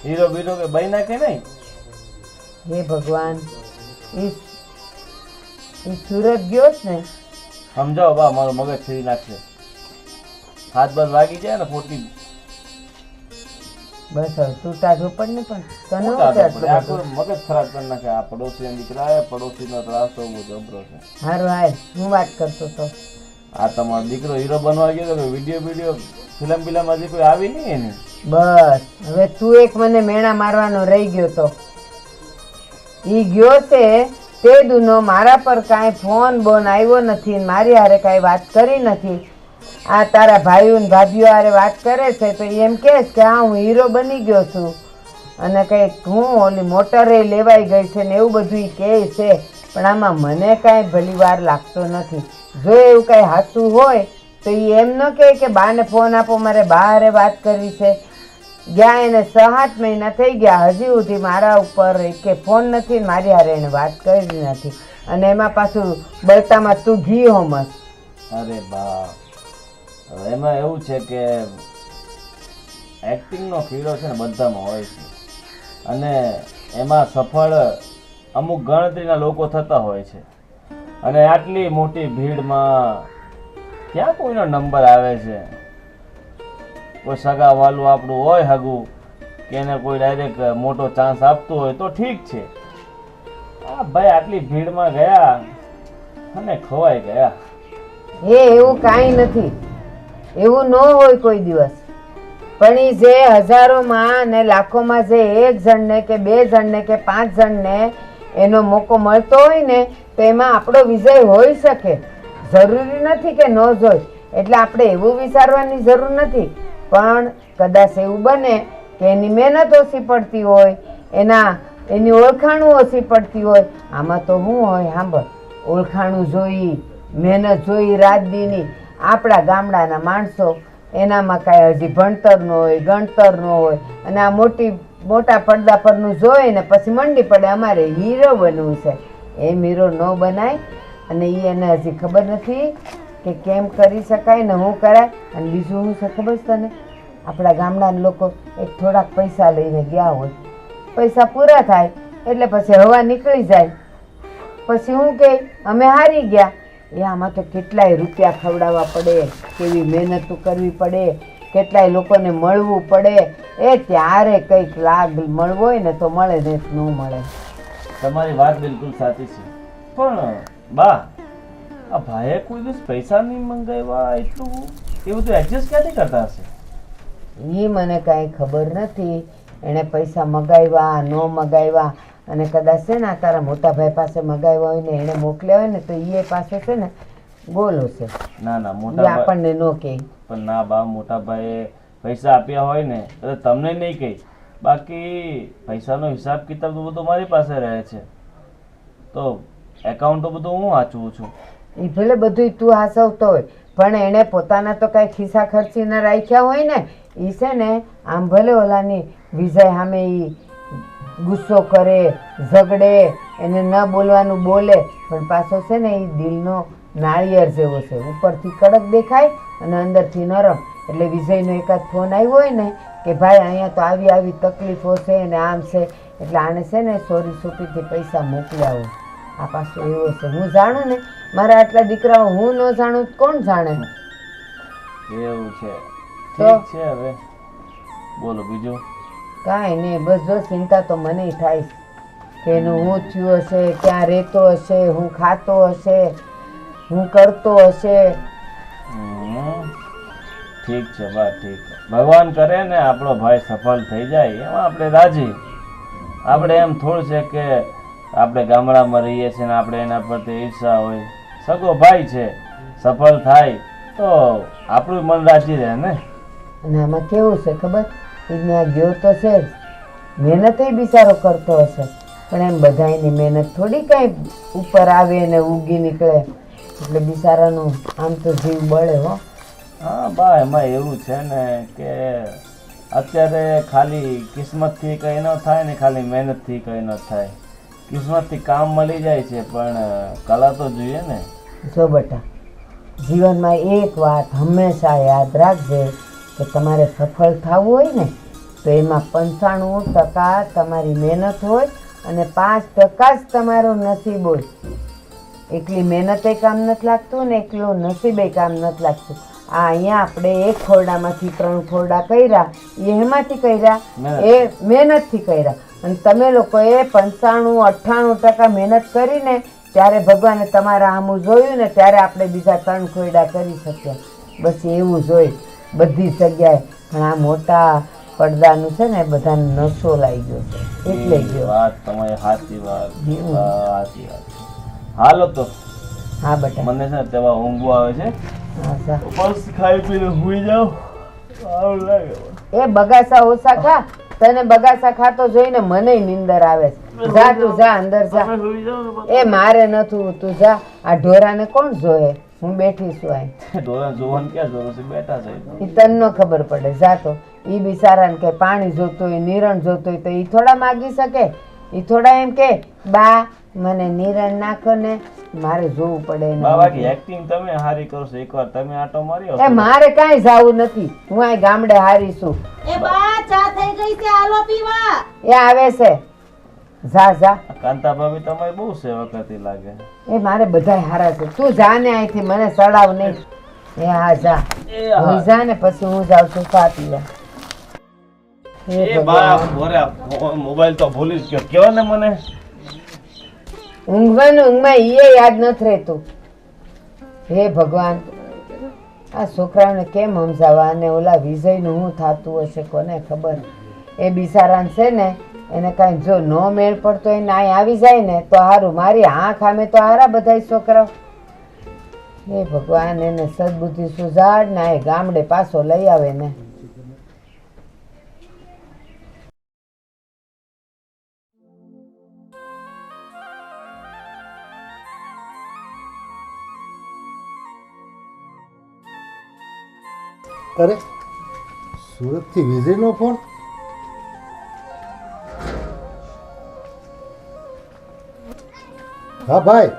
હીરો બીરો કે બન્યા કે નહીં? હે ભગવાન, એ સુરત ગયો છે ને? સમજાવો બા, મારું મગજ ફેરી નાખશે. હાથ બસ વાગી જાય ને પોતી બસ હવે તું તારું પણ ને પણ તને આખું મગજ ખરાબ કરી નાખે. આ પડોશી દીકરા આવ્યા, પડોશીનો ત્રાસ તો બહુ જબરો છે. હારું હાલ, હું વાત કરતો તો. આ તમારો દીકરો હીરો બનવા ગયો તો વિડીયો ફિલ્મ હજી કોઈ આવી નહીં એની? બસ હવે તું એક મને મેણા મારવાનો રહી ગયો તો. ઈ ગયો છે તે દુનો મારા પર કાંઈ ફોન બોન આવ્યો નથી, મારી હારે કાંઈ વાત કરી નથી. આ તારા ભાઈઓ ને ભાભીઓ હારે વાત કરે છે તો એમ કહે કે હા હું હીરો બની ગયો છું અને કંઈક હું ઓલી મોટરે લેવાઈ ગઈ છે ને એવું બધું કહે છે. પણ આમાં મને કાંઈ ભલી વાર લાગતો નથી. જો એવું કાંઈ સાચું હોય તો એ એમ ન કહે કે બાને ફોન આપો, મારે બહારે વાત કરવી છે. ગયા એને 6-8 મહિના થઈ ગયા, હજી સુધી મારા ઉપર કે ફોન નથી, મારી હારે એને વાત કરી નથી. અને એમાં પાછું બળતામાં તું ઘી હોમસ. અરે બા, એમાં એવું છે કે એક્ટિંગનો કીડો છે ને બધામાં હોય છે, અને એમાં સફળ અમુક ગણતરીના લોકો થતા હોય છે. અને આટલી મોટી ભીડમાં ક્યાં કોઈનો નંબર આવે છે? કોઈ સગા વાલું આપણું હોય હગું કે એને કોઈ ડાયરેક્ટ મોટો ચાન્સ આપતું હોય તો ઠીક છે. આ ભાઈ આટલી ભીડમાં ગયા અને ખવાઈ ગયા. એવું કાંઈ નથી, એવું ન હોય કોઈ દિવસ. પણ એ જે હજારોમાં ને લાખોમાં જે 1 જણને કે 2 જણને કે 5 જણને એનો મોકો મળતો હોય ને તો એમાં આપણો વિજય હોઈ શકે. જરૂરી નથી કે ન જોઈ, એટલે આપણે એવું વિચારવાની જરૂર નથી. પણ કદાચ એવું બને કે એની મહેનત ઓછી પડતી હોય, એની ઓળખાણું ઓછી પડતી હોય. આમાં તો શું હોય, સાંભળ, ઓળખાણું જોઈ, મહેનત જોઈ રાત દીની. આપણા ગામડાના માણસો એનામાં કાંઈ હજી ભણતર ન હોય, ગણતર ન હોય, અને આ મોટા પડદા પરનું જોઈ ને પછી મંડી પડે અમારે હીરો બનવું છે. એ મીરો ન બનાય અને એ એને હજી ખબર નથી કે કેમ કરી શકાય ને શું કરાય. અને બીજું શું છે ખબર છે તને, આપણા ગામડાના લોકો એક થોડાક પૈસા લઈને ગયા હોય, પૈસા પૂરા થાય એટલે પછી હવા નીકળી જાય, પછી હું કે અમે હારી ગયા. એ આમાં તો કેટલાય રૂપિયા ખવડાવવા પડે, કેવી મહેનત કરવી પડે, કેટલાય લોકોને મળવું પડે. એ ત્યારે કંઈક લાગ મળવો હોય ને તો મળે, ને ન મળે. તમારી વાત બિલકુલ સાચી છે, પણ બા આ ભાઈએ કોઈ દિવસ પૈસા નહીં મંગાવ્યા, એટલું એ બધું એડજસ્ટ ક્યાંથી કરતા હશે? એ મને કાંઈ ખબર નથી, એણે પૈસા મગાવ્યા ન મગાવ્યા. અને કદાચ છે ને આ તારા મોટા ભાઈ પાસે મગાવ્યા હોય ને એણે મોકલ્યા હોય ને તો એ પાસે છે ને બોલો છે, ના ના એ મોટા ભાઈ આપણને ન કહે. પણ ના બા, મોટા ભાઈએ પૈસા આપ્યા હોય ને તો તમને નહીં કહી, બાકી પૈસાનો હિસાબ કિતાબ તો બધું મારી પાસે રહે છે, તો એકાઉન્ટ તો બધું હું વાંચું છું. એ ભલે બધું તું હાસવતો હોય પણ એણે પોતાના તો કાંઈ ખિસ્સા ખર્ચી ન રાખ્યા હોય ને. એ છે ને આમ ભલે ઓલાની વિજય સામે એ ગુસ્સો કરે, ઝઘડે, એને ન બોલવાનું બોલે, પણ પાછો છે ને એ દિલનો નાળિયેર જેવો છે, ઉપરથી કડક દેખાય અને અંદરથી નરમ. એટલે વિજયનો એકાદ ફોન આવ્યો હોય ને કે ભાઈ અહીંયા તો આવી આવી તકલીફો છે ને આમ છે, એટલે આને છે ને સોરી સુપીથી પૈસા મોકલ્યા હોય. આ પાછો એવો છે, હું જાણું ને, મારા આટલા દીકરાઓ હું ન જાણું તો કોણ જાણે? એવું છે, ઠીક છે. હવે બોલો બીજું. કાંઈ નહીં, બસ જો ચિંતા તો મને થાય કે એનું હું થયું હશે, ક્યાં રહેતો હશે, હું ખાતો હશે, હું કરતો હશે. ઠીક છે બા, ઠીક છે. ભગવાન કરે ને આપણો ભાઈ સફળ થઈ જાય એમાં આપણે રાજી. આપણે એમ થોડું છે કે આપણે ગામડામાં રહીએ છીએ ને આપણે એના પ્રત્યે ઈર્ષા હોય. સગો ભાઈ છે, સફળ થાય તો આપણું મન રાજી રહે ને. અને આમાં કેવું છે ખબર, એ ત્યાં ગયો તો છે જ, મહેનત બિચારો કરતો હશે, પણ એમ બધાની મહેનત થોડી કાંઈ ઉપર આવે ને ઉગી નીકળે, એટલે બિચારાનું આમ તો જીવ બળે હો. હા બા, એમાં એવું છે ને કે અત્યારે ખાલી કિસ્મતથી કંઈ ન થાય ને ખાલી મહેનતથી કંઈ ન થાય. કિસ્મતથી કામ મળી જાય છે પણ કલા તો જોઈએ ને. જો બેટા, જીવનમાં એક વાત હંમેશા યાદ રાખજે કે તમારે સફળ થવું હોય ને તો એમાં 95% તમારી મહેનત હોય અને 5% જ તમારું નસીબ હોય. એકલી મહેનતે કામ નથી લાગતું ને એકલું નસીબે કામ નથી લાગતું. આ અહીંયા આપણે એક ખોરડામાંથી 3 ખોરડા કર્યા, એ એમાંથી કર્યા, એ મહેનતથી કર્યા. અને તમે લોકોએ 95-98% મહેનત કરીને ત્યારે ભગવાને તમારા આમું જોયું ને ત્યારે આપણે બીજા 3 ખોરડા કરી શક્યા. બસ એવું જોઈ બધી જગ્યાએ. પણ આ મોટા પડદાનું છે ને બધાને નશો લાગી ગયો છે એટલે ગયો. વાત તમારી સાચી વાત, સાચી વાત. હાલો તો હા બેટા, મને છે ને તેવા ઊંઘવું આવે છે, હા સા. બસ ખાઈ પીને સુઈ જાઓ, સારું લાગે. એ બગાસા ઓછા ખા, તને બગાસા ખાતો જોઈને મને નીંદર આવે છે. જા તું જા અંદર જા. તમે સુઈ જાઓ ને એ મારે નથી, તું જા. આ ઢોરાને કોણ જોહે? હું બેઠી છું અહીં. ઢોરા જોવાનું ક્યાં જરૂર છે, બેઠા છે. એ તને ન ખબર પડે. જા તો. એ બિચારાને કે પાણી જોતું હોય, નિરણ જોતું હોય તો એ થોડા માગી શકે? એ થોડા એમ કે બા મને નિરણ નાખો ને, મારે જોવું પડે એને. બાકી એક્ટિંગ તમે હારી કરો છો, એકવાર તમે આટો માર્યો એ મારે કાંઈ જાવું નથી, હું અહીં ગામડે હારી છું. એ બા ચા થઈ ગઈ છે, હાલો પીવા. એ આવે છે, જા જા. કાંતા ભાભી તમારી બહુ સેવા કરતી લાગે. એ મારે બધાય હારા છે, તું જા ને અહીંથી, મને સડાવ નહીં. એ હા જા, હું જા ને પછી હું જાઉં છું ચા પીવા. હે એ બા ભગવાન. બોરે મોબાઈલ તો ભૂલી જ ગયો, કયો ને મને. ઊંઘવાનું ઊંઘમાં ઈ યાદ નથી રહેતું. હે ભગવાન, આ છોકરાઓને કેમ સમજાવવા? અને ઓલા વિજયનું શું થતું હશે કોને ખબર. એ બિચારાને છે ને એને કાંઈ જો ન મેળ પડતો એને અહીં આવી જાય ને તો સારું. મારી આંખ આમે તો હારા બધાય છોકરાઓ. હે ભગવાન, એને સદબુદ્ધિ સુઝાડ ને આ ગામડે પાછો લઈ આવે ને. અરે સુરતથી વિજયનો ફોન? હા ભાઈ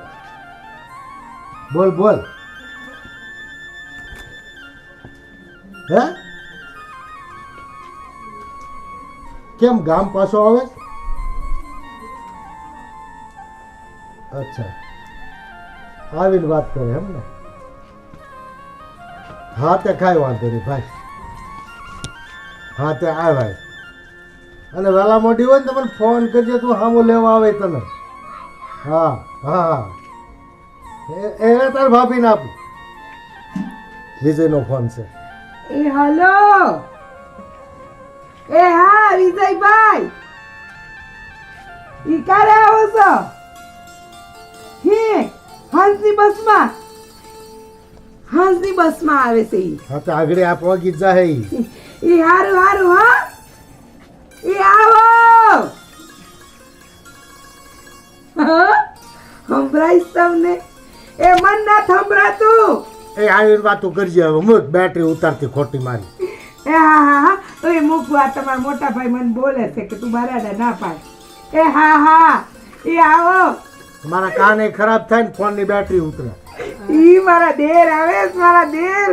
બોલ બોલ હે કેમ ગામ પાછો આવે અચ્છા આવીને વાત કરે એમ ને હા તે કાંઈ વાંધો નહીં ભાઈ હા તે ભાઈ અને વહેલા મોટી હોય ને તો મને ફોન કરજે તું સામો લેવા આવે તને હા હા હા એ તાર ભાભીને આપું વિજયનો ફોન છે એ હલો એ હા વિજયભાઈ ઈ ક્યારે આવો છો હે હંસની બસમાં આવે છે ઈ હા તો આગળ આપવા ગીત જાહે ઈ ઈ હારું હારું હા ઈ આવો હા સંભળાઈશ તમને એ મન ના સંભળાતું એ આવીને વાતો કરજે હવે મૂક બેટરી ઉતારતી ખોટી મારી એ હા હા હા તો એ મૂકવા તમારા મોટા ભાઈ મને બોલે છે કે તું બરાડા ના પાડ એ હા હા એ આવો મારા કાને ખરાબ થાય ને ફોનની બેટરી ઉતરે ઈ મારા દેર આવે છે, મારા દેર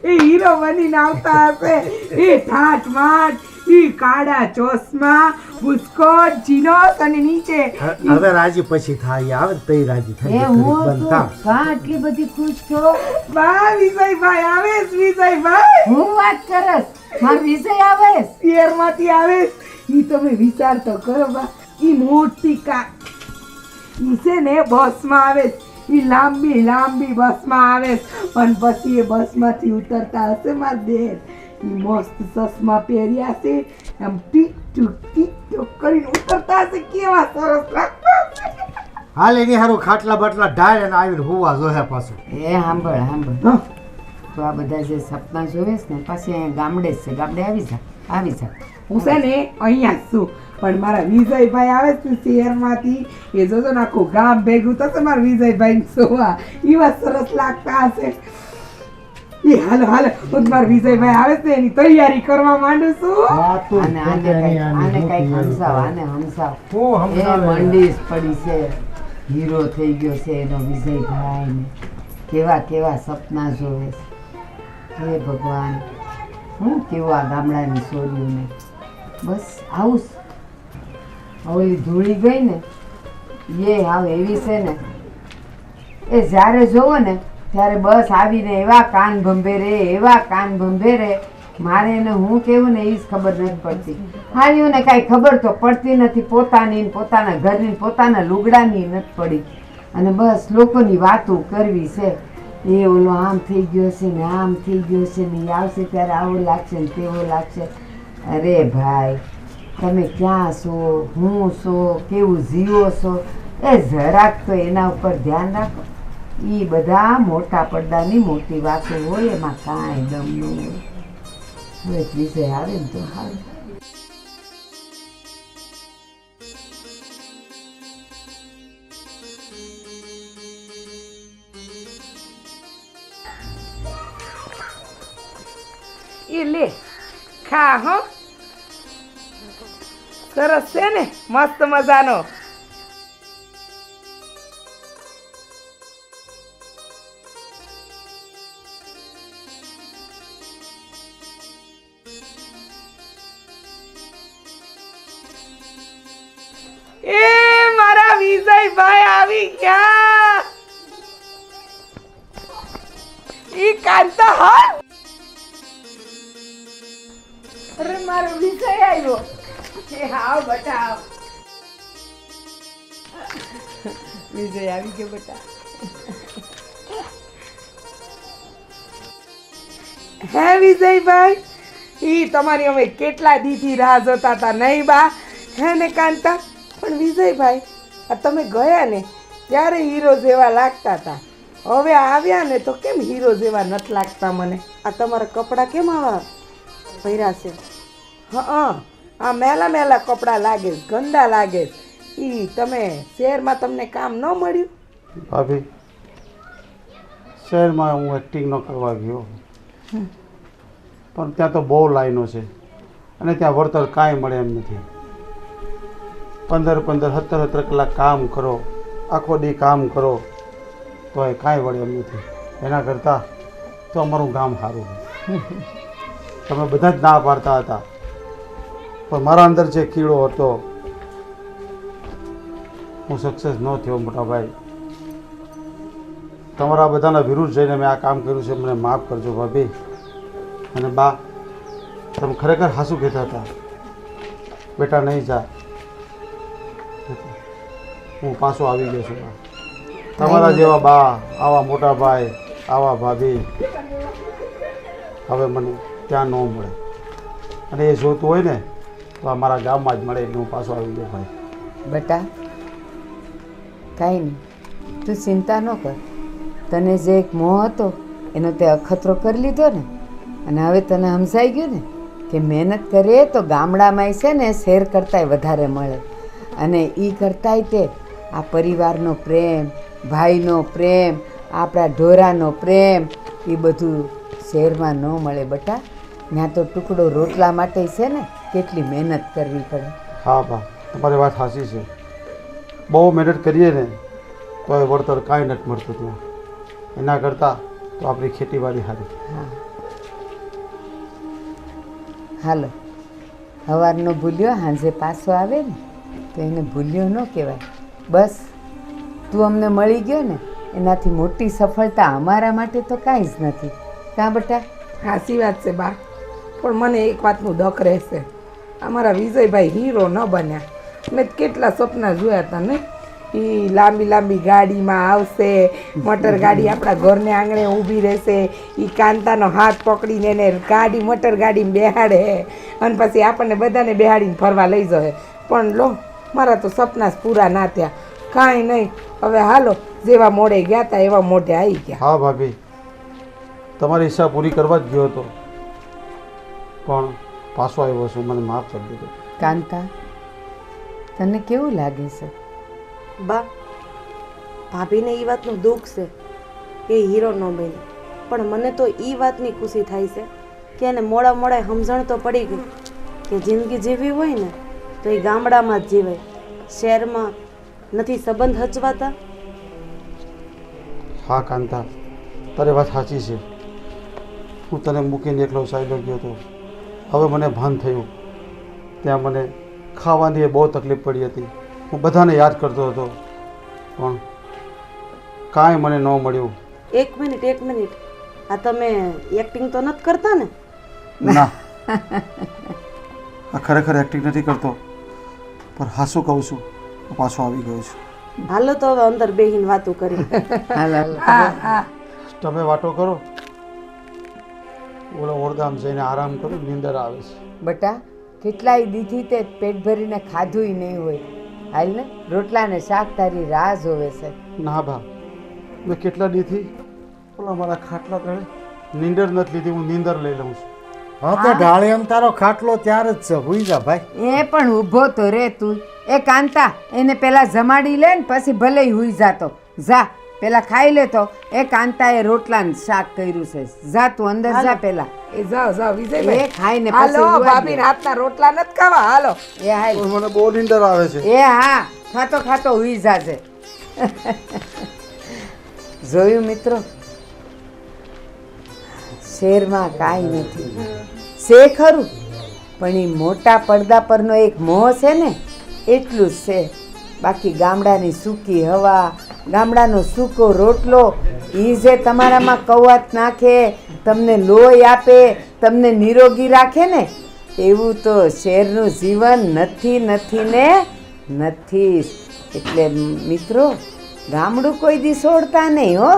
એ હીરો બનીને આવતા હશે એ ઠાઠ માઠ ઈ કાળા ચોસમાં બુસ્કોટ જીનોસ અને નીચે હવે રાજી પછી થાય આવે તઈ રાજી એ થાય હું બંધ તો થાવ કા આટલી બધી ખુશ છો બા વિજયભાઈ આવે છે, વિજયભાઈ હું વાત કરસ માર વિષય આવે શહેરમાંથી આવે છે. ઈ તમે વિચાર તો કરો બા ઈ મોટી કા ઈ છે ને બસમાં આવે છે. ઈ લાંબી લાંબી બસમાં આવે છે. અને પછી એ બસમાંથી ઉતરતા હશે માર દેર ઈ મસ્ત ચશ્મા પહેર્યા છે એમ ટીક ટુક કરીને ઉતરતા હશે કેવા સરસ લાગતા હશે. હાલ એની હારું ખાટલા બાટલા ઢાળ અને આવીને હુવા જોહે પાછું એ સાંભળ સાંભળ હા. તો આ બધા જે સપના જોવે છે ને પાછી અહીંયા ગામડે જ છે ગામડે આવી જા હું છે ને અહીંયા જ છું પણ મારા વિજયભાઈ આવે છે ને શહેરમાંથી એ જોજો ને આખું ગામ ભેગું થશે મારા વિજયભાઈ જોવા એવા સરસ લાગતા હશે એ હાલો હાલો હું મારા વિજયભાઈ આવે છે એની તૈયારી કરવા માંડું છું આને કઈક હંસાવ આને હંસાવ હું એ સમજાવે મંડી જ પડી છે હીરો થઈ ગયો છે એનો વિજયભાઈ ને કેવા કેવા સપના જોવે છે હે ભગવાન હું કેવું આ ગામડાની છોરીઓને બસ આવું જ. ઓલી ધૂળી ગઈ ને એ હાવ એવી છે ને એ જ્યારે જોવો ને ત્યારે બસ આવીને એવા કાન ભંભેરે મારે એને હું કેવું ને એ જ ખબર નથી પડતી હાલ્યુંને કાંઈ ખબર તો પડતી નથી પોતાની ને પોતાના ઘરની ને પોતાના લુગડાની નથી પડી અને બસ લોકોની વાતો કરવી છે એ ઓલો આમ થઈ ગયો છે ને આમ થઈ ગયો છે ને એ આવશે ત્યારે આવો લાગશે ને તેવો લાગશે અરે ભાઈ તમે ક્યાં છો હું છો કેવું જીવો છો એ જરાક તો એના ઉપર ધ્યાન રાખો એ બધા મોટા પડદાની મોટી વાતો હોય એમાં કાંઈ દમ ન હોય હવે વિષય આવે ને તો સારું એ લે ખા હો સરસ છે ને મસ્ત મજાનો એ મારા વિજયભાઈ આવી ગયા ઈ કાંતા હા અરે મારો વિષય આવ્યો એ હા બટા આવ. વિજય આવી ગયો બટા હે વિજયભાઈ ઈ તમારી અમે કેટલા દીથી રાહ જોતા હતા નહીં બા હે ને કાંતા પણ વિજયભાઈ આ તમે ગયા ને ત્યારે હીરો જેવા લાગતા હતા હવે આવ્યા ને તો કેમ હીરો જેવા નથી લાગતા મને આ તમારા કપડાં કેમ આવા ભર્યા છે હા આ મેલા મેલા કપડાં લાગે છે, ગંદા લાગે છે. ઈ તમે શહેરમાં તમને કામ ન મળ્યું ભાભી શહેરમાં હું એક્ટિંગ ન કરવા ગયો પણ ત્યાં તો બહુ લાઈનો છે અને ત્યાં વળતર કાંઈ મળે એમ નથી 15-17 કલાક કામ કરો આખો દી કામ કરો તો એ કાંઈ વળે એમ નથી. એના કરતાં તો અમારું ગામ સારું છે. તમે બધા જ ના પાડતા હતા, પણ મારા અંદર જે કીડો હતો હું સક્સેસ ન થયો. મોટા ભાઈ, તમારા બધાના વિરુદ્ધ જઈને મેં આ કામ કર્યું છે, મને માફ કરજો ભાભી. અને બા, તમે ખરેખર હાસું કહેતા હતા. બેટા નહીં જા, હું પાછો આવી ગયો છું. તમારા જેવા બા, આવા મોટા ભાઈ, આવા ભાભી હવે મને ત્યાં ન મળે. અને એ જોતું હોય ને તો આ મારા ગામમાં જ મળે, એટલે હું પાછો આવી ગયો ભાઈ. બેટા કાંઈ નહીં, તું ચિંતા ન કર. તને જે એક મોહ હતો એનો તે અખતરો કરી લીધો ને, અને હવે તને સમજાઈ ગયું ને કે મહેનત કરીએ તો ગામડામાં છે ને શહેર કરતાંય વધારે મળે. અને એ કરતાંય તે આ પરિવારનો પ્રેમ, ભાઈનો પ્રેમ, આપણા ઢોરાનો પ્રેમ, એ બધું શહેરમાં ન મળે બેટા. ત્યાં તો ટુકડો રોટલા માટે છે ને કેટલી મહેનત કરવી પડે. હા બા, તમારી વાત સાચી છે. બહુ મહેનત કરીએ ને તો એ વળતર કાંઈ નથી મળતું ત્યાં. એના કરતાં તો આપણી ખેતીવાડી સારી. હા, હાલો, સવારનો ભૂલ્યો સાંજે પાછો આવે ને તો એને ભૂલ્યો ન કહેવાય. બસ તું અમને મળી ગયો ને એનાથી મોટી સફળતા અમારા માટે તો કાંઈ જ નથી. કાં બેટા? સાચી વાત છે બા, પણ મને એક વાતનું દખ રહેશે. અમારા વિજયભાઈ હીરો ન બન્યા. મેં કેટલા સપના જોયા હતા ને, એ લાંબી લાંબી ગાડીમાં આવશે, મોટર ગાડી આપણા ઘરને આંગણે ઊભી રહેશે, એ કાંતાનો હાથ પકડીને એને ગાડી મોટર ગાડીમાં બેહાડે અને પછી આપણને બધાને બેહાડીને ફરવા લઈ જશે. પણ લો, મારા તો સપના જ પૂરા ના થયા. કાંઈ નહીં, હવે હાલો, જેવા મોડે ગયા હતા એવા મોઢે આવી ગયા. હા ભાભી, તમારી ઈચ્છા પૂરી કરવા જ ગયો હતો, પણ પાછો આવ્યો છું. મને માફ કરી દીધો. કાંતા, તને કેવું લાગે છે? બા, ભાભીને એ વાતનું દુઃખ છે કે હીરો ન બન્યો, પણ મને તો એ વાતની ખુશી થાય છે કે એને મોડા મોડા સમજણ તો પડી ગઈ કે જિંદગી જીવવી હોય ને તો એ ગામડામાં જ જીવાય, શહેરમાં નથી સંબંધ હચવાતા. હા કાંતા, તારી વાત સાચી છે. હું તને મૂકીને એકલો સાયલો ગયો હતો. હવે મને ભાન થયું. ત્યાં મને ખાવાની બહુ તકલીફ પડી હતી. હું બધાને યાદ કરતો હતો, પણ કાંઈ મને ન મળ્યું. એક મિનિટ, આ તમે એક્ટિંગ તો નથી કરતા ને? ના, આ ખરેખર એક્ટિંગ નથી કરતો, પણ હાસું કહું છું, હું પાછો આવી ગયો છું. હાલો તો હવે અંદર બેહીને વાતો કરી. હા હા, તમે વાતો કરો, ઓલો ઓરડામાં જઈને આરામ કરો, નીંદર આવે છે. બેટા, કેટલાય દીથી તે પેટ ભરીને ખાધુંય નહીં હોય. હાલ ને, રોટલા ને શાક તારી રાહ જોવે છે. ના બા, મેં કેટલા દીથી ઓલા મારા ખાટલા તળે નીંદર નથી લીધી. હું નીંદર લઈ લઉં છું. હા તો ઢાળી એમ તારો ખાટલો ત્યારે જ છે. હુઈ જા ભાઈ. એ પણ ઊભો તો રે તું. એ કાંતા, એને પેલા જમાડી લે ને પછી ભલે હુઈ જાતો. જા, પેલા ખાઈ લેતો. એ કાંતાએ રોટલા ને શાક કર્યું છે. જા તું અંદર જા પેલા. એ જાઓ જાઓ વિજયભાઈ, એ ખાઈને પછી હાલો, સુવા દે. ભાભીના હાથના રોટલા નથી ખાવા. હાલો. એ હાલ. પણ મને બહુ નીંદર આવે છે. એ હા, ખાતો ખાતો હુઈ જાજે. જોયું મિત્રો, શહેરમાં કાંઈ નથી. છે ખરું, પણ એ મોટા પડદા પરનો એક મોહ છે ને એટલું જ છે. બાકી ગામડાની સૂકી હવા, ગામડાનો સૂકો રોટલો, એ જે તમારામાં કવાત નાખે, તમને લોહી આપે, તમને નિરોગી રાખે ને, એવું તો શહેરનું જીવન નથી ને નથી. એટલે મિત્રો, ગામડું કોઈ દી છોડતા નહીં હો.